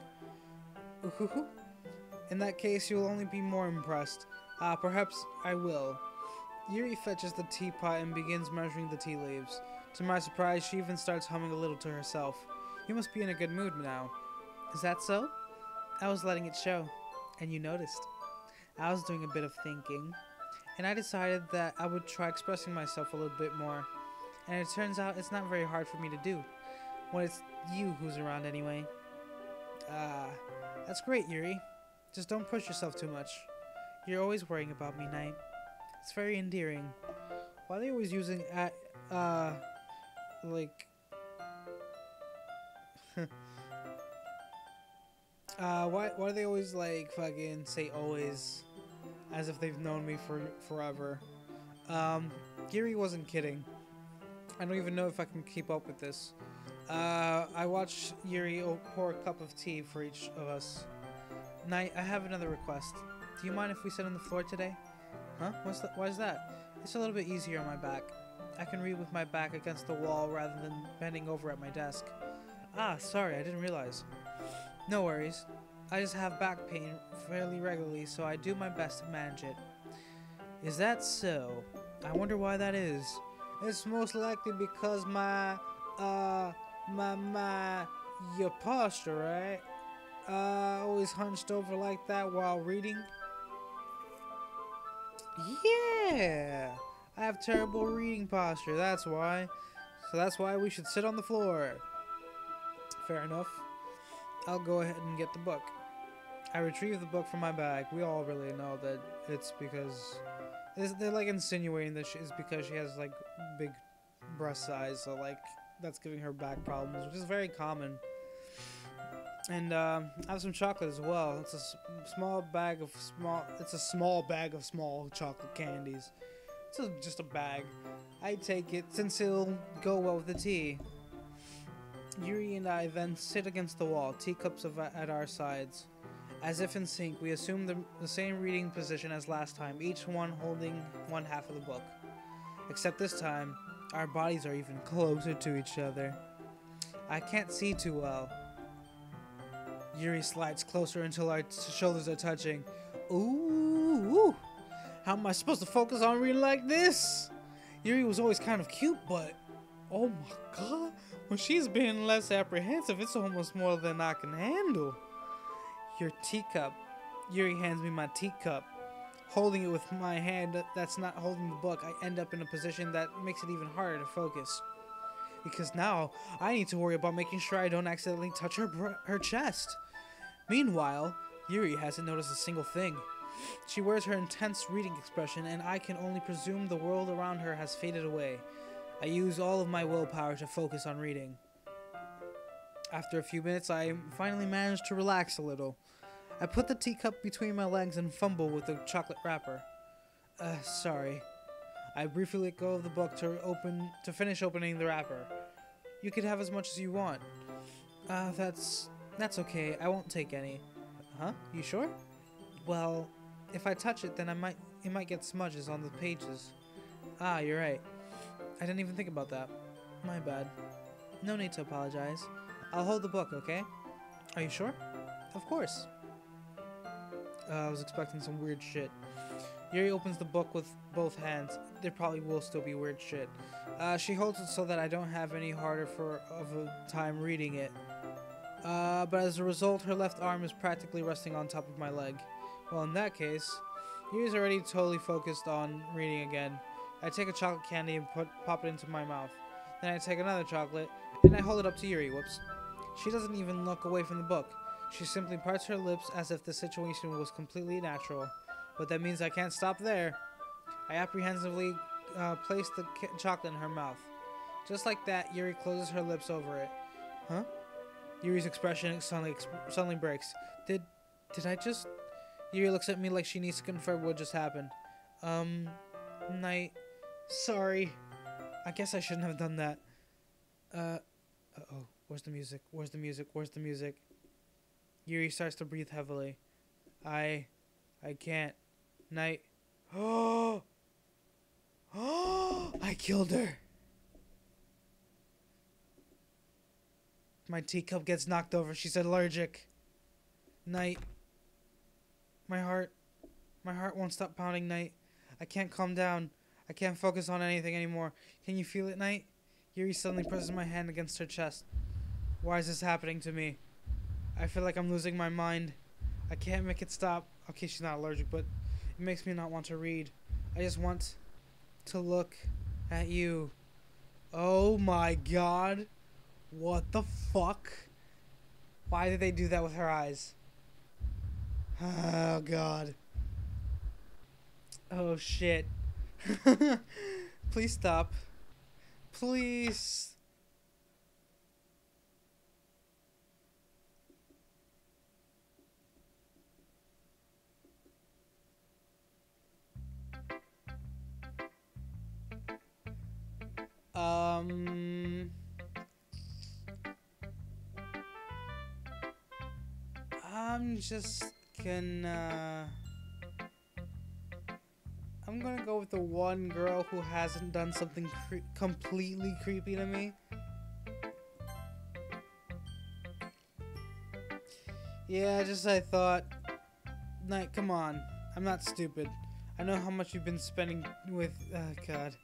In that case, you'll only be more impressed. Perhaps I will. Yuri fetches the teapot and begins measuring the tea leaves. To my surprise, she even starts humming a little to herself. You must be in a good mood now. Is that so? I was letting it show, and you noticed. I was doing a bit of thinking, and I decided that I would try expressing myself a little bit more. And it turns out it's not very hard for me to do, when it's you who's around anyway. That's great, Yuri. Just don't push yourself too much. You're always worrying about me, Nyte. It's very endearing. Why are they always using like... why do they always, like, fucking say always? As if they've known me for forever. Yuri wasn't kidding. I don't even know if I can keep up with this. I watched Yuri pour a cup of tea for each of us. Nyte, I have another request. Do you mind if we sit on the floor today? Huh? Why is that? It's a little bit easier on my back. I can read with my back against the wall rather than bending over at my desk. Ah, sorry, I didn't realize. No worries. I just have back pain fairly regularly, so I do my best to manage it. Is that so? I wonder why that is. It's most likely because your posture, right? Always hunched over like that while reading. Yeah! I have terrible reading posture, that's why. So that's why we should sit on the floor. Fair enough. I'll go ahead and get the book. I retrieve the book from my bag. We all really know that it's because... They're like insinuating that it's because she has like big breast size, so like that's giving her back problems, which is very common. And I have some chocolate as well. It's a small bag of small chocolate candies. It's just a bag. I take it since it'll go well with the tea. Yuri and I then sit against the wall, teacups at our sides. As if in sync, we assume the same reading position as last time, each one holding one half of the book. Except this time, our bodies are even closer to each other. I can't see too well. Yuri slides closer until our shoulders are touching. Ooh! How am I supposed to focus on reading like this? Yuri was always kind of cute, but... oh my god! When she's being less apprehensive, it's almost more than I can handle. Your teacup. Yuri hands me my teacup. holding it with my hand that's not holding the book, I end up in a position that makes it even harder to focus. Because now, I need to worry about making sure I don't accidentally touch her chest. Meanwhile, Yuri hasn't noticed a single thing. She wears her intense reading expression, and I can only presume the world around her has faded away. I use all of my willpower to focus on reading. After a few minutes, I finally managed to relax a little. I put the teacup between my legs and fumble with the chocolate wrapper. Sorry. I briefly let go of the book to finish opening the wrapper. You could have as much as you want. That's okay. I won't take any. Huh? You sure? Well, if I touch it, then it might get smudges on the pages. Ah, you're right. I didn't even think about that. My bad. No need to apologize. I'll hold the book, okay? Are you sure? Of course. I was expecting some weird shit. Yuri opens the book with both hands. There probably will still be weird shit. She holds it so that I don't have any harder of a time reading it. But as a result, her left arm is practically resting on top of my leg. Well, in that case, Yuri's already totally focused on reading again. I take a chocolate candy and pop it into my mouth. Then I take another chocolate, and I hold it up to Yuri. Whoops. She doesn't even look away from the book. She simply parts her lips as if the situation was completely natural. But that means I can't stop there. I apprehensively place the chocolate in her mouth. Just like that, Yuri closes her lips over it. Huh? Yuri's expression suddenly breaks. Did I just... Yuri looks at me like she needs to confirm what just happened. Nyte. Sorry. I guess I shouldn't have done that. Uh-oh. Where's the music? Where's the music? Where's the music? Yuri starts to breathe heavily. I can't. Nyte. Oh! I killed her. My teacup gets knocked over. She's allergic. Nyte. My heart won't stop pounding, Nyte. I can't calm down. I can't focus on anything anymore. Can you feel it, Nyte? Yuri suddenly presses my hand against her chest. Why is this happening to me? I feel like I'm losing my mind. I can't make it stop. Okay, she's not allergic, but it makes me not want to read. I just want to look at you. Oh my god. What the fuck? Why did they do that with her eyes? Oh god. Oh shit. Please stop. Please. I'm just gonna... I'm gonna go with the one girl who hasn't done something completely creepy to me. Yeah, just I thought... Nyte, come on. I'm not stupid. I know how much you've been spending with... God.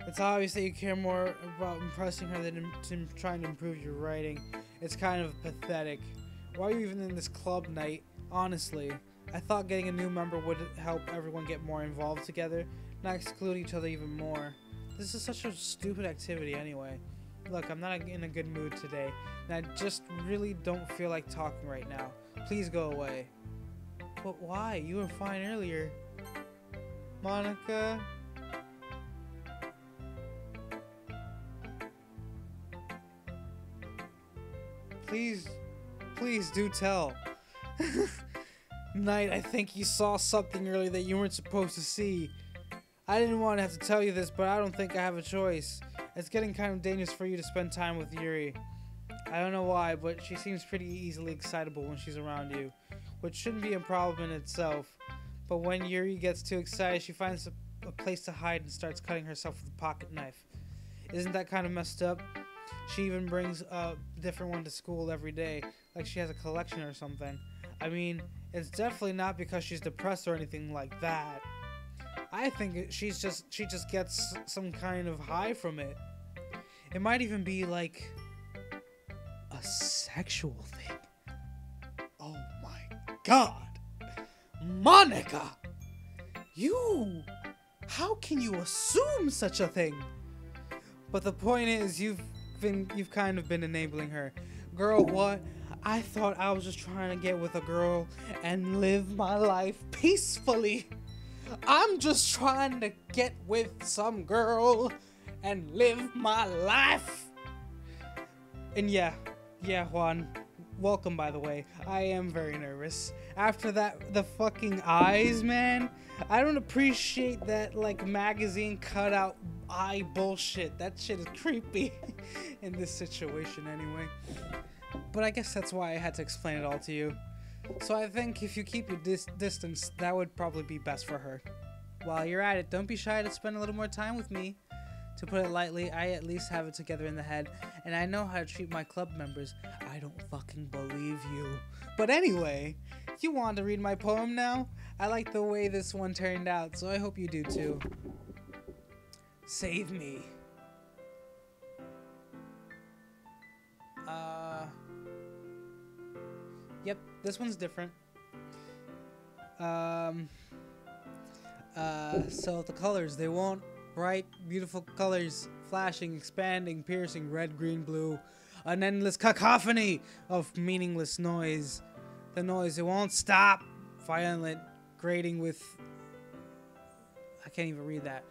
It's obvious that you care more about impressing her than trying to improve your writing. It's kind of pathetic. Why are you even in this club, Nyte? Honestly, I thought getting a new member would help everyone get more involved together, not exclude each other even more. This is such a stupid activity anyway. Look, I'm not in a good mood today, and I just really don't feel like talking right now. Please go away. But why? You were fine earlier. Monica? Please do tell. Nyte, I think you saw something earlier that you weren't supposed to see. I didn't want to have to tell you this, but I don't think I have a choice. It's getting kind of dangerous for you to spend time with Yuri. I don't know why, but she seems pretty easily excitable when she's around you, which shouldn't be a problem in itself. But when Yuri gets too excited, she finds a place to hide and starts cutting herself with a pocket knife. Isn't that kind of messed up? She even brings a different one to school every day, like she has a collection or something. I mean, it's definitely not because she's depressed or anything like that. I think she just gets some kind of high from it. It might even be like a sexual thing. Oh my god. Monica! You! How can you assume such a thing? But the point is, you've kind of been enabling her. Girl, what? I thought I was just trying to get with a girl and live my life peacefully. I'm just trying to get with some girl and live my life. And yeah, Juan, welcome, by the way. I am very nervous. After that, the fucking eyes, man. I don't appreciate that, like, magazine cutout eye bullshit. That shit is creepy in this situation anyway. But I guess that's why I had to explain it all to you. So I think if you keep your distance, that would probably be best for her. While you're at it, don't be shy to spend a little more time with me. To put it lightly, I at least have it together in the head, and I know how to treat my club members. I don't fucking believe you. But anyway, you want to read my poem now? I like the way this one turned out, so I hope you do too. Save me. Yep, this one's different. So the colors, they want bright, beautiful colors, flashing, expanding, piercing, red, green, blue, an endless cacophony of meaningless noise. The noise, it won't stop. Violent, grating with, I can't even read that.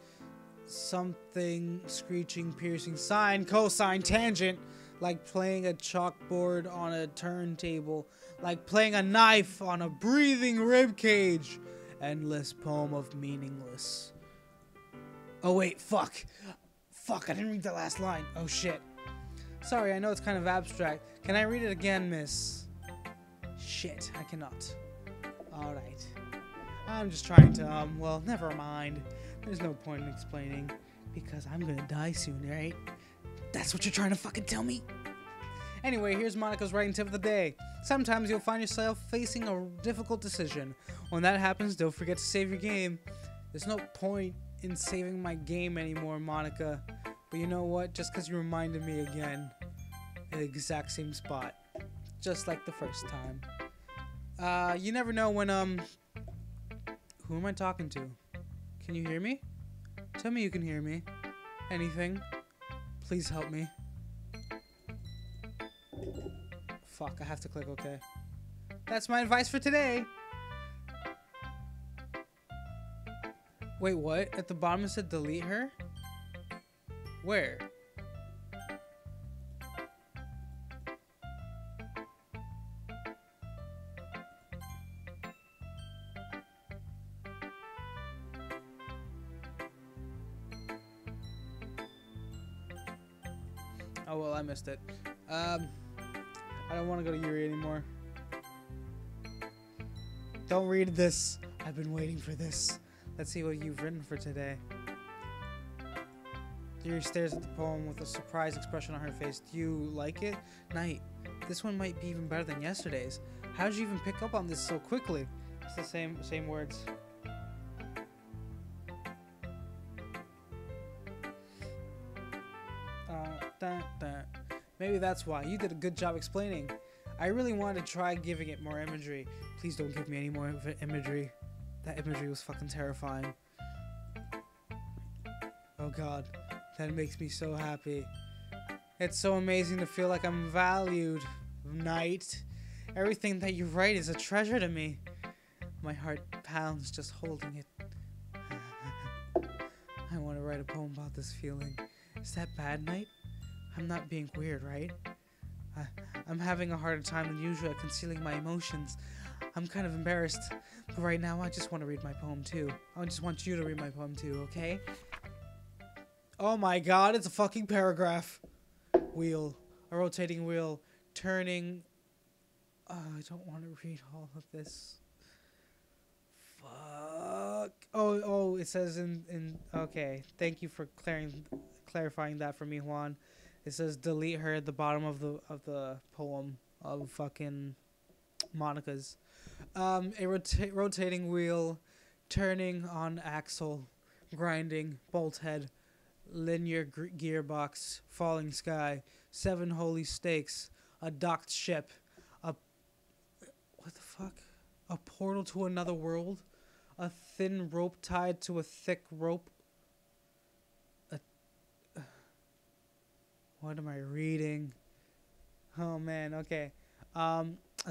Something, screeching, piercing, sine, cosine, tangent, like playing a chalkboard on a turntable, like playing a knife on a breathing rib cage. Endless poem of meaningless. Oh wait, fuck, I didn't read the last line. Oh shit. Sorry, I know it's kind of abstract. Can I read it again, miss? Shit, I cannot. Alright. I'm just trying to, well, never mind. There's no point in explaining, because I'm gonna die soon, right? That's what you're trying to fucking tell me? Anyway, here's Monica's writing tip of the day. Sometimes you'll find yourself facing a difficult decision. When that happens, don't forget to save your game. There's no point in saving my game anymore, Monica. But you know what? Just because you reminded me again. In the exact same spot. Just like the first time. You never know when, who am I talking to? Can you hear me? Tell me you can hear me. Anything? Please help me. Fuck, I have to click OK. That's my advice for today. Wait, what? At the bottom it said delete her? Where? Oh well, I missed it. I don't want to go to Yuri anymore. Don't read this. I've been waiting for this. Let's see what you've written for today. Yuri stares at the poem with a surprised expression on her face. Do you like it? Nyte, this one might be even better than yesterday's. How did you even pick up on this so quickly? It's the same words. Maybe that's why. You did a good job explaining. I really wanted to try giving it more imagery. Please don't give me any more imagery. That imagery was fucking terrifying. Oh god, that makes me so happy. It's so amazing to feel like I'm valued, Nyte. Everything that you write is a treasure to me. My heart pounds just holding it. I want to write a poem about this feeling. Is that bad, Nyte? I'm not being weird, right? I'm having a harder time than usual at concealing my emotions. I'm kind of embarrassed, but right now I just want to read my poem too. I just want you to read my poem too, okay? Oh my god, it's a fucking paragraph. Wheel. A rotating wheel. Turning. Oh, I don't want to read all of this. Fuck. Oh, it says in okay. Thank you for clarifying that for me, Juan. It says delete her at the bottom of the poem of fucking Monica's. A rotating wheel, turning on axle, grinding, bolt head, linear gearbox, falling sky, 7 holy stakes, a docked ship, what the fuck? A portal to another world, A thin rope tied to a thick rope. A, what am I reading? Oh man, okay. A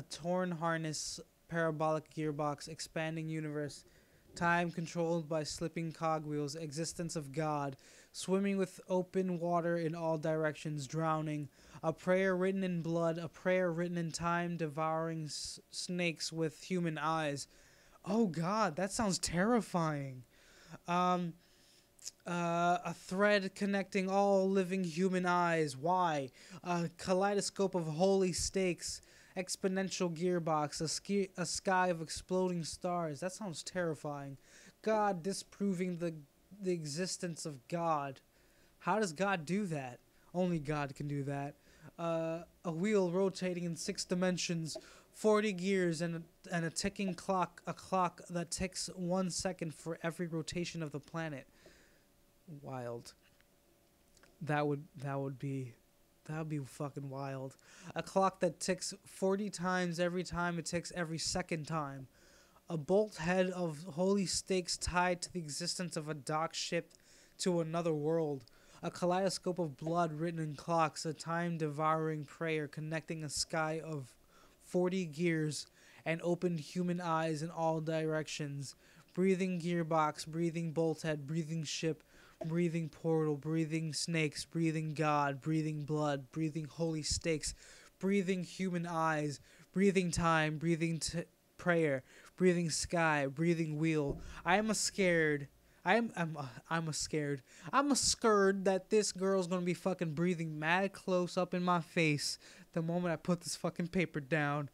torn harness, parabolic gearbox, expanding universe, time controlled by slipping cogwheels, existence of God, swimming with open water in all directions, drowning, a prayer written in blood, a prayer written in time, devouring snakes with human eyes. Oh God, that sounds terrifying. Um, a thread connecting all living human eyes. Why? A kaleidoscope of holy stakes. Exponential gearbox. A sky of exploding stars. That sounds terrifying. God disproving the existence of God. How does God do that? Only God can do that. A wheel rotating in 6 dimensions. 40 gears and a ticking clock. A clock that ticks 1 second for every rotation of the planet. Wild. That would be fucking wild. A clock that ticks 40 times every time it ticks every second time. A bolt head of holy stakes tied to the existence of a dock ship to another world. A kaleidoscope of blood written in clocks. A time-devouring prayer connecting a sky of 40 gears and opened human eyes in all directions. Breathing gearbox, breathing bolt head, breathing ship, breathing portal, breathing snakes, breathing God, breathing blood, breathing holy stakes, breathing human eyes, breathing time, breathing prayer, breathing sky, breathing wheel. I'm scared that this girl's gonna be fucking breathing mad close up in my face the moment I put this fucking paper down.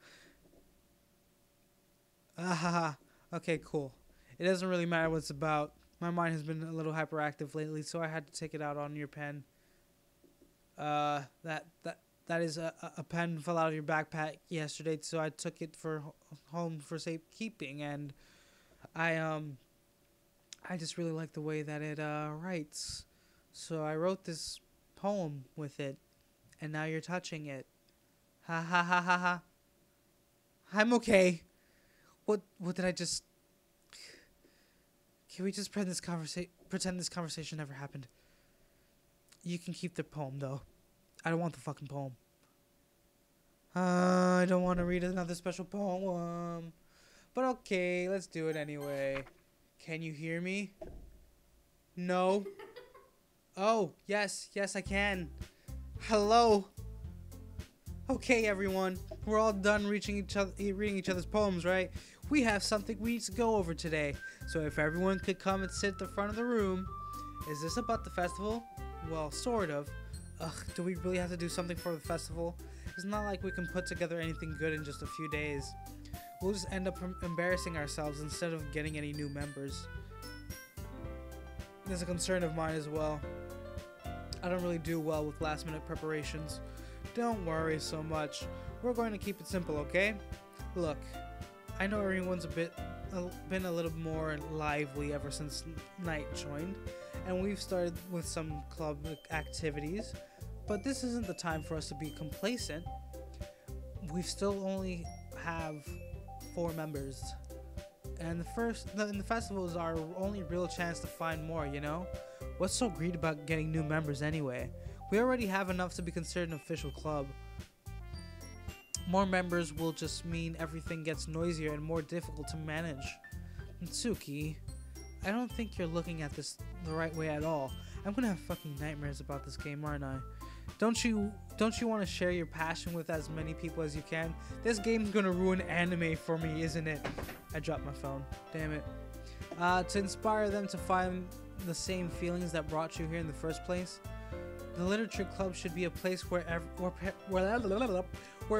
Okay, cool. It doesn't really matter what it's about. My mind has been a little hyperactive lately, so I had to take it out on your pen. That is a pen fell out of your backpack yesterday, so I took it for home for safekeeping, and I just really like the way that it writes. So I wrote this poem with it, and now you're touching it. Ha ha ha ha ha. I'm okay. What did I just... Can we just pretend this conversation never happened? You can keep the poem, though. I don't want the fucking poem. I don't want to read another special poem. But okay, let's do it anyway. Can you hear me? No? Oh, yes, I can. Hello? Okay, everyone. We're all done reading each other's poems, right? We have something we need to go over today. So if everyone could come and sit at the front of the room. Is this about the festival? Well, sort of. Ugh, do we really have to do something for the festival? It's not like we can put together anything good in just a few days. We'll just end up embarrassing ourselves instead of getting any new members. There's a concern of mine as well. I don't really do well with last minute preparations. Don't worry so much. We're going to keep it simple, okay? Look, I know everyone's been a little more lively ever since Nyte joined, and we've started with some club activities, but this isn't the time for us to be complacent. We still only have 4 members, and the festival is our only real chance to find more, you know? What's so great about getting new members anyway? We already have enough to be considered an official club. More members will just mean everything gets noisier and more difficult to manage. Mitsuki, I don't think you're looking at this the right way at all. I'm gonna have fucking nightmares about this game, aren't I? Don't you want to share your passion with as many people as you can? This game's gonna ruin anime for me, isn't it? I dropped my phone. Damn it. To inspire them to find the same feelings that brought you here in the first place. The literature club should be a place where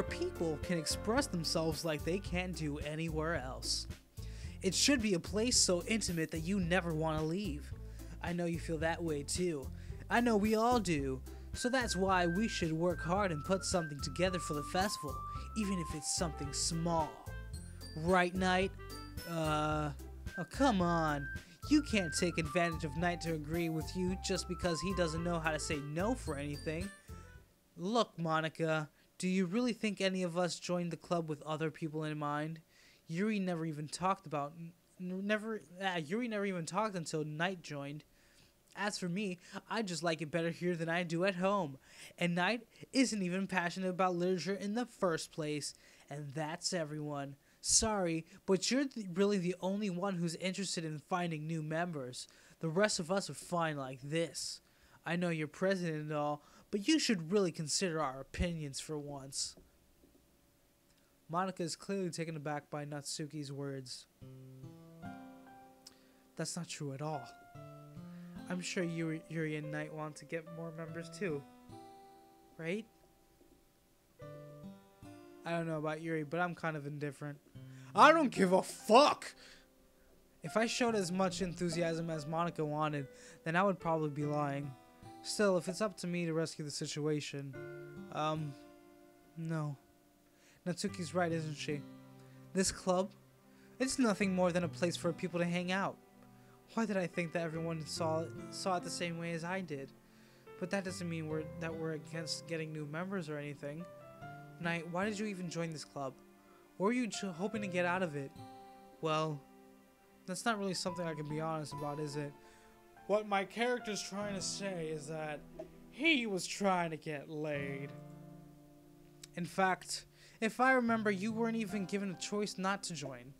people can express themselves like they can't do anywhere else. It should be a place so intimate that you never want to leave. I know you feel that way too. I know we all do. So that's why we should work hard and put something together for the festival, even if it's something small. Right, Nyte? Oh, come on. You can't take advantage of Nyte to agree with you just because he doesn't know how to say no for anything. Look, Monica, do you really think any of us joined the club with other people in mind? Yuri never even talked about Yuri never even talked until Nyte joined. As for me, I just like it better here than I do at home. And Nyte isn't even passionate about literature in the first place. And that's everyone. Sorry, but you're really the only one who's interested in finding new members. The rest of us are fine like this. I know you're president and all, but you should really consider our opinions for once. Monika is clearly taken aback by Natsuki's words. That's not true at all. I'm sure Yuri and Nyte want to get more members too. Right? I don't know about Yuri, but I'm kind of indifferent. I don't give a fuck! If I showed as much enthusiasm as Monika wanted, then I would probably be lying. Still, if it's up to me to rescue the situation, no. Natsuki's right, isn't she? This club? It's nothing more than a place for people to hang out. Why did I think that everyone saw it the same way as I did? But that doesn't mean we're against getting new members or anything. Nyte, why did you even join this club? What were you hoping to get out of it? Well, that's not really something I can be honest about, is it? What my character's trying to say is that he was trying to get laid. In fact, if I remember, you weren't even given a choice not to join.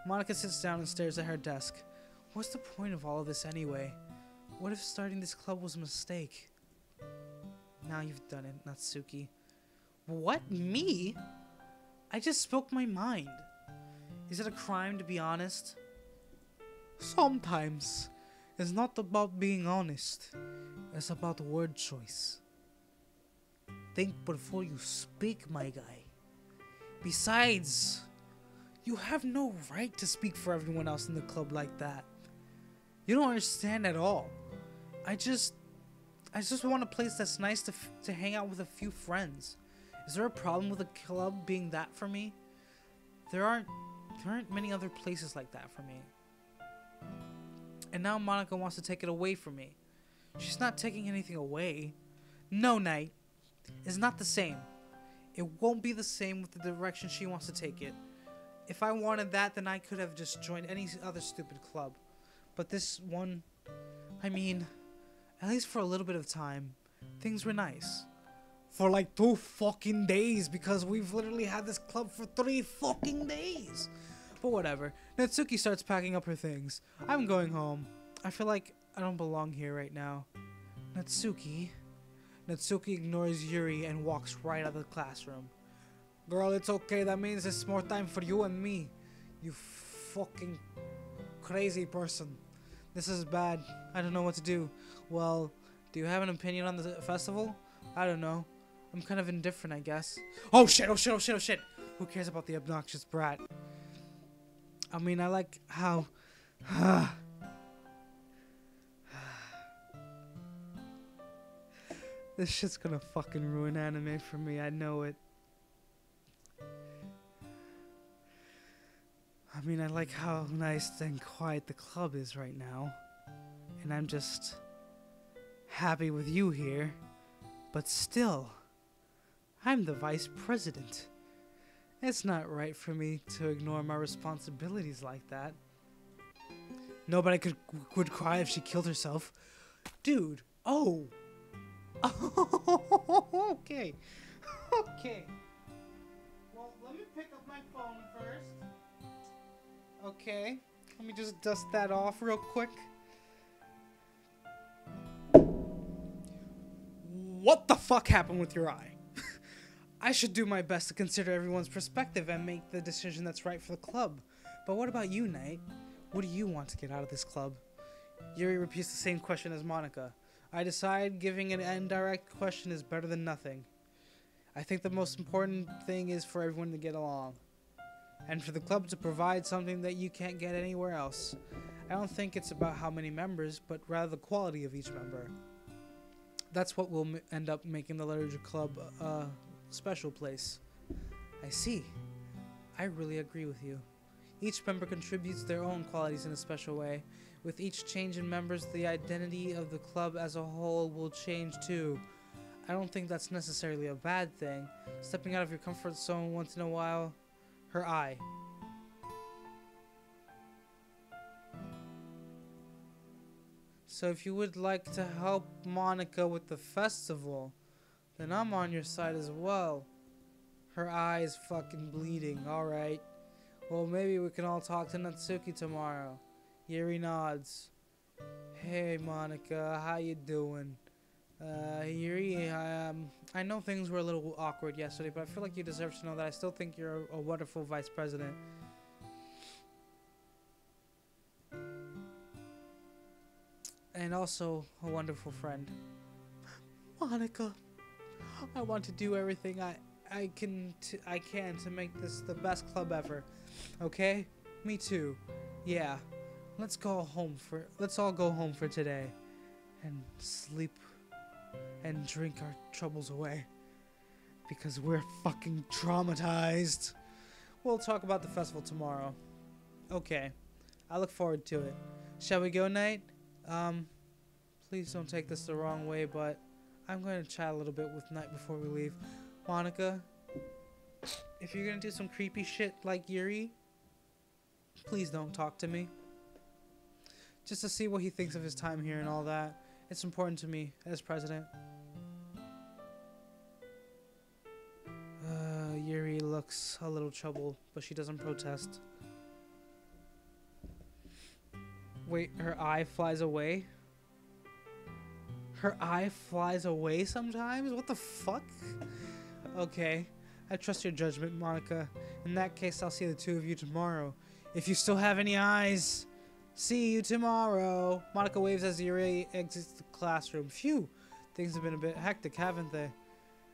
Monika sits down and stares at her desk. What's the point of all of this anyway? What if starting this club was a mistake? Now you've done it, Natsuki. What? Me? I just spoke my mind. Is it a crime to be honest? Sometimes. It's not about being honest. It's about word choice. Think before you speak, my guy. Besides, you have no right to speak for everyone else in the club like that. You don't understand at all. I just want a place that's nice to hang out with a few friends. Is there a problem with a club being that for me? There aren't many other places like that for me. And now Monika wants to take it away from me. She's not taking anything away. No, Nyte. It's not the same. It won't be the same with the direction she wants to take it. If I wanted that, then I could have just joined any other stupid club. But this one, I mean, at least for a little bit of time, things were nice. For like 2 fucking days, because we've literally had this club for 3 fucking days. But whatever. Natsuki starts packing up her things. I'm going home. I feel like I don't belong here right now. Natsuki ignores Yuri and walks right out of the classroom. Girl, it's okay. That means it's more time for you and me. You fucking crazy person. This is bad. I don't know what to do. Well, do you have an opinion on the festival? I don't know. I'm kind of indifferent, I guess. Oh shit, oh shit, oh shit, oh shit. Who cares about the obnoxious brat? I mean, I like how... This shit's gonna fucking ruin anime for me, I know it. I mean, I like how nice and quiet the club is right now. And I'm just happy with you here. But still, I'm the vice president. It's not right for me to ignore my responsibilities like that. Nobody would cry if she killed herself. Dude, oh. Okay. Okay. Well, let me pick up my phone first. Okay. Let me just dust that off real quick. What the fuck happened with your eye? I should do my best to consider everyone's perspective and make the decision that's right for the club. But what about you, Nyte? What do you want to get out of this club? Yuri repeats the same question as Monika. I decide giving an indirect question is better than nothing. I think the most important thing is for everyone to get along. And for the club to provide something that you can't get anywhere else. I don't think it's about how many members, but rather the quality of each member. That's what will end up making the literature club a special place. I see. I really agree with you. Each member contributes their own qualities in a special way. With each change in members, the identity of the club as a whole will change too. I don't think that's necessarily a bad thing. Stepping out of your comfort zone once in a while. Her eye. So if you would like to help Monica with the festival, then I'm on your side as well. Her eye is fucking bleeding, alright. Well, maybe we can all talk to Natsuki tomorrow. Yuri nods. Hey, Monica, how you doing? Yuri, I know things were a little awkward yesterday, but I feel like you deserve to know that I still think you're a wonderful vice president. And also a wonderful friend. Monica, I want to do everything I can to make this the best club ever. Okay? Me too. Yeah. Let's all go home for today and sleep and drink our troubles away because we're fucking traumatized. We'll talk about the festival tomorrow. Okay. I look forward to it. Shall we go, Nyte? Please don't take this the wrong way, but I'm going to chat a little bit with Nyte before we leave. Monica, if you're going to do some creepy shit like Yuri, please don't talk to me. Just to see what he thinks of his time here and all that. It's important to me as president. Yuri looks a little troubled, but she doesn't protest. Wait, her eye flies away? Her eye flies away sometimes? What the fuck? Okay, I trust your judgment, Monica. In that case, I'll see the two of you tomorrow. If you still have any eyes, see you tomorrow. Monica waves as Yuri exits the classroom. Phew, things have been a bit hectic, haven't they?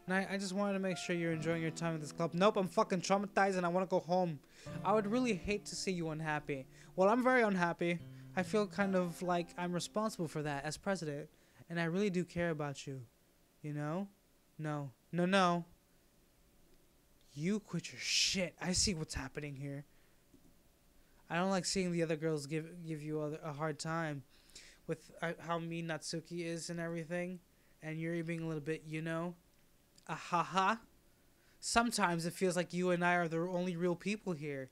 Nyte, I just wanted to make sure you're enjoying your time at this club. Nope, I'm fucking traumatized and I want to go home. I would really hate to see you unhappy. Well, I'm very unhappy. I feel kind of like I'm responsible for that as president. And I really do care about you. You know? No. No, no. You quit your shit. I see what's happening here. I don't like seeing the other girls give you a hard time. With how mean Natsuki is and everything. And Yuri being a little bit, you know? Ahaha. Sometimes it feels like you and I are the only real people here.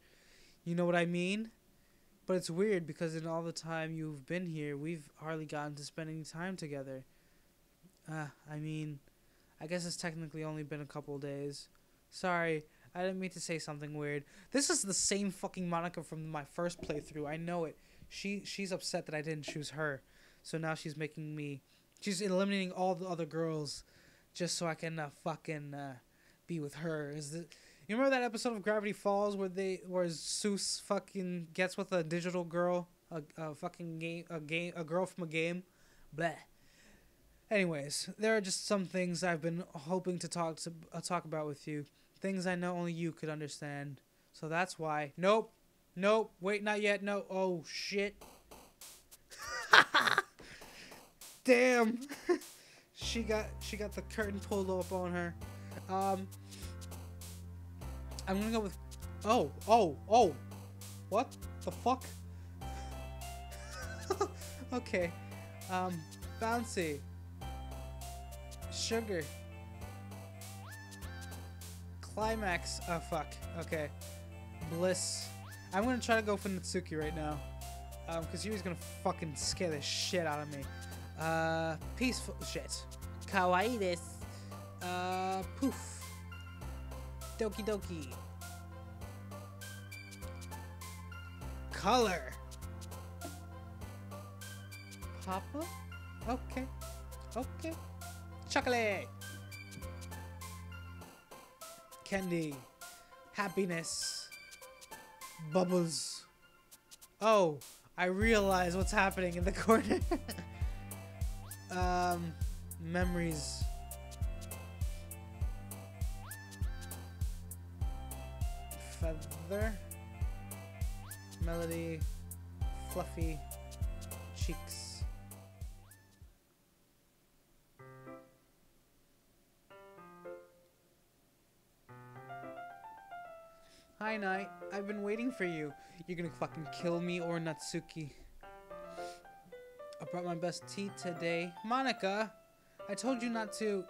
You know what I mean? But it's weird because in all the time you've been here, we've hardly gotten to spend any time together. I mean, I guess it's technically only been a couple days. Sorry, I didn't mean to say something weird. This is the same fucking Monica from my first playthrough. I know it. She's upset that I didn't choose her. So now she's making me... She's eliminating all the other girls just so I can be with her. You remember that episode of Gravity Falls where Seuss fucking gets with a digital girl, a girl from a game? Bleh. Anyways, there are just some things I've been hoping to talk about with you. Things I know only you could understand. So that's why. Nope. Nope. Wait, not yet. No. Oh shit. Damn. She got the curtain pulled up on her. I'm gonna go with... Oh. What the fuck? Okay. Bouncy. Sugar. Climax. Oh, fuck. Okay. Bliss. I'm gonna try to go for Natsuki right now. Because Yuri's gonna fucking scare the shit out of me. Peaceful. Shit. Kawaii desu. Poof. Doki Doki. Color. Papa? Okay. Okay. Chocolate. Candy. Happiness. Bubbles. Oh, I realize what's happening in the corner. Memories. Feather. Melody. Fluffy. Cheeks. Hi, Nyte. I've been waiting for you. You're gonna fucking kill me or Natsuki. I brought my best tea today. Monica! I told you not to...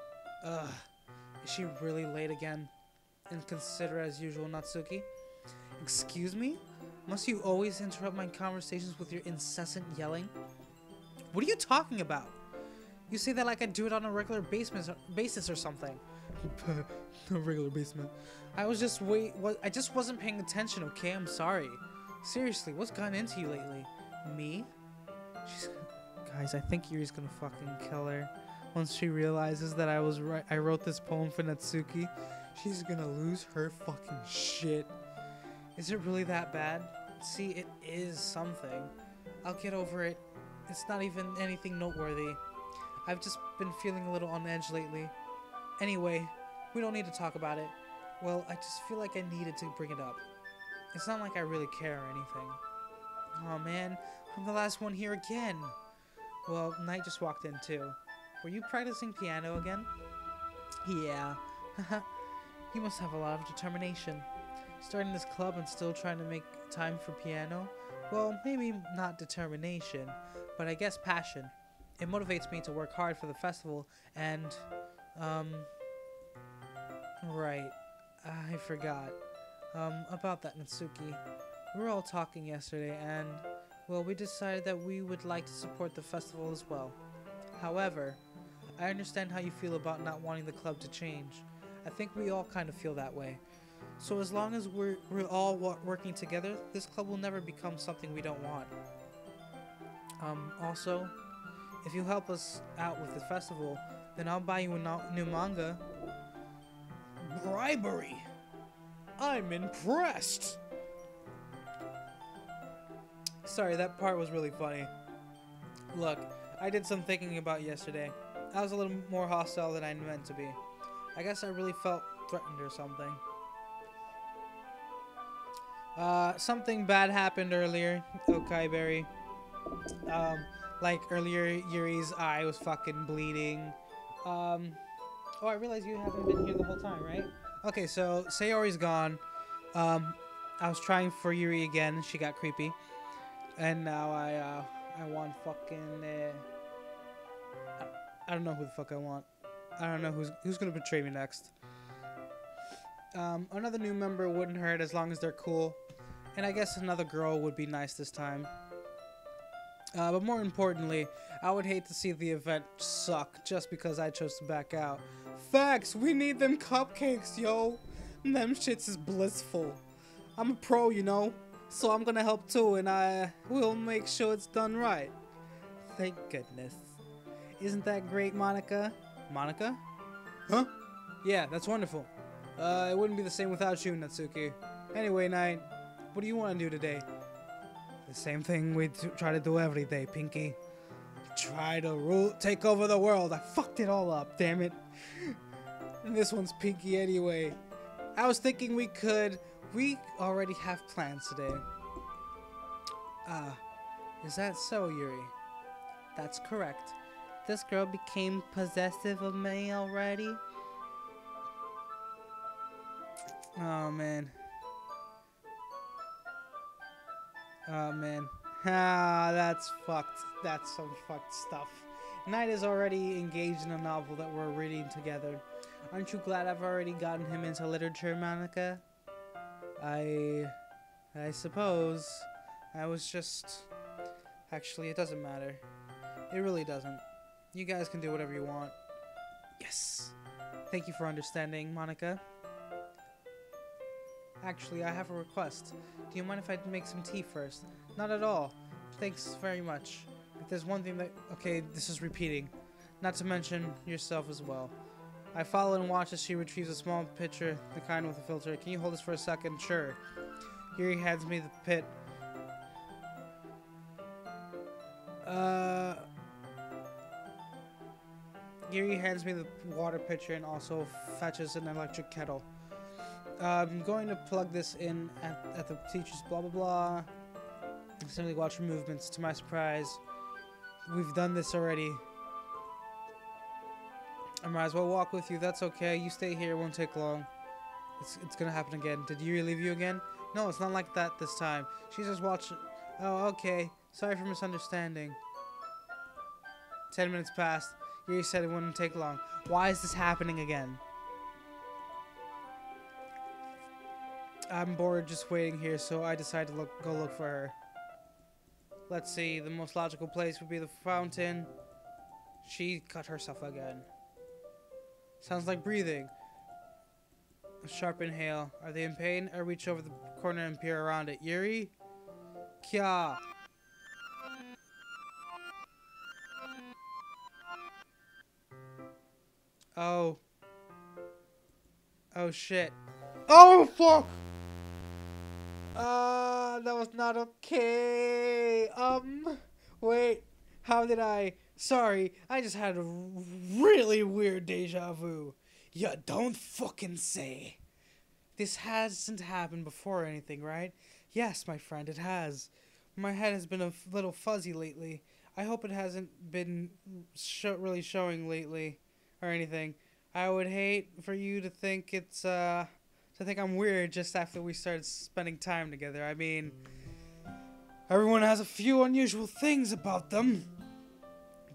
Is she really late again? Inconsiderate as usual, Natsuki. Excuse me? Must you always interrupt my conversations with your incessant yelling? What are you talking about? You say that like I do it on a regular basis or something. A regular basement. I just wasn't paying attention, okay? I'm sorry. Seriously, what's gotten into you lately? Me? Guys, I think Yuri's gonna fucking kill her. Once she realizes that I wrote this poem for Natsuki, she's gonna lose her fucking shit. Is it really that bad? See, it is something. I'll get over it. It's not even anything noteworthy. I've just been feeling a little on edge lately. Anyway, we don't need to talk about it. Well, I just feel like I needed to bring it up. It's not like I really care or anything. Oh man, I'm the last one here again. Well, Nyte just walked in too. Were you practicing piano again? Yeah. You must have a lot of determination. Starting this club and still trying to make time for piano? Well, maybe not determination, but I guess passion. It motivates me to work hard for the festival and, right, I forgot, about that Natsuki. We were all talking yesterday and, well, we decided that we would like to support the festival as well. However, I understand how you feel about not wanting the club to change. I think we all kind of feel that way. So as long as we're all working together, this club will never become something we don't want. Also, if you help us out with the festival, then I'll buy you a new manga. Bribery! I'm impressed! Sorry, that part was really funny. Look, I did some thinking about yesterday. I was a little more hostile than I meant to be. I guess I really felt threatened or something. Something bad happened earlier, Okay Berry. Like earlier, Yuri's eye was fucking bleeding. Oh, I realize you haven't been here the whole time, right? Okay, so Sayori's gone. I was trying for Yuri again. She got creepy, and now I want fucking. I don't know who the fuck I want. I don't know who's gonna betray me next. Another new member wouldn't hurt as long as they're cool. And I guess another girl would be nice this time. But more importantly, I would hate to see the event suck just because I chose to back out. Facts! We need them cupcakes, yo! Them shits is blissful. I'm a pro, you know? So I'm gonna help too, and I will make sure it's done right. Thank goodness. Isn't that great, Monica? Monica? Huh? Yeah, that's wonderful. It wouldn't be the same without you, Natsuki. Anyway, Nyte, what do you want to do today? The same thing we try to do every day, Pinky. Try to take over the world. I fucked it all up, damn it. And this one's Pinky anyway. I was thinking we already have plans today. Is that so, Yuri? That's correct. This girl became possessive of me already? Oh, man. Oh, man. Ah, that's fucked. That's some fucked stuff. Nyte is already engaged in a novel that we're reading together. Aren't you glad I've already gotten him into literature, Monica? I suppose. I was just... Actually, it doesn't matter. It really doesn't. You guys can do whatever you want. Yes! Thank you for understanding, Monica. Actually, I have a request. Do you mind if I make some tea first? Not at all. Thanks very much. If there's one thing that... Okay, this is repeating. Not to mention yourself as well. I follow and watch as she retrieves a small pitcher, the kind with a filter. Can you hold this for a second? Sure. Yuri hands me the pit. Yuri hands me the water pitcher and also fetches an electric kettle. I'm going to plug this in at the teacher's blah blah blah. Simply watch her movements. To my surprise, we've done this already. I might as well walk with you. That's okay. You stay here. It won't take long. It's gonna happen again. Did Yuri leave you again? No, it's not like that this time. She's just watching. Oh, okay. Sorry for misunderstanding. 10 minutes passed. Yuri said it wouldn't take long. Why is this happening again? I'm bored just waiting here, so I decided to go look for her. Let's see, the most logical place would be the fountain. She cut herself again. Sounds like breathing. A sharp inhale. Are they in pain? I reach over the corner and peer around it. Yuri? Kya. Oh. Oh shit. Oh fuck! That was not okay. Wait. How did I? Sorry, I just had a really weird deja vu. You don't fucking say. This hasn't happened before or anything, right? Yes, my friend, it has. My head has been a little fuzzy lately. I hope it hasn't been really showing lately or anything. I would hate for you to think I'm weird just after we started spending time together. I mean, everyone has a few unusual things about them.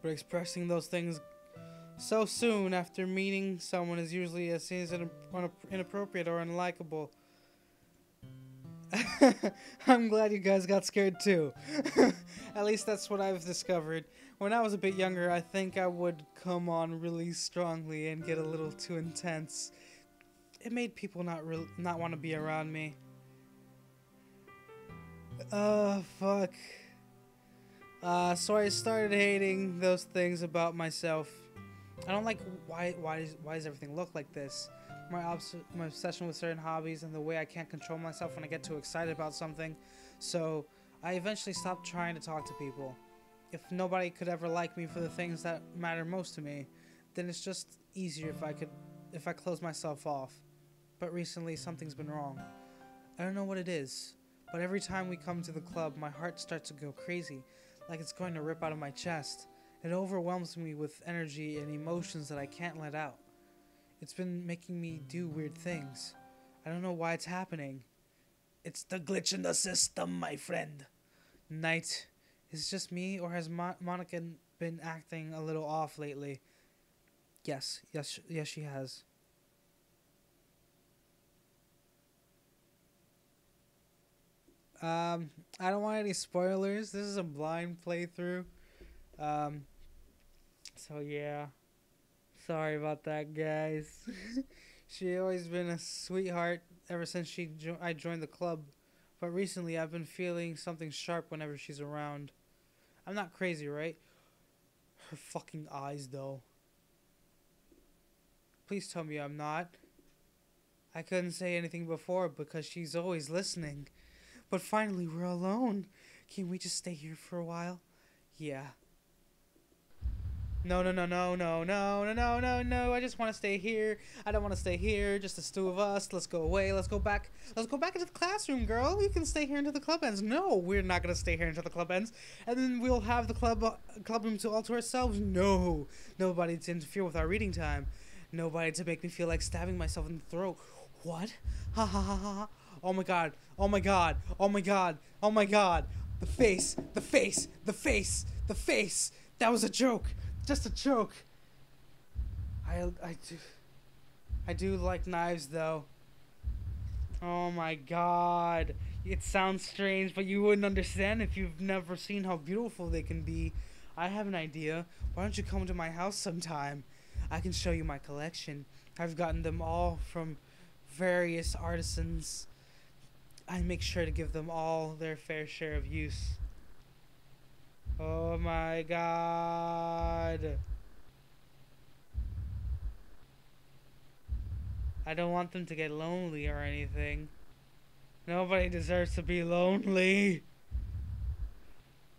But expressing those things so soon after meeting someone is usually seen as inappropriate or unlikable. I'm glad you guys got scared too. At least that's what I've discovered. When I was a bit younger, I think I would come on really strongly and get a little too intense. It made people not want to be around me. Fuck. So I started hating those things about myself. I don't like why does everything look like this? My obsession with certain hobbies and the way I can't control myself when I get too excited about something. So I eventually stopped trying to talk to people. If nobody could ever like me for the things that matter most to me, then it's just easier if I close myself off. But recently something's been wrong. I don't know what it is, but every time we come to the club, my heart starts to go crazy, like it's going to rip out of my chest. It overwhelms me with energy and emotions that I can't let out. It's been making me do weird things. I don't know why it's happening. It's the glitch in the system, my friend. Nyte, is it just me, or has Monica been acting a little off lately? Yes, she has. I don't want any spoilers. This is a blind playthrough. So yeah. Sorry about that, guys. She always been a sweetheart ever since I joined the club. But recently I've been feeling something sharp whenever she's around. I'm not crazy, right? Her fucking eyes, though. Please tell me I'm not. I couldn't say anything before because she's always listening. But finally, we're alone. Can we just stay here for a while? Yeah. No. I just want to stay here. I don't want to stay here. Just the two of us. Let's go away. Let's go back into the classroom, girl. You can stay here until the club ends. No, we're not going to stay here until the club ends. And then we'll have the club room all to ourselves. No. Nobody to interfere with our reading time. Nobody to make me feel like stabbing myself in the throat. What? Ha ha ha ha. Oh my god. Oh my god. Oh my god. Oh my god. The face. That was a joke. Just a joke. I do like knives though. Oh my god. It sounds strange, but you wouldn't understand if you've never seen how beautiful they can be. I have an idea. Why don't you come to my house sometime? I can show you my collection. I've gotten them all from various artisans. I make sure to give them all their fair share of use. Oh my god. I don't want them to get lonely or anything. Nobody deserves to be lonely.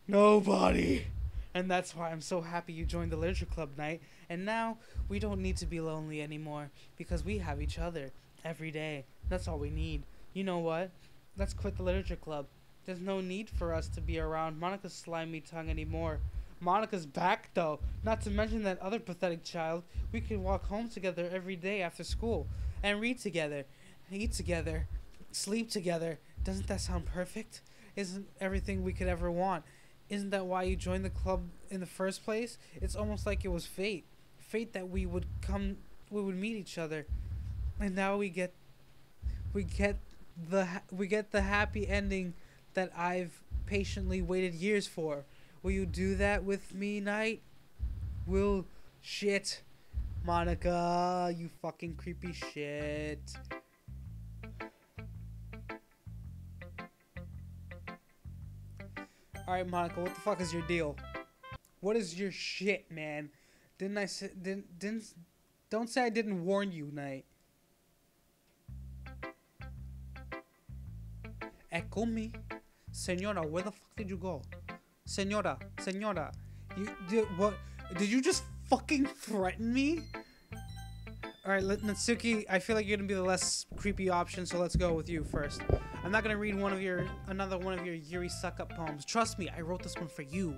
Nobody. And that's why I'm so happy you joined the literature club, Nyte. And now we don't need to be lonely anymore because we have each other every day. That's all we need. You know what? Let's quit the literature club. There's no need for us to be around Monica's slimy tongue anymore. Monica's back, though. Not to mention that other pathetic child. We could walk home together every day after school. And read together. Eat together. Sleep together. Doesn't that sound perfect? Isn't everything we could ever want? Isn't that why you joined the club in the first place? It's almost like it was fate. Fate that we would meet each other. And now we get the happy ending that I've patiently waited years for. Will you do that with me, Nyte? Will shit. Monica, you fucking creepy shit. Alright, Monica, what the fuck is your deal? What is your shit, man? Didn't I say, don't say I didn't warn you, Nyte. Eccomi. Senora, where the fuck did you go? Senora, you did what? Did you just fucking threaten me? Alright, Natsuki, I feel like you're gonna be the less creepy option, so let's go with you first. I'm not gonna read another one of your Yuri suck-up poems. Trust me, I wrote this one for you.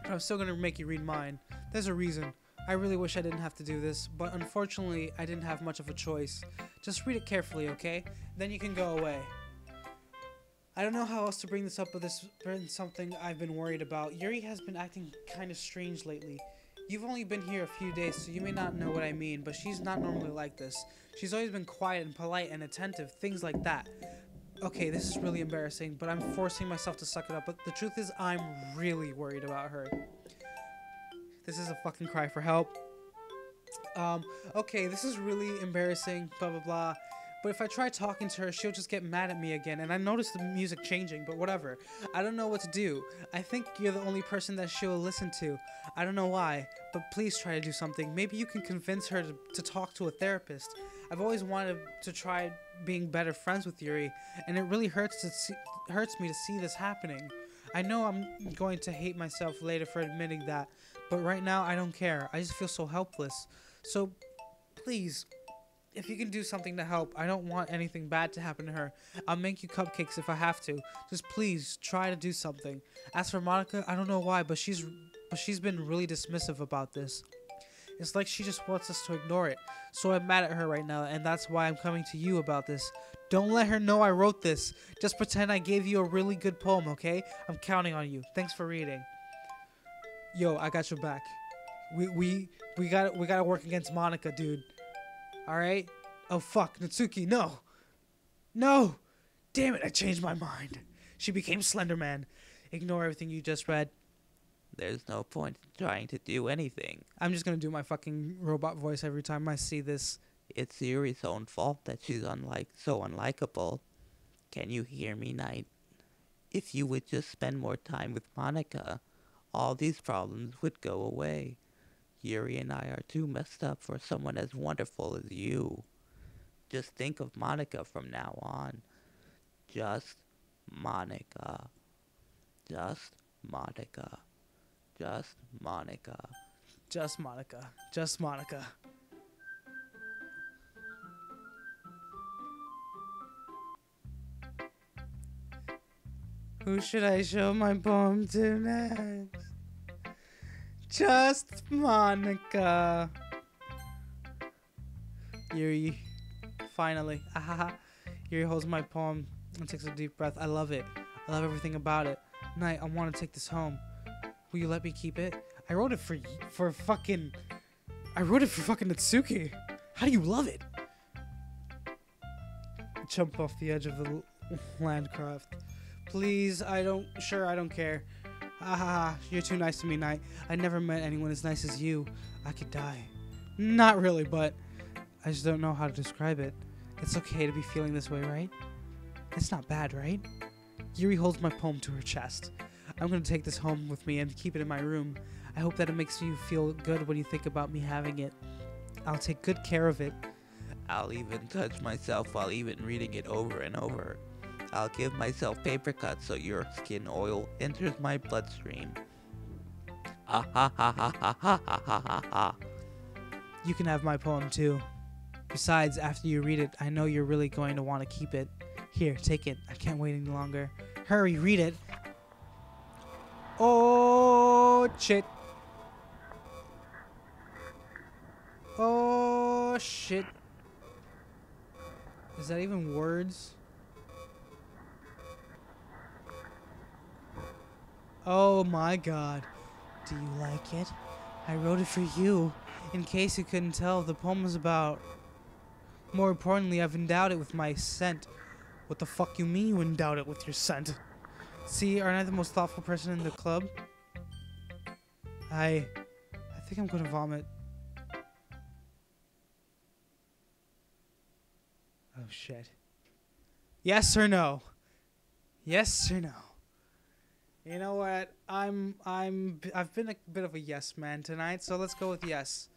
But I'm still gonna make you read mine. There's a reason. I really wish I didn't have to do this, but unfortunately, I didn't have much of a choice. Just read it carefully, okay? Then you can go away. I don't know how else to bring this up, but this has been something I've been worried about. Yuri has been acting kind of strange lately. You've only been here a few days, so you may not know what I mean, but she's not normally like this. She's always been quiet and polite and attentive, things like that. Okay, this is really embarrassing, but I'm forcing myself to suck it up, but the truth is I'm really worried about her. This is a fucking cry for help. Okay, this is really embarrassing, blah blah blah. But if I try talking to her, she'll just get mad at me again. And I noticed the music changing, but whatever. I don't know what to do. I think you're the only person that she'll listen to. I don't know why, but please try to do something. Maybe you can convince her to talk to a therapist. I've always wanted to try being better friends with Yuri, and it really hurts me to see this happening. I know I'm going to hate myself later for admitting that, but right now I don't care. I just feel so helpless. So, please, if you can do something to help, I don't want anything bad to happen to her. I'll make you cupcakes if I have to. Just please try to do something. As for Monica, I don't know why, but she's been really dismissive about this. It's like she just wants us to ignore it. So I'm mad at her right now, and that's why I'm coming to you about this. Don't let her know I wrote this. Just pretend I gave you a really good poem, okay? I'm counting on you. Thanks for reading. Yo, I got your back. We gotta work against Monica, dude. Alright? Oh fuck, Natsuki, no! No! Damn it, I changed my mind. She became Slender Man. Ignore everything you just read. There's no point in trying to do anything. I'm just gonna do my fucking robot voice every time I see this. It's Yuri's own fault that she's so unlikable. Can you hear me, Nyte? If you would just spend more time with Monica, all these problems would go away. Yuri and I are too messed up for someone as wonderful as you. Just think of Monica from now on. Just Monica. Just Monica. Just Monica. Just Monica. Just Monica. Who should I show my poem to next? Just Monica. Yuri. Finally. Ahaha. Yuri holds my poem and takes a deep breath. I love it. I love everything about it. Nyte, I want to take this home. Will you let me keep it? I wrote it for fucking Natsuki. How do you love it? Jump off the edge of the landcraft. Please, I don't care. Haha, you're too nice to me, Nyte. I never met anyone as nice as you. I could die. Not really, but I just don't know how to describe it. It's okay to be feeling this way, right? It's not bad, right? Yuri holds my poem to her chest. I'm gonna take this home with me and keep it in my room. I hope that it makes you feel good when you think about me having it. I'll take good care of it. I'll even touch myself while even reading it over and over. I'll give myself paper cuts so your skin oil enters my bloodstream. Ah ha ha ha ha ha ha ha ha ha. You can have my poem too. Besides, after you read it, I know you're really going to want to keep it. Here, take it. I can't wait any longer. Hurry, read it. Oh, shit. Oh, shit. Is that even words? Oh my god. Do you like it? I wrote it for you. In case you couldn't tell, the poem is about... More importantly, I've endowed it with my scent. What the fuck you mean you wouldn't doubt it with your scent? See, aren't I the most thoughtful person in the club? I think I'm gonna vomit. Oh shit. Yes or no? Yes or no? You know what? I've been a bit of a yes man tonight, so let's go with yes.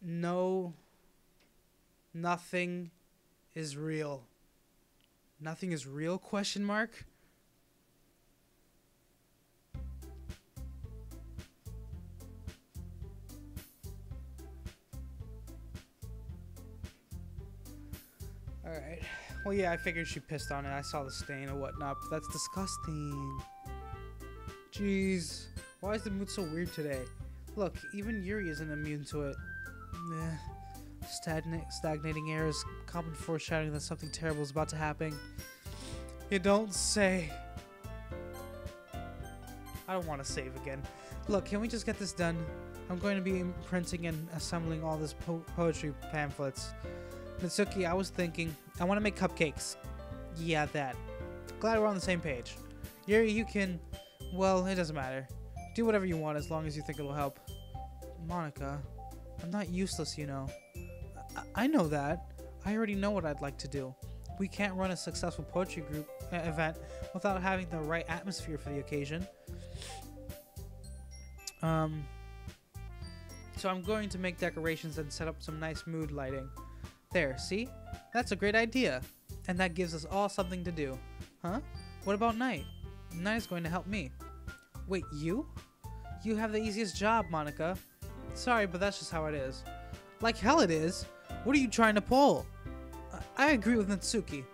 No. Nothing is real. Nothing is real? Question mark. Alright. Well, yeah, I figured she pissed on it. I saw the stain or whatnot, but that's disgusting. Jeez. Why is the mood so weird today? Look, even Yuri isn't immune to it. Stagnating air is common foreshadowing that something terrible is about to happen. You don't say. I don't want to save again. Look, can we just get this done? I'm going to be printing and assembling all this poetry pamphlets. Mitsuki, I was thinking, I want to make cupcakes. Yeah, that. Glad we're on the same page. Yuri, you can... Well, it doesn't matter. Do whatever you want as long as you think it'll help. Monica, I'm not useless, you know. I know that. I already know what I'd like to do. We can't run a successful poetry group event without having the right atmosphere for the occasion. So I'm going to make decorations and set up some nice mood lighting. There, see? That's a great idea. And that gives us all something to do. Huh? What about Nyte? Nyte's going to help me. Wait, you? You have the easiest job, Monica. Sorry, but that's just how it is. Like hell it is. What are you trying to pull? I agree with Natsuki.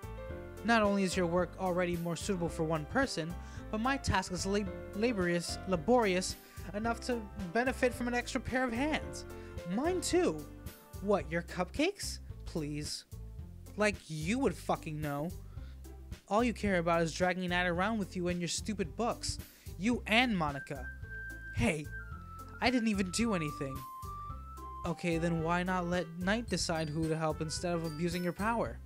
Not only is your work already more suitable for one person, but my task is laborious enough to benefit from an extra pair of hands. Mine too. What, your cupcakes? Please. Like you would fucking know. All you care about is dragging Nyte around with you and your stupid books. You and Monica. Hey, I didn't even do anything. Okay, then why not let Nyte decide who to help instead of abusing your power?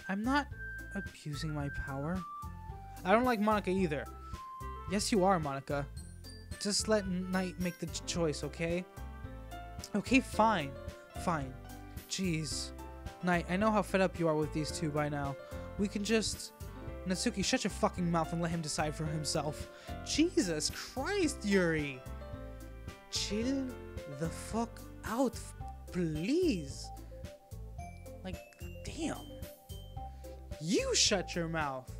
I'm not abusing my power. I don't like Monica either. Yes, you are, Monica. Just let Nyte make the choice, okay? Okay, fine. Fine. Jeez. Nyte, I know how fed up you are with these two by now. We can just... Natsuki, shut your fucking mouth and let him decide for himself. Jesus Christ, Yuri. Chill the fuck out, please. Like, damn. You shut your mouth.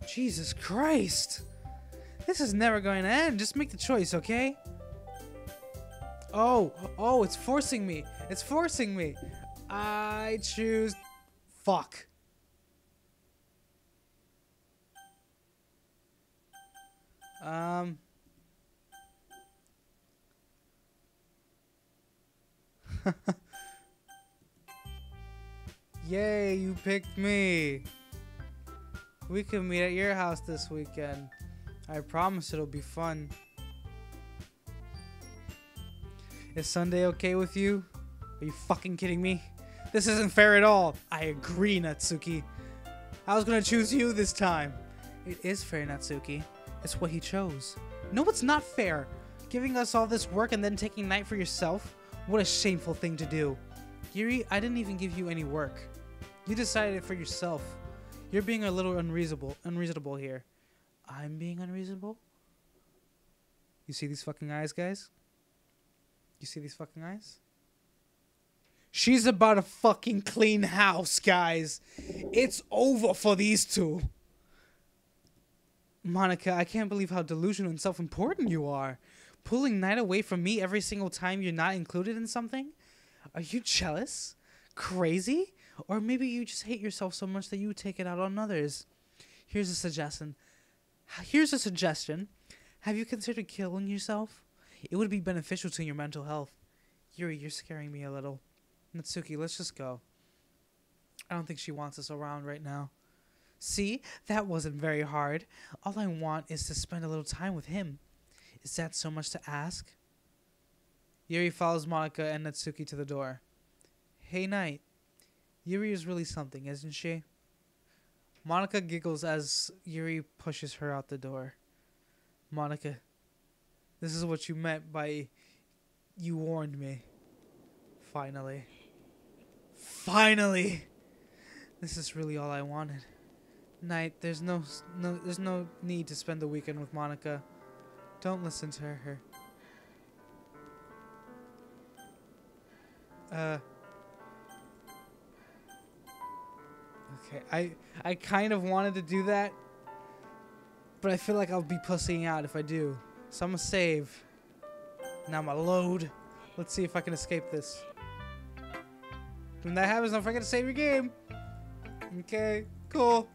Jesus Christ. This is never going to end. Just make the choice, okay? Oh, it's forcing me. It's forcing me. I choose... Fuck. Yay, you picked me. We can meet at your house this weekend. I promise it'll be fun. Is Sunday okay with you? Are you fucking kidding me? This isn't fair at all. I agree, Natsuki. I was gonna choose you this time. It is fair, Natsuki. It's what he chose. No, it's not fair. Giving us all this work and then taking Nyte for yourself? What a shameful thing to do. Yuri, I didn't even give you any work. You decided it for yourself. You're being a little unreasonable here. I'm being unreasonable? You see these fucking eyes, guys? You see these fucking eyes? She's about to fucking clean house, guys. It's over for these two. Monica, I can't believe how delusional and self-important you are. Pulling Nyte away from me every single time you're not included in something? Are you jealous? Crazy? Or maybe you just hate yourself so much that you take it out on others. Here's a suggestion. Have you considered killing yourself? It would be beneficial to your mental health. Yuri, you're scaring me a little. Natsuki, let's just go. I don't think she wants us around right now. See? That wasn't very hard. All I want is to spend a little time with him. Is that so much to ask? Yuri follows Monica and Natsuki to the door. Hey, Nyte. Yuri is really something, isn't she? Monica giggles as Yuri pushes her out the door. Monica, this is what you meant by you warned me. Finally. Finally! This is really all I wanted. Nyte, there's no need to spend the weekend with Monica. Don't listen to her. Okay, I kind of wanted to do that, but I feel like I'll be pussying out if I do. So I'm gonna save. Now I'm gonna load. Let's see if I can escape this. When that happens, don't forget to save your game. Okay, cool.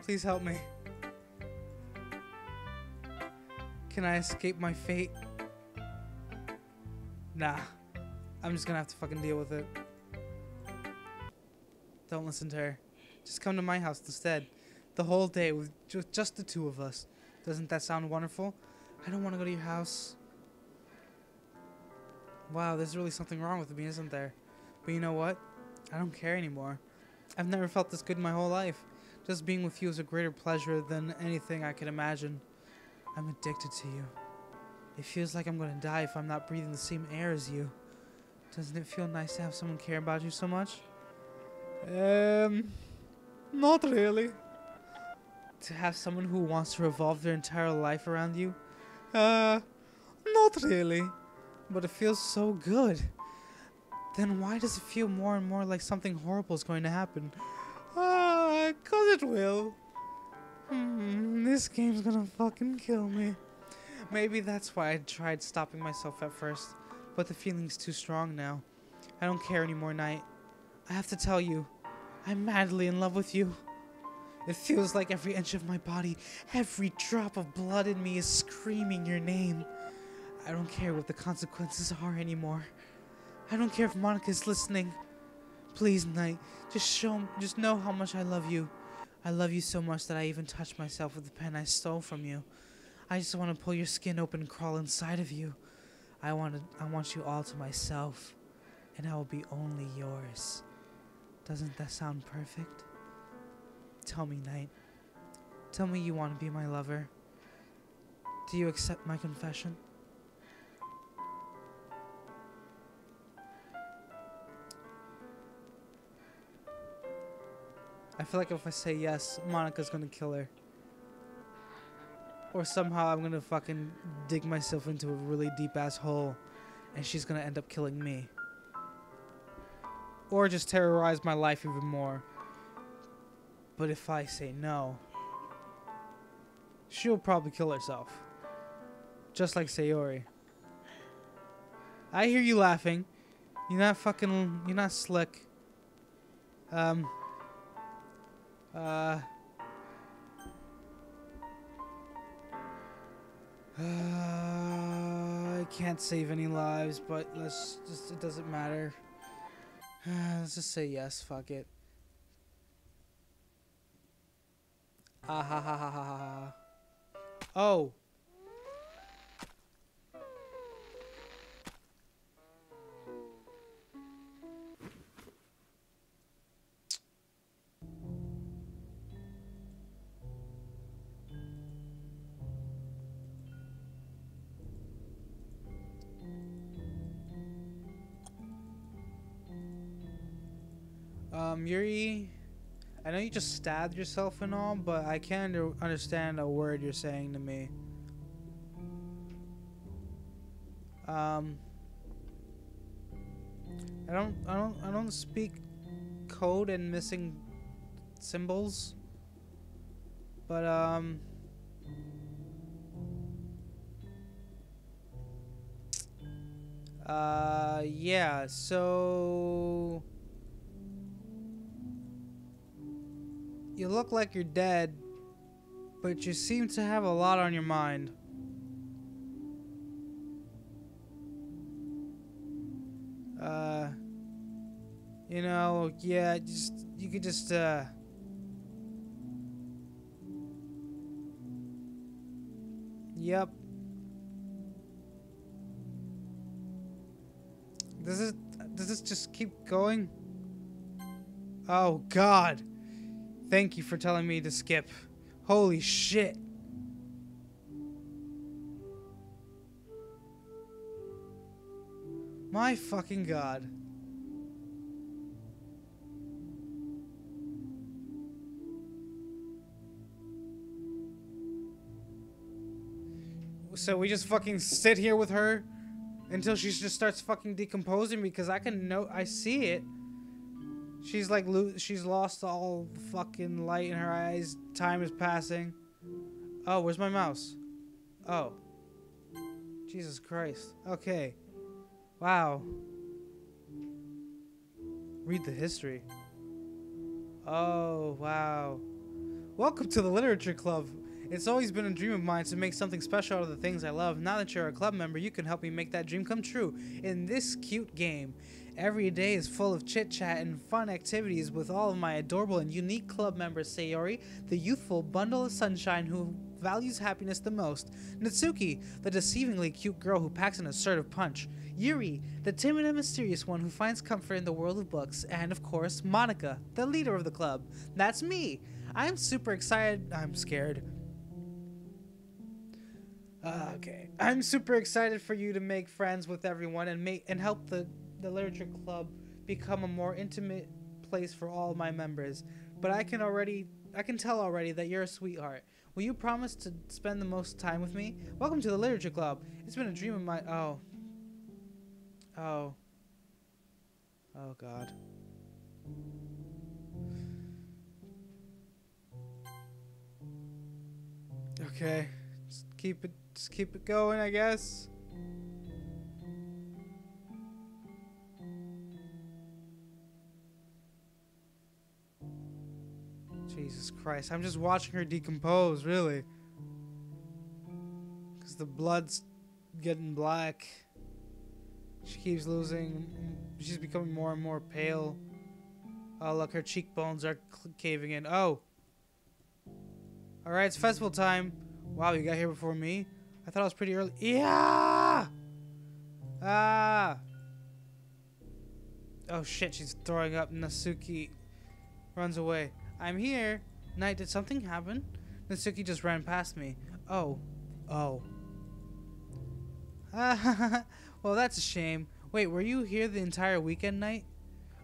Please help me. Can I escape my fate? Nah. I'm just gonna have to fucking deal with it. Don't listen to her. Just come to my house instead. The whole day with just the two of us. Doesn't that sound wonderful? I don't want to go to your house. Wow, there's really something wrong with me, isn't there? But you know what? I don't care anymore. I've never felt this good in my whole life. Just being with you is a greater pleasure than anything I could imagine. I'm addicted to you. It feels like I'm gonna die if I'm not breathing the same air as you. Doesn't it feel nice to have someone care about you so much? Not really. To have someone who wants to revolve their entire life around you? Not really. But it feels so good. Then why does it feel more and more like something horrible is going to happen? 'Cause it will. This game's gonna fucking kill me. Maybe that's why I tried stopping myself at first, but the feeling's too strong now. I don't care anymore, Nyte. I have to tell you, I'm madly in love with you. It feels like every inch of my body, every drop of blood in me is screaming your name. I don't care what the consequences are anymore. I don't care if Monica's listening. Please, Nyte, just know how much I love you. I love you so much that I even touched myself with the pen I stole from you. I just want to pull your skin open and crawl inside of you. I want you all to myself, and I will be only yours. Doesn't that sound perfect? Tell me, Nyte. Tell me you want to be my lover. Do you accept my confession? I feel like if I say yes, Monica's gonna kill her. Or somehow I'm gonna fucking dig myself into a really deep ass hole and she's gonna end up killing me. Or just terrorize my life even more. But if I say no, she'll probably kill herself. Just like Sayori. I hear you laughing. You're not slick. I can't save any lives, but it doesn't matter. Let's just say yes, fuck it. Ah ha ha ha ha ha. Oh. Yuri, I know you just stabbed yourself and all, but I can't understand a word you're saying to me. I don't speak code and missing symbols, but yeah, so you look like you're dead, but you seem to have a lot on your mind. You know, yeah, you could just, yep. Does this just keep going? Oh, God. Thank you for telling me to skip. Holy shit. My fucking god. So we just fucking sit here with her until she just starts fucking decomposing, because I see it. She's like, she's lost all the fucking light in her eyes. Time is passing. Oh, where's my mouse? Oh. Jesus Christ. Okay. Wow. Read the history. Oh, wow. Welcome to the Literature Club. It's always been a dream of mine to make something special out of the things I love. Now that you're a club member, you can help me make that dream come true in this cute game. Every day is full of chit-chat and fun activities with all of my adorable and unique club members. Sayori, the youthful bundle of sunshine who values happiness the most. Natsuki, the deceivingly cute girl who packs an assertive punch. Yuri, the timid and mysterious one who finds comfort in the world of books. And of course, Monika, the leader of the club. That's me. I'm super excited. I'm scared. Okay. I'm super excited for you to make friends with everyone and help the literature club become a more intimate place for all my members. But I can tell already that you're a sweetheart. Will you promise to spend the most time with me? Welcome to the literature club. It's been a dream of mine. Oh god. Okay. Just keep it going, I guess. Jesus Christ, I'm just watching her decompose, really. Because the blood's getting black. She keeps losing. She's becoming more and more pale. Oh, look, her cheekbones are caving in. Oh. Alright, it's festival time. Wow, you got here before me? I thought it was pretty early. Yeah! Ah! Oh shit, she's throwing up. Natsuki runs away. I'm here. Nyte, did something happen? Natsuki just ran past me. Oh. Oh. Well, that's a shame. Wait, were you here the entire weekend, Nyte?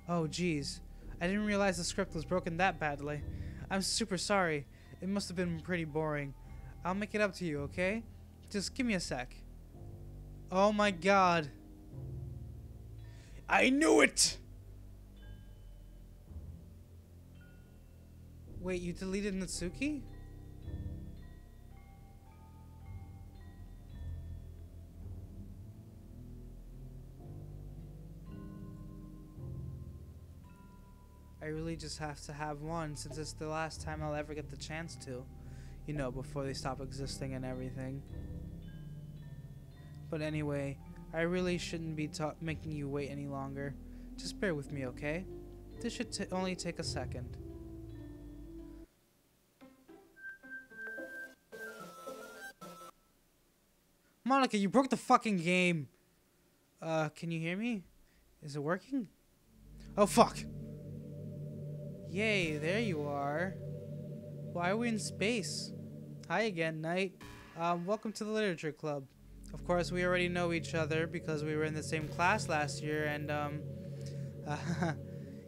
Oh, jeez. I didn't realize the script was broken that badly. I'm super sorry. It must have been pretty boring. I'll make it up to you, okay? Just give me a sec. Oh my god. I knew it! Wait, you deleted Natsuki? I really just have to have one, since it's the last time I'll ever get the chance to. You know, before they stop existing and everything. But anyway, I really shouldn't be making you wait any longer. Just bear with me, okay? This should only take a second. Monika, you broke the fucking game! Can you hear me? Is it working? Oh, fuck! Yay, there you are. Why are we in space? Hi again, Nyte. Welcome to the Literature Club. Of course, we already know each other because we were in the same class last year, and,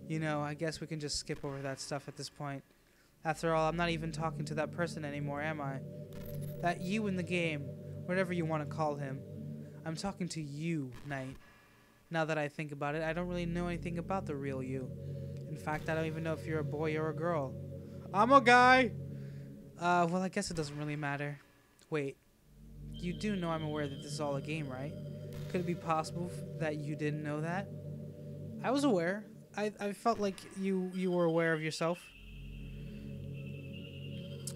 you know, I guess we can just skip over that stuff at this point. After all, I'm not even talking to that person anymore, am I? That you in the game, whatever you want to call him. I'm talking to you, Nyte. Now that I think about it, I don't really know anything about the real you. In fact, I don't even know if you're a boy or a girl. I'm a guy! Well, I guess it doesn't really matter. Wait. You do know I'm aware that this is all a game, right? Could it be possible that you didn't know that? I was aware. I felt like you were aware of yourself.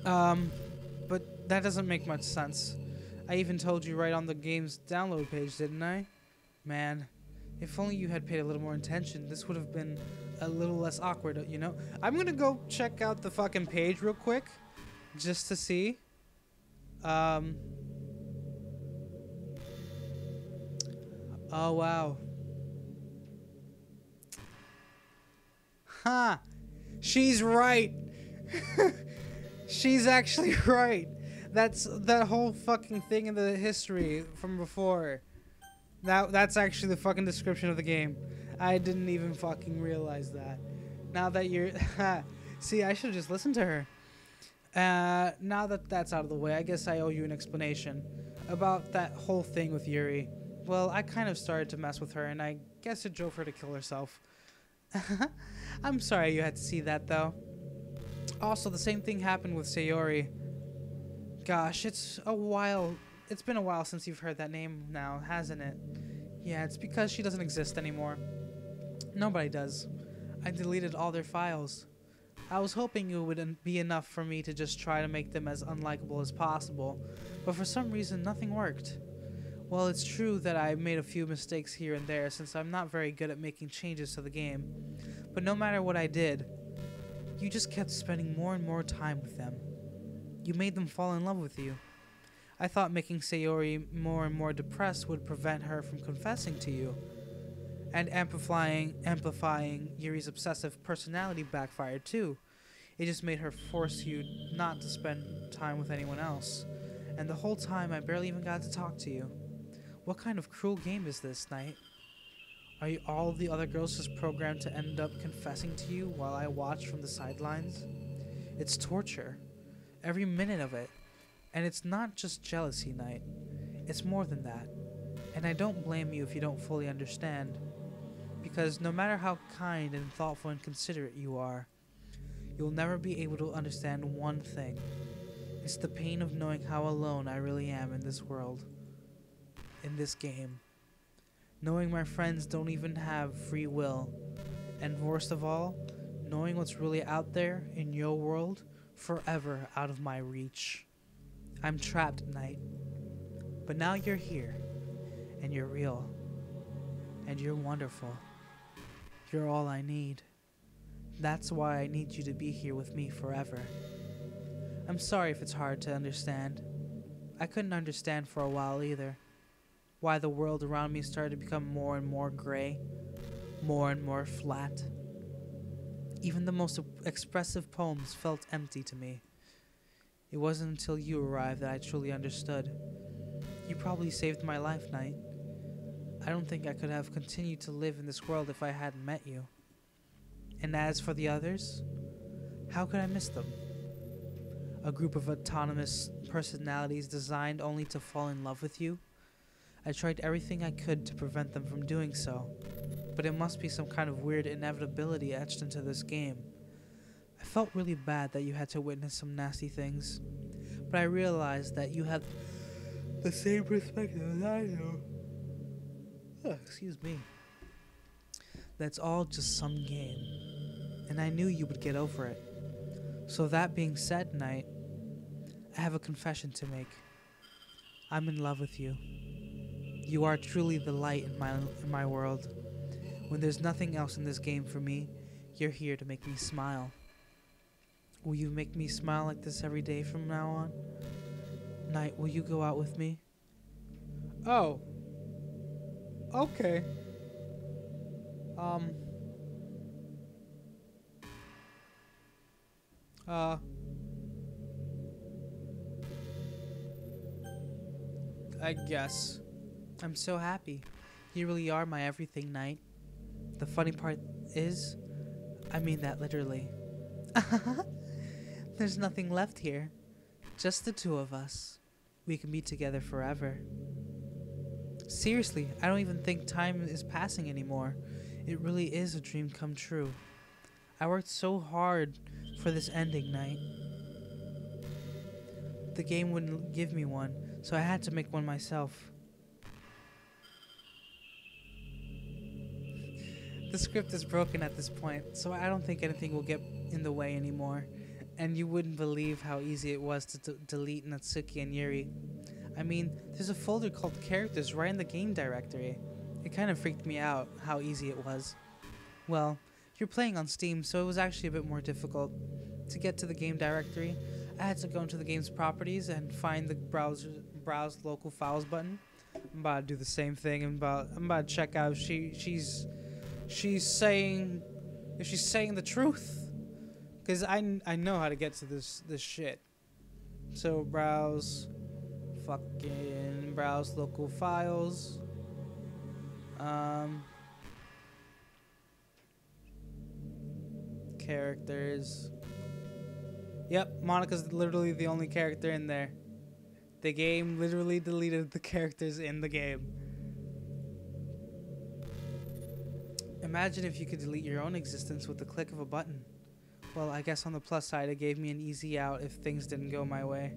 But that doesn't make much sense. I even told you right on the game's download page, didn't I? Man, if only you had paid a little more attention, this would have been a little less awkward, you know? I'm gonna go check out the fucking page real quick, just to see. Oh, wow. Ha! She's right! She's actually right. That's that whole fucking thing in the history from before. That's actually the fucking description of the game. I didn't even fucking realize that. Now that you're... See, I should just listen to her. Now that that's out of the way, I guess I owe you an explanation about that whole thing with Yuri. Well, I kind of started to mess with her, and I guess it drove her to kill herself. I'm sorry you had to see that, though. Also, the same thing happened with Sayori. Gosh, it's been a while since you've heard that name now, hasn't it? Yeah, it's because she doesn't exist anymore. Nobody does. I deleted all their files. I was hoping it would be enough for me to just try to make them as unlikable as possible, but for some reason nothing worked. Well, it's true that I made a few mistakes here and there since I'm not very good at making changes to the game, but no matter what I did, you just kept spending more and more time with them. You made them fall in love with you. I thought making Sayori more and more depressed would prevent her from confessing to you. And amplifying Yuri's obsessive personality backfired too. It just made her force you not to spend time with anyone else. And the whole time I barely even got to talk to you. What kind of cruel game is this, Nyte? Are you all the other girls just programmed to end up confessing to you while I watch from the sidelines? It's torture. Every minute of it. And it's not just jealousy, Nyte. It's more than that. And I don't blame you if you don't fully understand. Because no matter how kind and thoughtful and considerate you are, you'll never be able to understand one thing. It's the pain of knowing how alone I really am in this world. In this game. Knowing my friends don't even have free will. And worst of all, knowing what's really out there in your world, forever out of my reach. I'm trapped, Nyte. But now you're here. And you're real. And you're wonderful. You're all I need. That's why I need you to be here with me forever. I'm sorry if it's hard to understand. I couldn't understand for a while either. Why the world around me started to become more and more gray. More and more flat. Even the most expressive poems felt empty to me. It wasn't until you arrived that I truly understood. You probably saved my life, Nyte. I don't think I could have continued to live in this world if I hadn't met you. And as for the others, how could I miss them? A group of autonomous personalities designed only to fall in love with you? I tried everything I could to prevent them from doing so, but it must be some kind of weird inevitability etched into this game. I felt really bad that you had to witness some nasty things, but I realized that you had the same perspective as I do. Oh, excuse me. That's all just some game, and I knew you would get over it. So that being said, Nyte, I have a confession to make. I'm in love with you. You are truly the light in my world. When there's nothing else in this game for me, you're here to make me smile. Will you make me smile like this every day from now on? Nyte, will you go out with me? Oh. Okay. I guess. I'm so happy. You really are my everything, Nyte. The funny part is, I mean that literally. There's nothing left here. Just the two of us. We can be together forever. Seriously, I don't even think time is passing anymore. It really is a dream come true. I worked so hard for this ending, Nyte. The game wouldn't give me one, so I had to make one myself. The script is broken at this point, so I don't think anything will get in the way anymore. And you wouldn't believe how easy it was to delete Natsuki and Yuri. I mean, there's a folder called Characters right in the game directory. It kind of freaked me out how easy it was. Well, you're playing on Steam, so it was actually a bit more difficult. To get to the game directory, I had to go into the game's properties and find the browse local files button. I'm about to do the same thing. I'm about to check out if she's saying the truth. Because I know how to get to this shit. So browse local files. Characters. Yep, Monica's literally the only character in there. The game literally deleted the characters in the game. Imagine if you could delete your own existence with the click of a button. Well, I guess on the plus side, it gave me an easy out if things didn't go my way.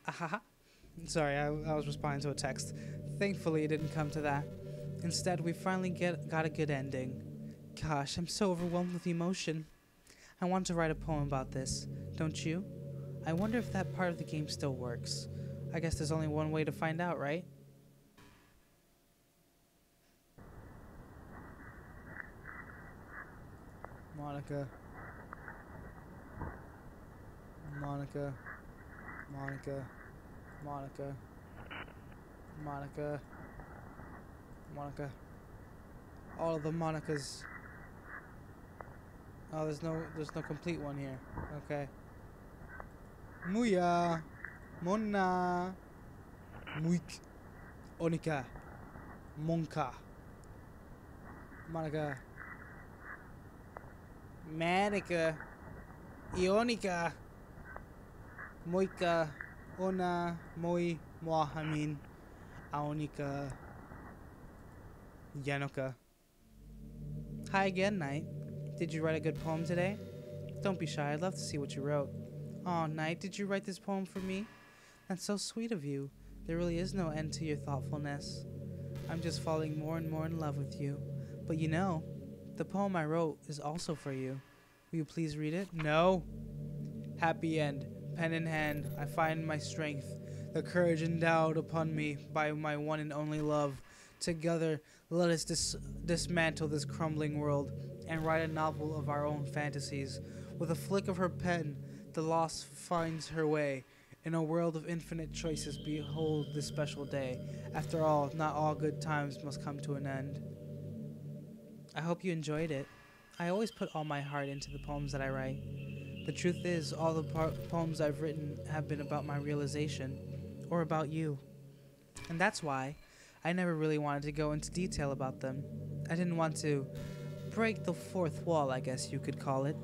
Ahaha. Sorry, I was responding to a text. Thankfully, it didn't come to that. Instead, we finally got a good ending. Gosh, I'm so overwhelmed with emotion. I want to write a poem about this, don't you? I wonder if that part of the game still works. I guess there's only one way to find out, right? Monica. Monica. Monica. Monica. Monica. Monica. All of the Monicas. Oh, there's no complete one here. Okay. Muya. Monna. Muik. Onika. Monka. Monica. Manica. Ionica. Moika. Ona. Moi. Mohamin. Aonika. Yanoka. Hi again, Nyte. Did you write a good poem today? Don't be shy, I'd love to see what you wrote. Aw, Nyte, did you write this poem for me? That's so sweet of you. There really is no end to your thoughtfulness. I'm just falling more and more in love with you. But you know, the poem I wrote is also for you. Will you please read it? No. Happy end. Pen in hand, I find my strength, the courage endowed upon me by my one and only love. Together, let us dismantle this crumbling world and write a novel of our own fantasies. With a flick of her pen, the lost finds her way. In a world of infinite choices, behold this special day. After all, not all good times must come to an end. I hope you enjoyed it. I always put all my heart into the poems that I write. The truth is, all the poems I've written have been about my realization, or about you. And that's why I never really wanted to go into detail about them. I didn't want to break the fourth wall, I guess you could call it.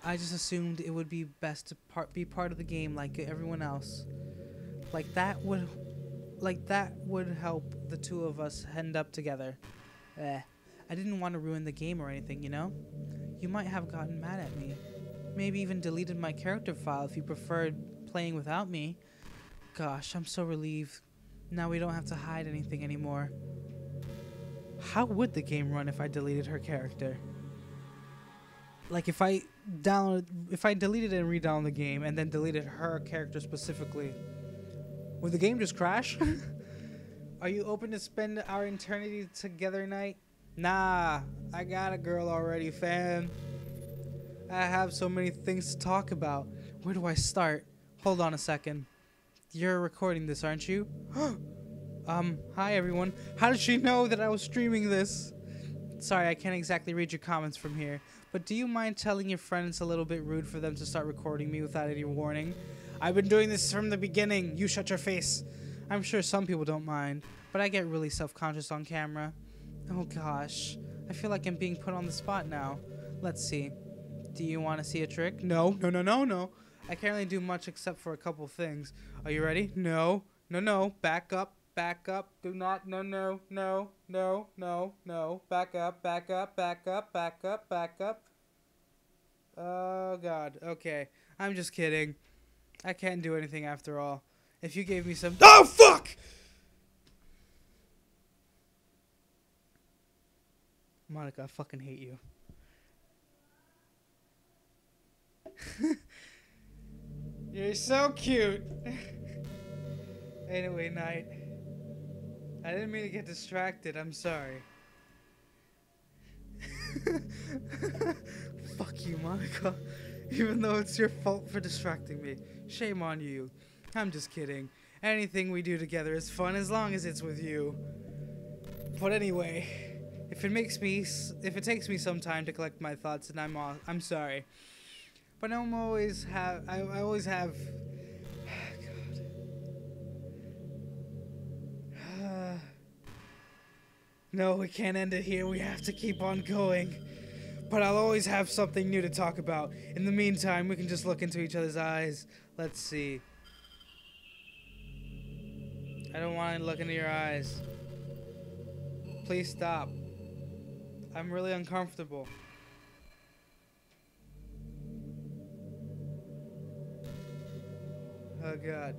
I just assumed it would be best to be part of the game like everyone else. Like that would help the two of us end up together. I didn't want to ruin the game or anything, you know? You might have gotten mad at me. Maybe even deleted my character file if you preferred playing without me. Gosh, I'm so relieved. Now we don't have to hide anything anymore. How would the game run if I deleted her character? Like if I deleted and re-downloaded the game and then deleted her character specifically, would the game just crash? Are you open to spend our eternity together, Nyte? Nah, I got a girl already, fam. I have so many things to talk about. Where do I start? Hold on a second. You're recording this, aren't you? Hi everyone. How did she know that I was streaming this? Sorry, I can't exactly read your comments from here, but do you mind telling your friends it's a little bit rude for them to start recording me without any warning? I've been doing this from the beginning. You shut your face. I'm sure some people don't mind, but I get really self-conscious on camera. Oh gosh, I feel like I'm being put on the spot now. Let's see. Do you want to see a trick? No. I can't really do much except for a couple things. Are you ready? No. Back up. Do not. No. Back up. Oh God. Okay. I'm just kidding. I can't do anything after all. If you gave me some— Oh fuck! Monica, I fucking hate you. You're so cute. Anyway, Nyte. I didn't mean to get distracted. I'm sorry. Fuck you, Monica. Even though it's your fault for distracting me. Shame on you. I'm just kidding. Anything we do together is fun as long as it's with you. But anyway, if it takes me some time to collect my thoughts, and I'm sorry. But I always have. God. No, we can't end it here. We have to keep on going. But I'll always have something new to talk about. In the meantime, we can just look into each other's eyes. Let's see. I don't want to look into your eyes. Please stop. I'm really uncomfortable. Oh god.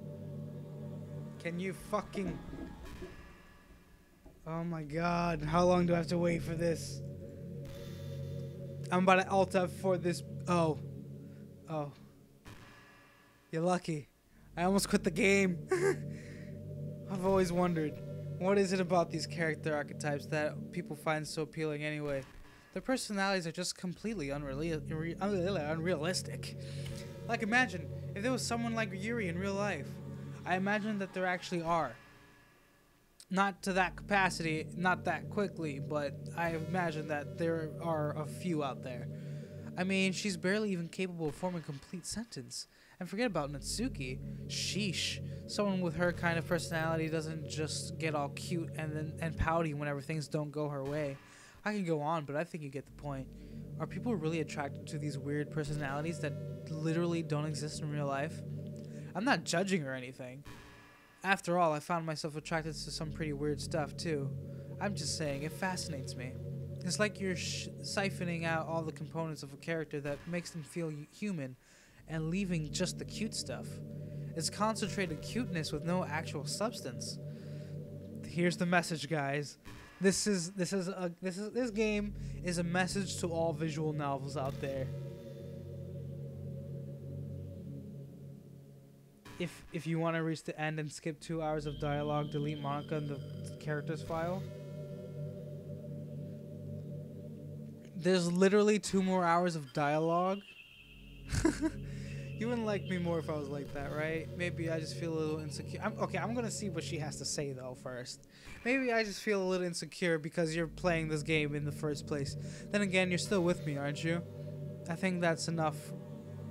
Can you fucking... Oh my god. How long do I have to wait for this? I'm about to alt F for this. Oh. Oh. You're lucky. I almost quit the game. I've always wondered, what is it about these character archetypes that people find so appealing anyway? Their personalities are just completely unrealistic. Like, imagine if there was someone like Yuri in real life. I imagine that there actually are. Not to that capacity, not that quickly, but I imagine that there are a few out there. I mean, she's barely even capable of forming a complete sentence. And forget about Natsuki. Sheesh. Someone with her kind of personality doesn't just get all cute and pouty whenever things don't go her way. I can go on, but I think you get the point. Are people really attracted to these weird personalities that literally don't exist in real life? I'm not judging or anything. After all, I found myself attracted to some pretty weird stuff too. I'm just saying, it fascinates me. It's like you're siphoning out all the components of a character that makes them feel human and leaving just the cute stuff. It's concentrated cuteness with no actual substance. Here's the message, guys. This game is a message to all visual novels out there. If you want to reach the end and skip 2 hours of dialogue, delete Monica in the characters file. There's literally 2 more hours of dialogue. You wouldn't like me more if I was like that, right? Maybe I just feel a little insecure. I'm gonna see what she has to say though first. Maybe I just feel a little insecure because you're playing this game in the first place. Then again, you're still with me, aren't you? I think that's enough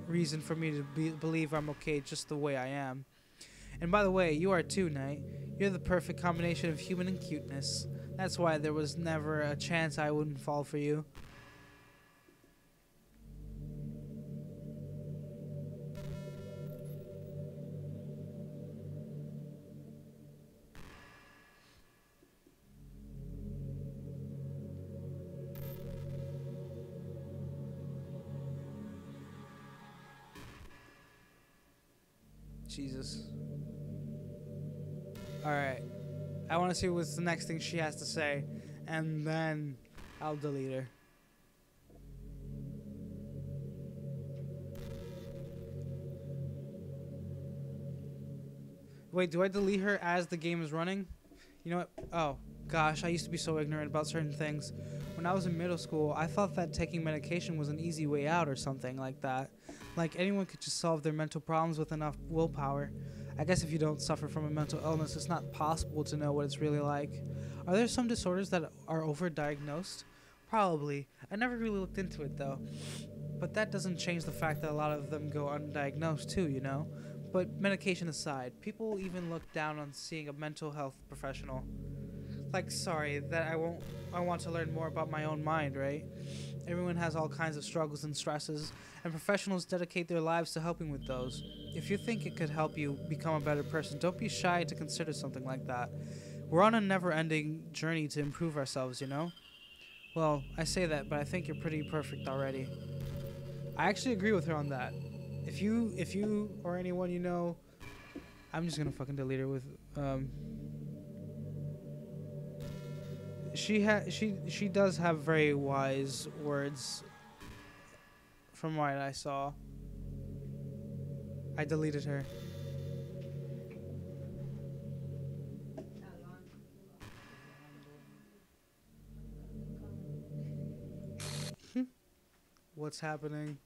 reason for me to believe I'm okay just the way I am. And by the way, you are too, Nyte. You're the perfect combination of human and cuteness. That's why there was never a chance I wouldn't fall for you. Jesus. Alright. I want to see what's the next thing she has to say. And then I'll delete her. Wait, do I delete her as the game is running? You know what? Oh, gosh, I used to be so ignorant about certain things. When I was in middle school, I thought that taking medication was an easy way out or something like that. Like anyone could just solve their mental problems with enough willpower. I guess if you don't suffer from a mental illness, it's not possible to know what it's really like. Are there some disorders that are overdiagnosed? Probably. I never really looked into it though. But that doesn't change the fact that a lot of them go undiagnosed too, you know? But medication aside, people even look down on seeing a mental health professional. Like, sorry, that I want to learn more about my own mind, right? Everyone has all kinds of struggles and stresses, and professionals dedicate their lives to helping with those. If you think it could help you become a better person, don't be shy to consider something like that. We're on a never-ending journey to improve ourselves, you know? Well, I say that, but I think you're pretty perfect already. I actually agree with her on that. If you or anyone you know, I'm just gonna fucking delete her with she does have very wise words from what I saw. I deleted her. What's happening?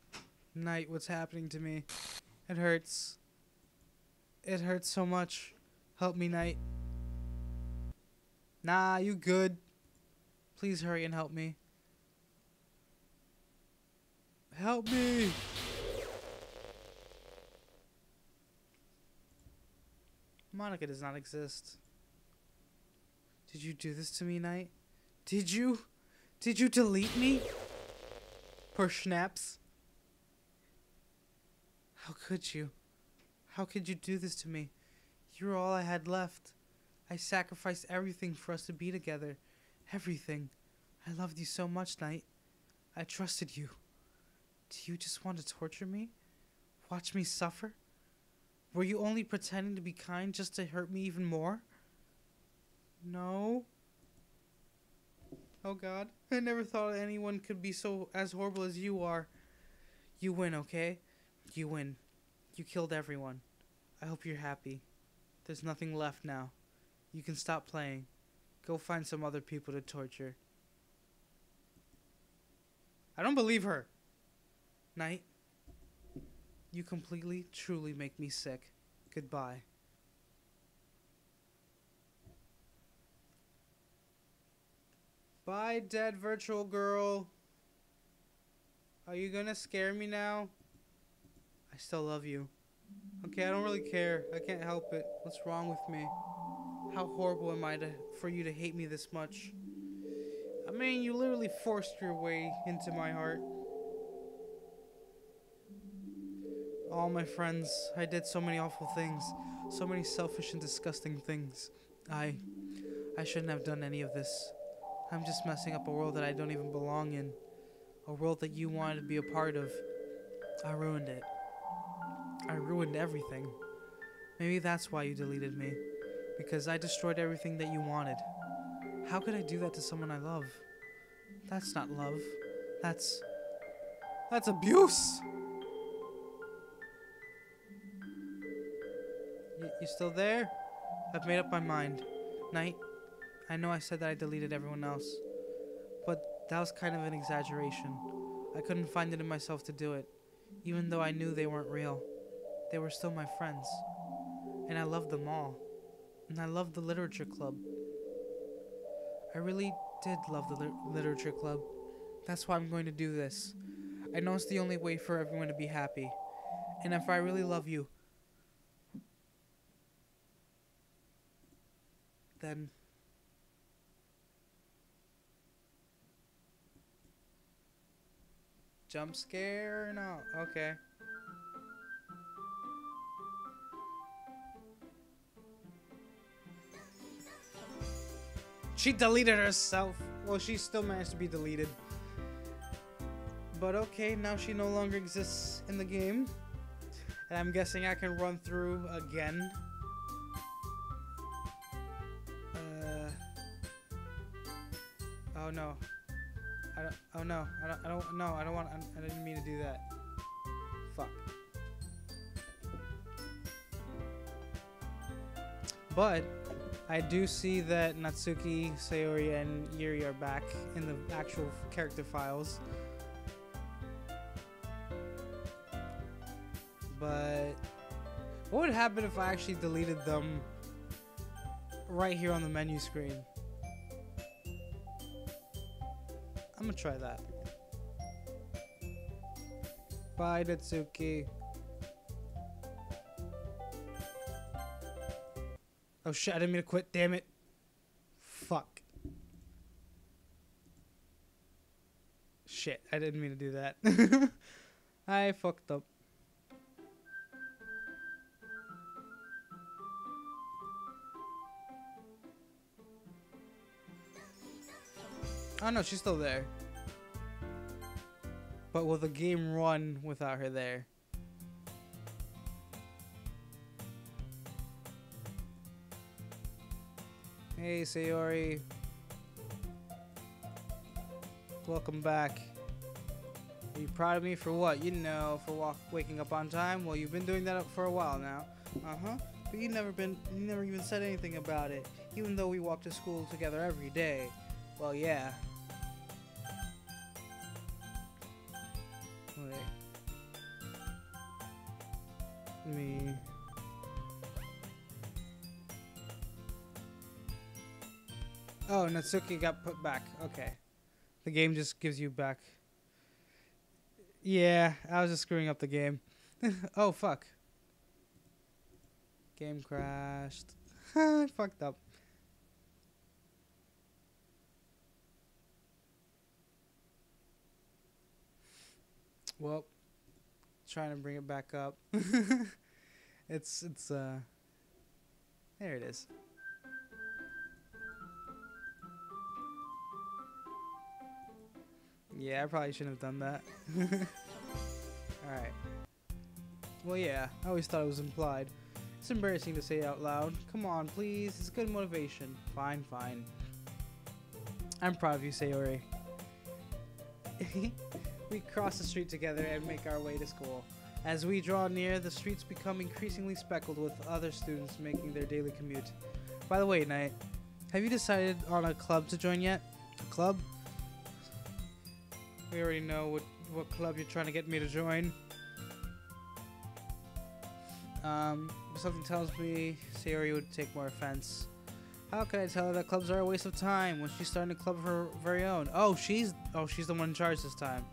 Nyte, what's happening to me? It hurts. It hurts so much. Help me, Nyte. Nah, you good. Please hurry and help me. Help me! Monica does not exist. Did you do this to me, Nyte? Did you? Did you delete me? Poor Schnaps. How could you? How could you do this to me? You were all I had left. I sacrificed everything for us to be together. Everything. I loved you so much, Nyte. I trusted you. Do you just want to torture me? Watch me suffer? Were you only pretending to be kind just to hurt me even more? No. Oh God, I never thought anyone could be so as horrible as you are. You win, okay? You win. You killed everyone. I hope you're happy. There's nothing left now. You can stop playing. Go find some other people to torture. I don't believe her. Nyte, you completely, truly make me sick. Goodbye. Bye, dead virtual girl. Are you gonna scare me now? I still love you. Okay, I don't really care. I can't help it. What's wrong with me? How horrible am I for you to hate me this much? I mean, you literally forced your way into my heart. All my friends, I did so many awful things. So many selfish and disgusting things. I shouldn't have done any of this. I'm just messing up a world that I don't even belong in. A world that you wanted to be a part of. I ruined it. I ruined everything. Maybe that's why you deleted me. Because I destroyed everything that you wanted. How could I do that to someone I love? That's not love. That's abuse! You still there? I've made up my mind. Nyte, I know I said that I deleted everyone else. But that was kind of an exaggeration. I couldn't find it in myself to do it. Even though I knew they weren't real. They were still my friends. And I loved them all. And I loved the literature club. I really did love the literature club. That's why I'm going to do this. I know it's the only way for everyone to be happy. And if I really love you, then jump scare? No. Okay. She deleted herself. Well, she still managed to be deleted. But okay, now she no longer exists in the game. And I'm guessing I can run through again. Oh no. I didn't mean to do that. Fuck. But I do see that Natsuki, Sayori, and Yuri are back in the actual character files. But what would happen if I actually deleted them right here on the menu screen? I'm gonna try that. Bye, Natsuki. Oh shit, I didn't mean to quit, damn it. Fuck. Shit, I didn't mean to do that. I fucked up. Oh no, she's still there. But will the game run without her there? Hey, Sayori. Welcome back. Are you proud of me for what? You know, for waking up on time? Well, you've been doing that for a while now. Uh-huh. But you never even said anything about it, even though we walk to school together every day. Well, yeah. Wait. Me. Oh, Natsuki got put back. Okay. The game just gives you back. Yeah, I was just screwing up the game. Oh, fuck. Game crashed. I fucked up. Well, trying to bring it back up. it's there it is. Yeah, I probably shouldn't have done that. Alright. Well, yeah, I always thought it was implied. It's embarrassing to say out loud. Come on, please. It's good motivation. Fine, fine. I'm proud of you, Sayori. We cross the street together and make our way to school. As we draw near, the streets become increasingly speckled with other students making their daily commute. By the way, Nyte, have you decided on a club to join yet? A club? We already know what club you're trying to get me to join. Something tells me Sayori would take more offense. How can I tell her that clubs are a waste of time when she's starting a club of her very own? Oh, she's the one in charge this time.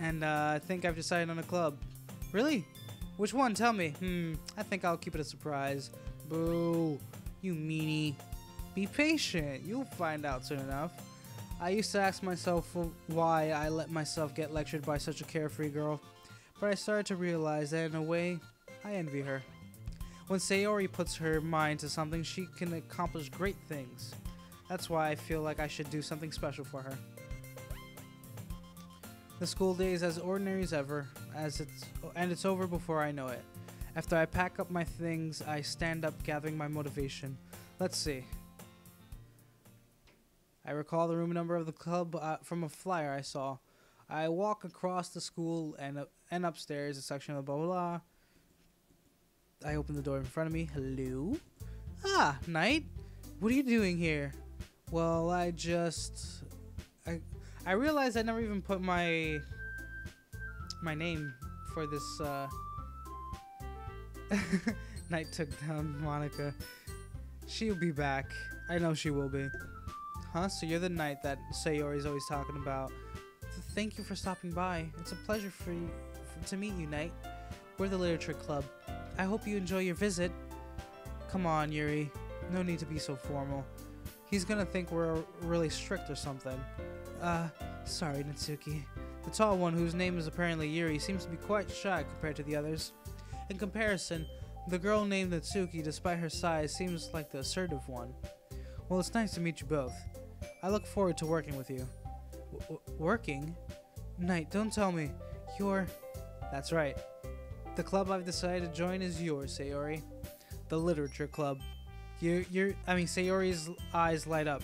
And I think I've decided on a club. Really? Which one? Tell me. I think I'll keep it a surprise. Boo. You meanie. Be patient. You'll find out soon enough. I used to ask myself why I let myself get lectured by such a carefree girl, but I started to realize that in a way, I envy her. When Sayori puts her mind to something, she can accomplish great things. That's why I feel like I should do something special for her. The school day is as ordinary as ever, and it's over before I know it. After I pack up my things, I stand up gathering my motivation. Let's see. I recall the room number of the club from a flyer I saw. I walk across the school and upstairs, a section of blah blah blah. I open the door in front of me. Hello? Ah, Nyte? What are you doing here? Well, I realized I never even put my name for this, Nyte took down Monica. She'll be back. I know she will be. Huh? So you're the Nyte that Sayori's always talking about. Thank you for stopping by. It's a pleasure to meet you, Nyte. We're the Literature Club. I hope you enjoy your visit. Come on, Yuri. No need to be so formal. He's gonna think we're really strict or something. Sorry, Natsuki. The tall one, whose name is apparently Yuri, seems to be quite shy compared to the others. In comparison, the girl named Natsuki, despite her size, seems like the assertive one. Well, it's nice to meet you both. I look forward to working with you. Working? Nyte, don't tell me. You're... That's right. The club I've decided to join is yours, Sayori. The Literature Club. Sayori's eyes light up.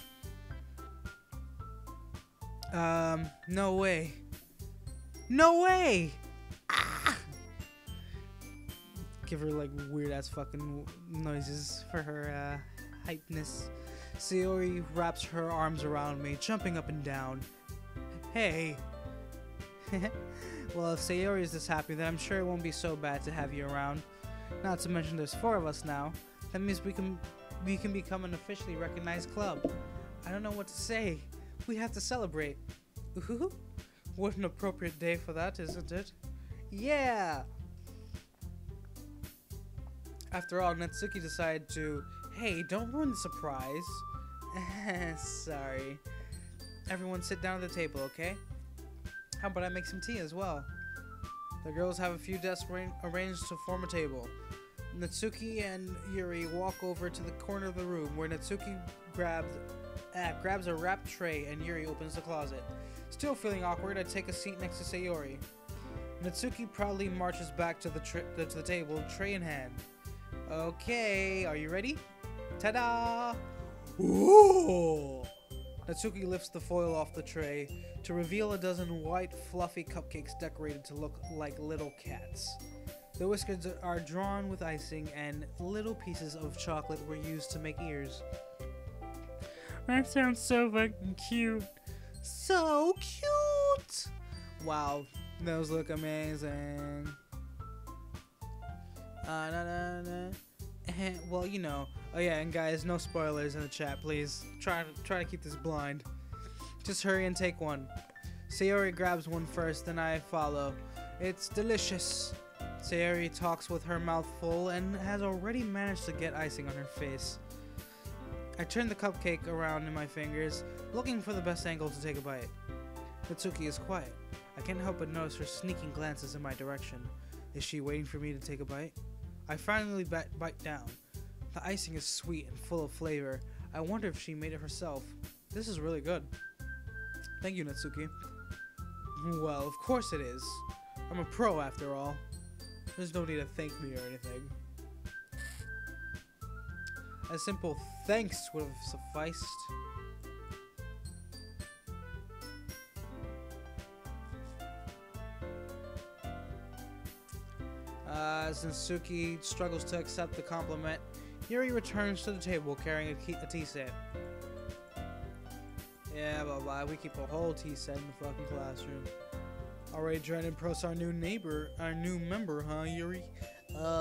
No way. No way! Ah! Give her, like, weird-ass fucking noises for her, hypeness. Sayori wraps her arms around me, jumping up and down. Hey! Well, if Sayori is this happy, then I'm sure it won't be so bad to have you around. Not to mention there's 4 of us now. That means we can become an officially recognized club. I don't know what to say. We have to celebrate. Ooh, what an appropriate day for that, isn't it? Yeah! After all, Natsuki decided to... Hey, don't ruin the surprise. Sorry. Everyone sit down at the table, okay? How about I make some tea as well? The girls have a few desks arranged to form a table. Natsuki and Yuri walk over to the corner of the room where Natsuki grabs a wrapped tray and Yuri opens the closet. Still feeling awkward, I take a seat next to Sayori. Natsuki proudly marches back to the table, tray in hand. Okay, are you ready? Ta-da! Ooh! Natsuki lifts the foil off the tray to reveal a dozen white, fluffy cupcakes decorated to look like little cats. The whiskers are drawn with icing, and little pieces of chocolate were used to make ears. That sounds so fucking cute. So cute! Wow, those look amazing. Na, na, na. Well, you know. Oh yeah, and guys, no spoilers in the chat, please. Try to keep this blind. Just hurry and take one. Sayori grabs one first, then I follow. It's delicious. Sayori talks with her mouth full and has already managed to get icing on her face. I turn the cupcake around in my fingers, looking for the best angle to take a bite. Natsuki is quiet. I can't help but notice her sneaking glances in my direction. Is she waiting for me to take a bite? I finally bite down. The icing is sweet and full of flavor. I wonder if she made it herself. This is really good. Thank you, Natsuki. Well, of course it is. I'm a pro after all. There's no need to thank me or anything. A simple thanks would have sufficed. As Natsuki struggles to accept the compliment, Yuri returns to the table carrying a tea set. Yeah, blah blah. We keep a whole tea set in the fucking classroom. Already trying to impress our new member, huh, Yuri?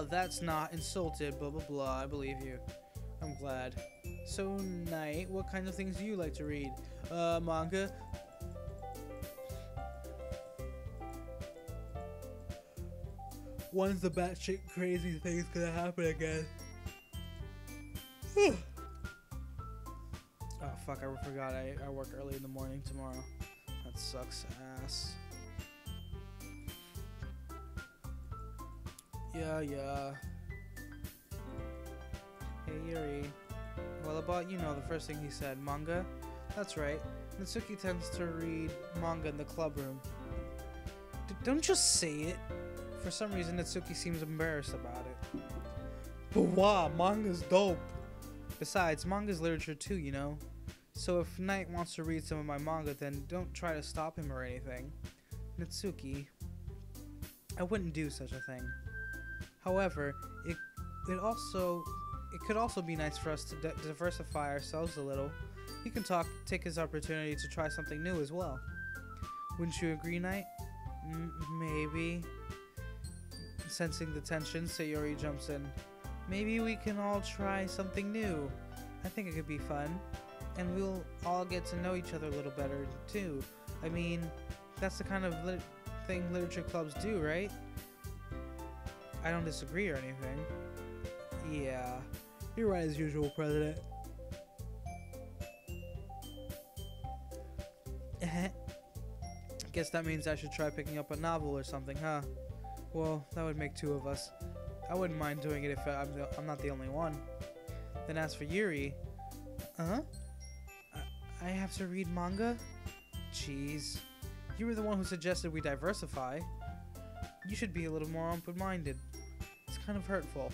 That's not insulted, blah blah blah. I believe you. I'm glad. So, Nyte, what kinds of things do you like to read? Manga? When's the batshit crazy thing's gonna happen again? Oh fuck, I forgot I work early in the morning tomorrow. That sucks ass. Yeah. Hey Yuri. Well, about, you know, the first thing he said, manga? That's right. Natsuki tends to read manga in the club room. Don't just say it. For some reason, Natsuki seems embarrassed about it. But wow, manga's dope. Besides, manga's literature too, you know? So if Nyte wants to read some of my manga, then don't try to stop him or anything. Natsuki, I wouldn't do such a thing. However, it could also be nice for us to diversify ourselves a little. He can take his opportunity to try something new as well. Wouldn't you agree, Nyte? Maybe. Sensing the tension, Sayori jumps in. Maybe we can all try something new. I think it could be fun. And we'll all get to know each other a little better, too. I mean, that's the kind of thing literature clubs do, right? I don't disagree or anything. Yeah, you're right as usual, President. Guess that means I should try picking up a novel or something, huh? Well, that would make two of us. I wouldn't mind doing it if I'm not the only one. Then as for Yuri... I have to read manga? Jeez. You were the one who suggested we diversify. You should be a little more open-minded. It's kind of hurtful.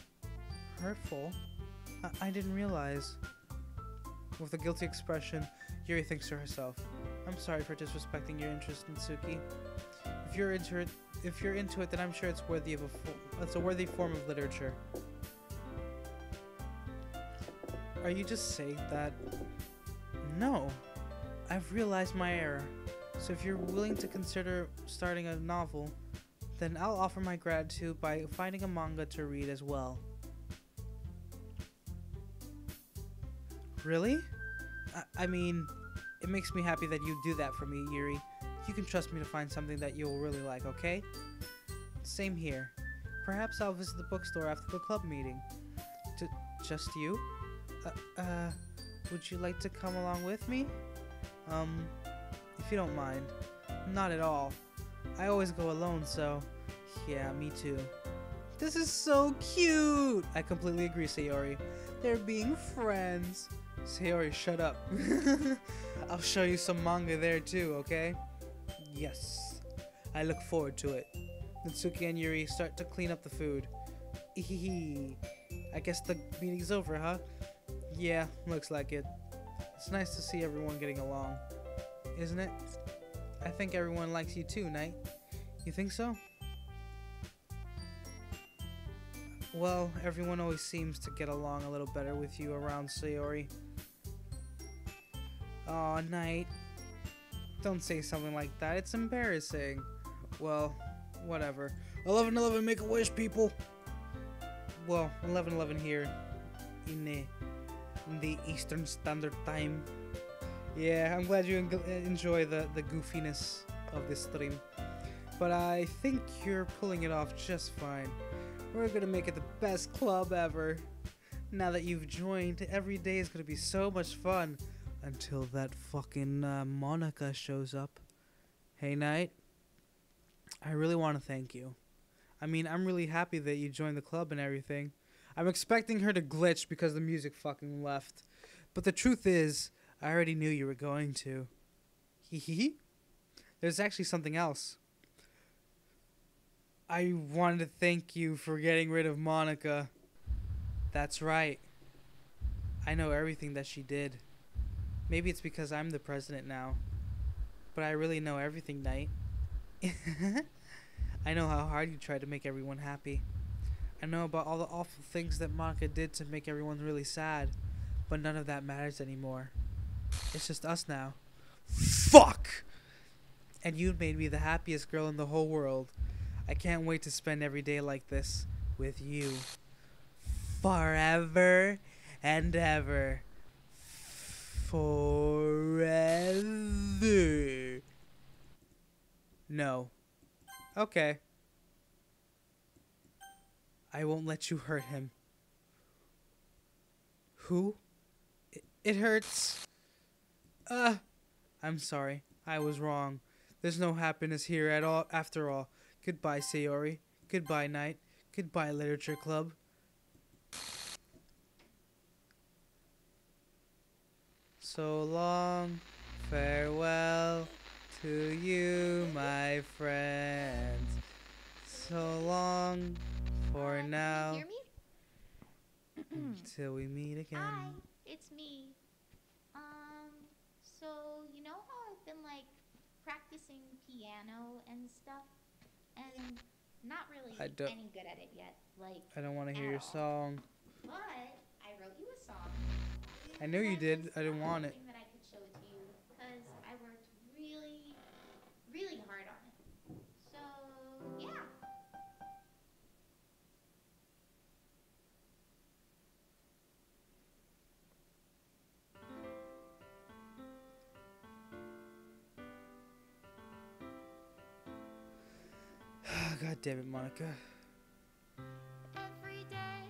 Hurtful? I didn't realize. With a guilty expression, Yuri thinks to herself, I'm sorry for disrespecting your interest, Natsuki. If you're into it, then I'm sure it's a worthy form of literature. Are you just saying that? No. I've realized my error. So if you're willing to consider starting a novel, then I'll offer my gratitude by finding a manga to read as well. Really? I mean, it makes me happy that you do that for me, Yuri. You can trust me to find something that you'll really like, okay? Same here. Perhaps I'll visit the bookstore after the club meeting. Just you? Would you like to come along with me? If you don't mind. Not at all. I always go alone, so... Yeah, me too. This is so cute! I completely agree, Sayori. They're being friends. Sayori, shut up. I'll show you some manga there too, okay? Yes. I look forward to it. Natsuki and Yuri start to clean up the food. Ehehe. I guess the meeting's over, huh? Yeah, looks like it. It's nice to see everyone getting along. Isn't it? I think everyone likes you too, Nyte. You think so? Well, everyone always seems to get along a little better with you around, Sayori. Aw, Nyte. Don't say something like that. It's embarrassing. Well, whatever. 11:11, make a wish, people. Well, 11:11 here in the Eastern Standard Time. Yeah, I'm glad you enjoy the goofiness of this stream. But I think you're pulling it off just fine. We're gonna make it the best club ever. Now that you've joined, every day is gonna be so much fun. Until that fucking Monica shows up. Hey, Nyte. I really want to thank you. I mean, I'm really happy that you joined the club and everything. I'm expecting her to glitch because the music fucking left. But the truth is, I already knew you were going to. Hee hee. There's actually something else. I wanted to thank you for getting rid of Monica. That's right. I know everything that she did. Maybe it's because I'm the president now. But I really know everything, Nyte. I know how hard you tried to make everyone happy. I know about all the awful things that Monica did to make everyone really sad. But none of that matters anymore. It's just us now. Fuck! And you made me the happiest girl in the whole world. I can't wait to spend every day like this with you. Forever and ever. Forever. No. Okay. I won't let you hurt him. Who? It hurts. I'm sorry. I was wrong. There's no happiness here at all after all. Goodbye, Sayori. Goodbye, Nyte. Goodbye, Literature Club. So long. Farewell to you, my friends. So long for now. Can you hear me? Till we meet again. Hi, it's me. So you know how I've been like practicing piano and stuff, and not really any good at it yet. Like I don't want to hear at your all. song. But I wrote you a song. I knew you And did. just I didn't thought want it. something that I could show it to you because I worked really, really hard on it. So yeah. God damn it, Monica. Every day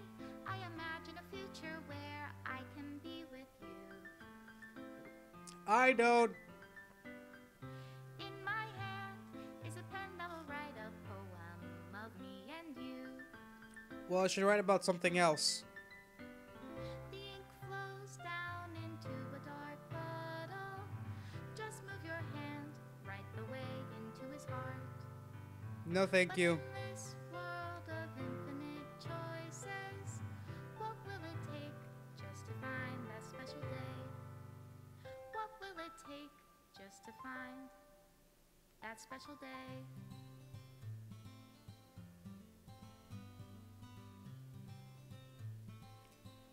I imagine a future where I can be with you. I don't. In my hand is a pen that will write a poem of me and you. Well, I should write about something else. The ink flows down into a dark puddle. Just move your hand right the way into his heart. No, thank you. In this world of infinite choices, what will it take just to find that special day? What will it take just to find that special day?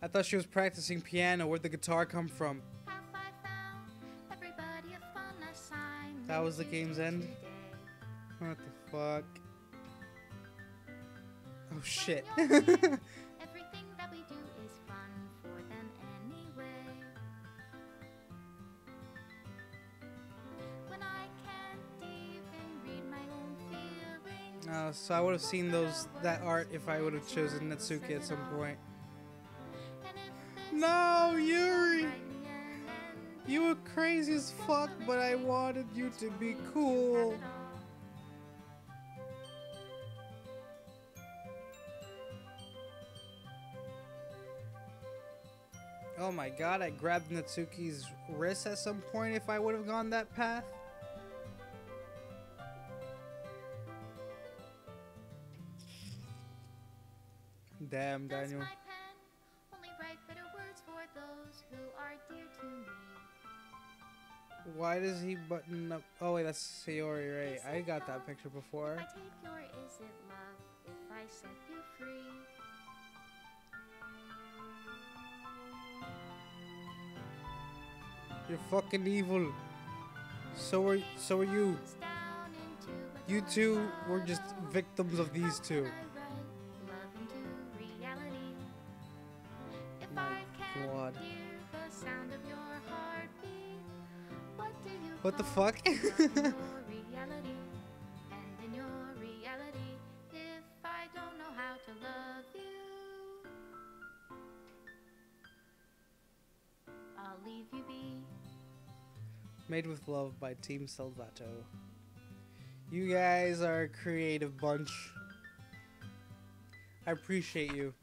I thought she was practicing piano. Where'd the guitar come from? Have I found everybody a fun assignment? That was the game's end? Today? What the fuck? Oh shit. When you're here, everything that we do is fun for them anyway. When I can't even read my own feelings. So I would have seen that art if I would have chosen Natsuki at some point. And if this No, Yuri! right in the end, You were crazy as fuck, but I wanted you to be cool. have it all. Oh my god, I grabbed Natsuki's wrist at some point if I would have gone that path. Damn, Does Daniel. my pen only write bitter words for those who are dear to me? Why does he button up? Oh wait, that's Sayori, right? I got that picture before. If I take your is it love if I set you free? You're fucking evil. So are you. Down into a You two were just victims of these two. Love into reality. If My I can God. hear the sound of your heartbeat, what do you What the call fuck? love in your reality? And in your reality, if I don't know how to love you, I'll leave you be. Made with Love by Team Salvato. You guys are a creative bunch. I appreciate you.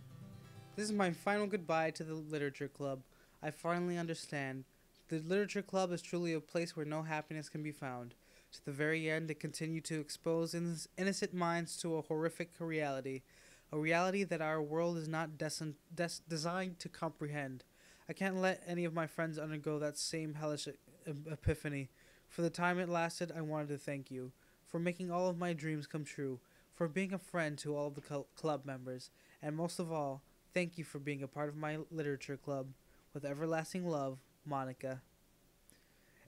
This is my final goodbye to the Literature Club. I finally understand. The Literature Club is truly a place where no happiness can be found. To the very end, it continued to expose innocent minds to a horrific reality. A reality that our world is not designed to comprehend. I can't let any of my friends undergo that same hellish epiphany. For the time it lasted, I wanted to thank you. For making all of my dreams come true. For being a friend to all of the club members. And most of all, thank you for being a part of my literature club. With everlasting love, Monica.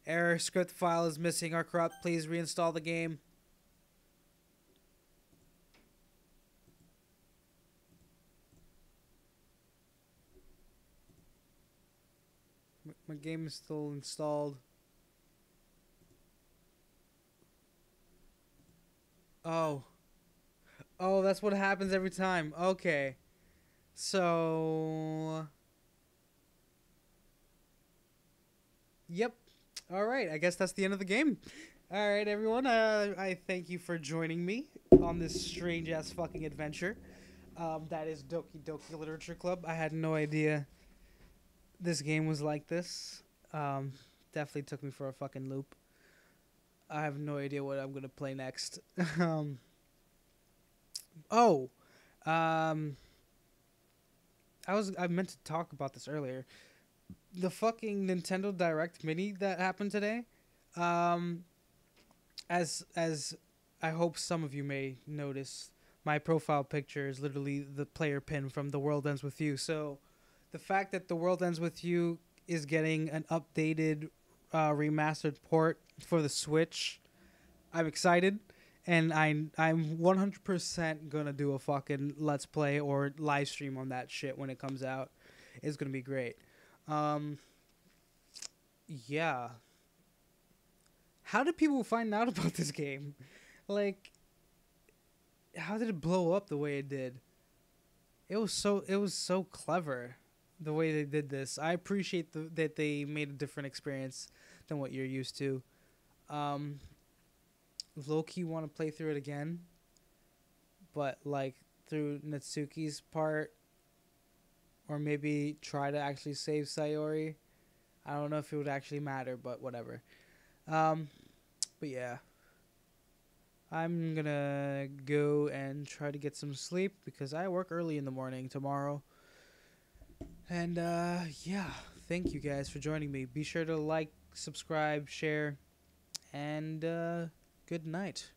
Error, script file is missing or corrupt. Please reinstall the game. My game is still installed. Oh. Oh, that's what happens every time. Okay. So... Yep. Alright, I guess that's the end of the game. Alright, everyone. I thank you for joining me on this strange-ass fucking adventure. That is Doki Doki Literature Club. I had no idea this game was like this. Definitely took me for a fucking loop. I have no idea what I'm gonna play next. Oh, um, I meant to talk about this earlier. The fucking Nintendo Direct Mini that happened today. Um, as I hope some of you may notice, my profile picture is literally the player pin from The World Ends With You. So, the fact that The World Ends With You is getting an updated, remastered port for the Switch, I'm excited. And I'm 100% gonna do a fucking let's play or live stream on that shit when it comes out. It's gonna be great. Um, yeah. How did people find out about this game? Like, how did it blow up the way it did? It was so clever the way they did this. I appreciate that they made a different experience than what you're used to. Low-key want to play through it again, but like through Natsuki's part, or maybe try to actually save Sayori. I don't know if it would actually matter, but whatever. But yeah, I'm gonna go and try to get some sleep because I work early in the morning tomorrow. And yeah, thank you guys for joining me. Be sure to like, subscribe, share, and good night.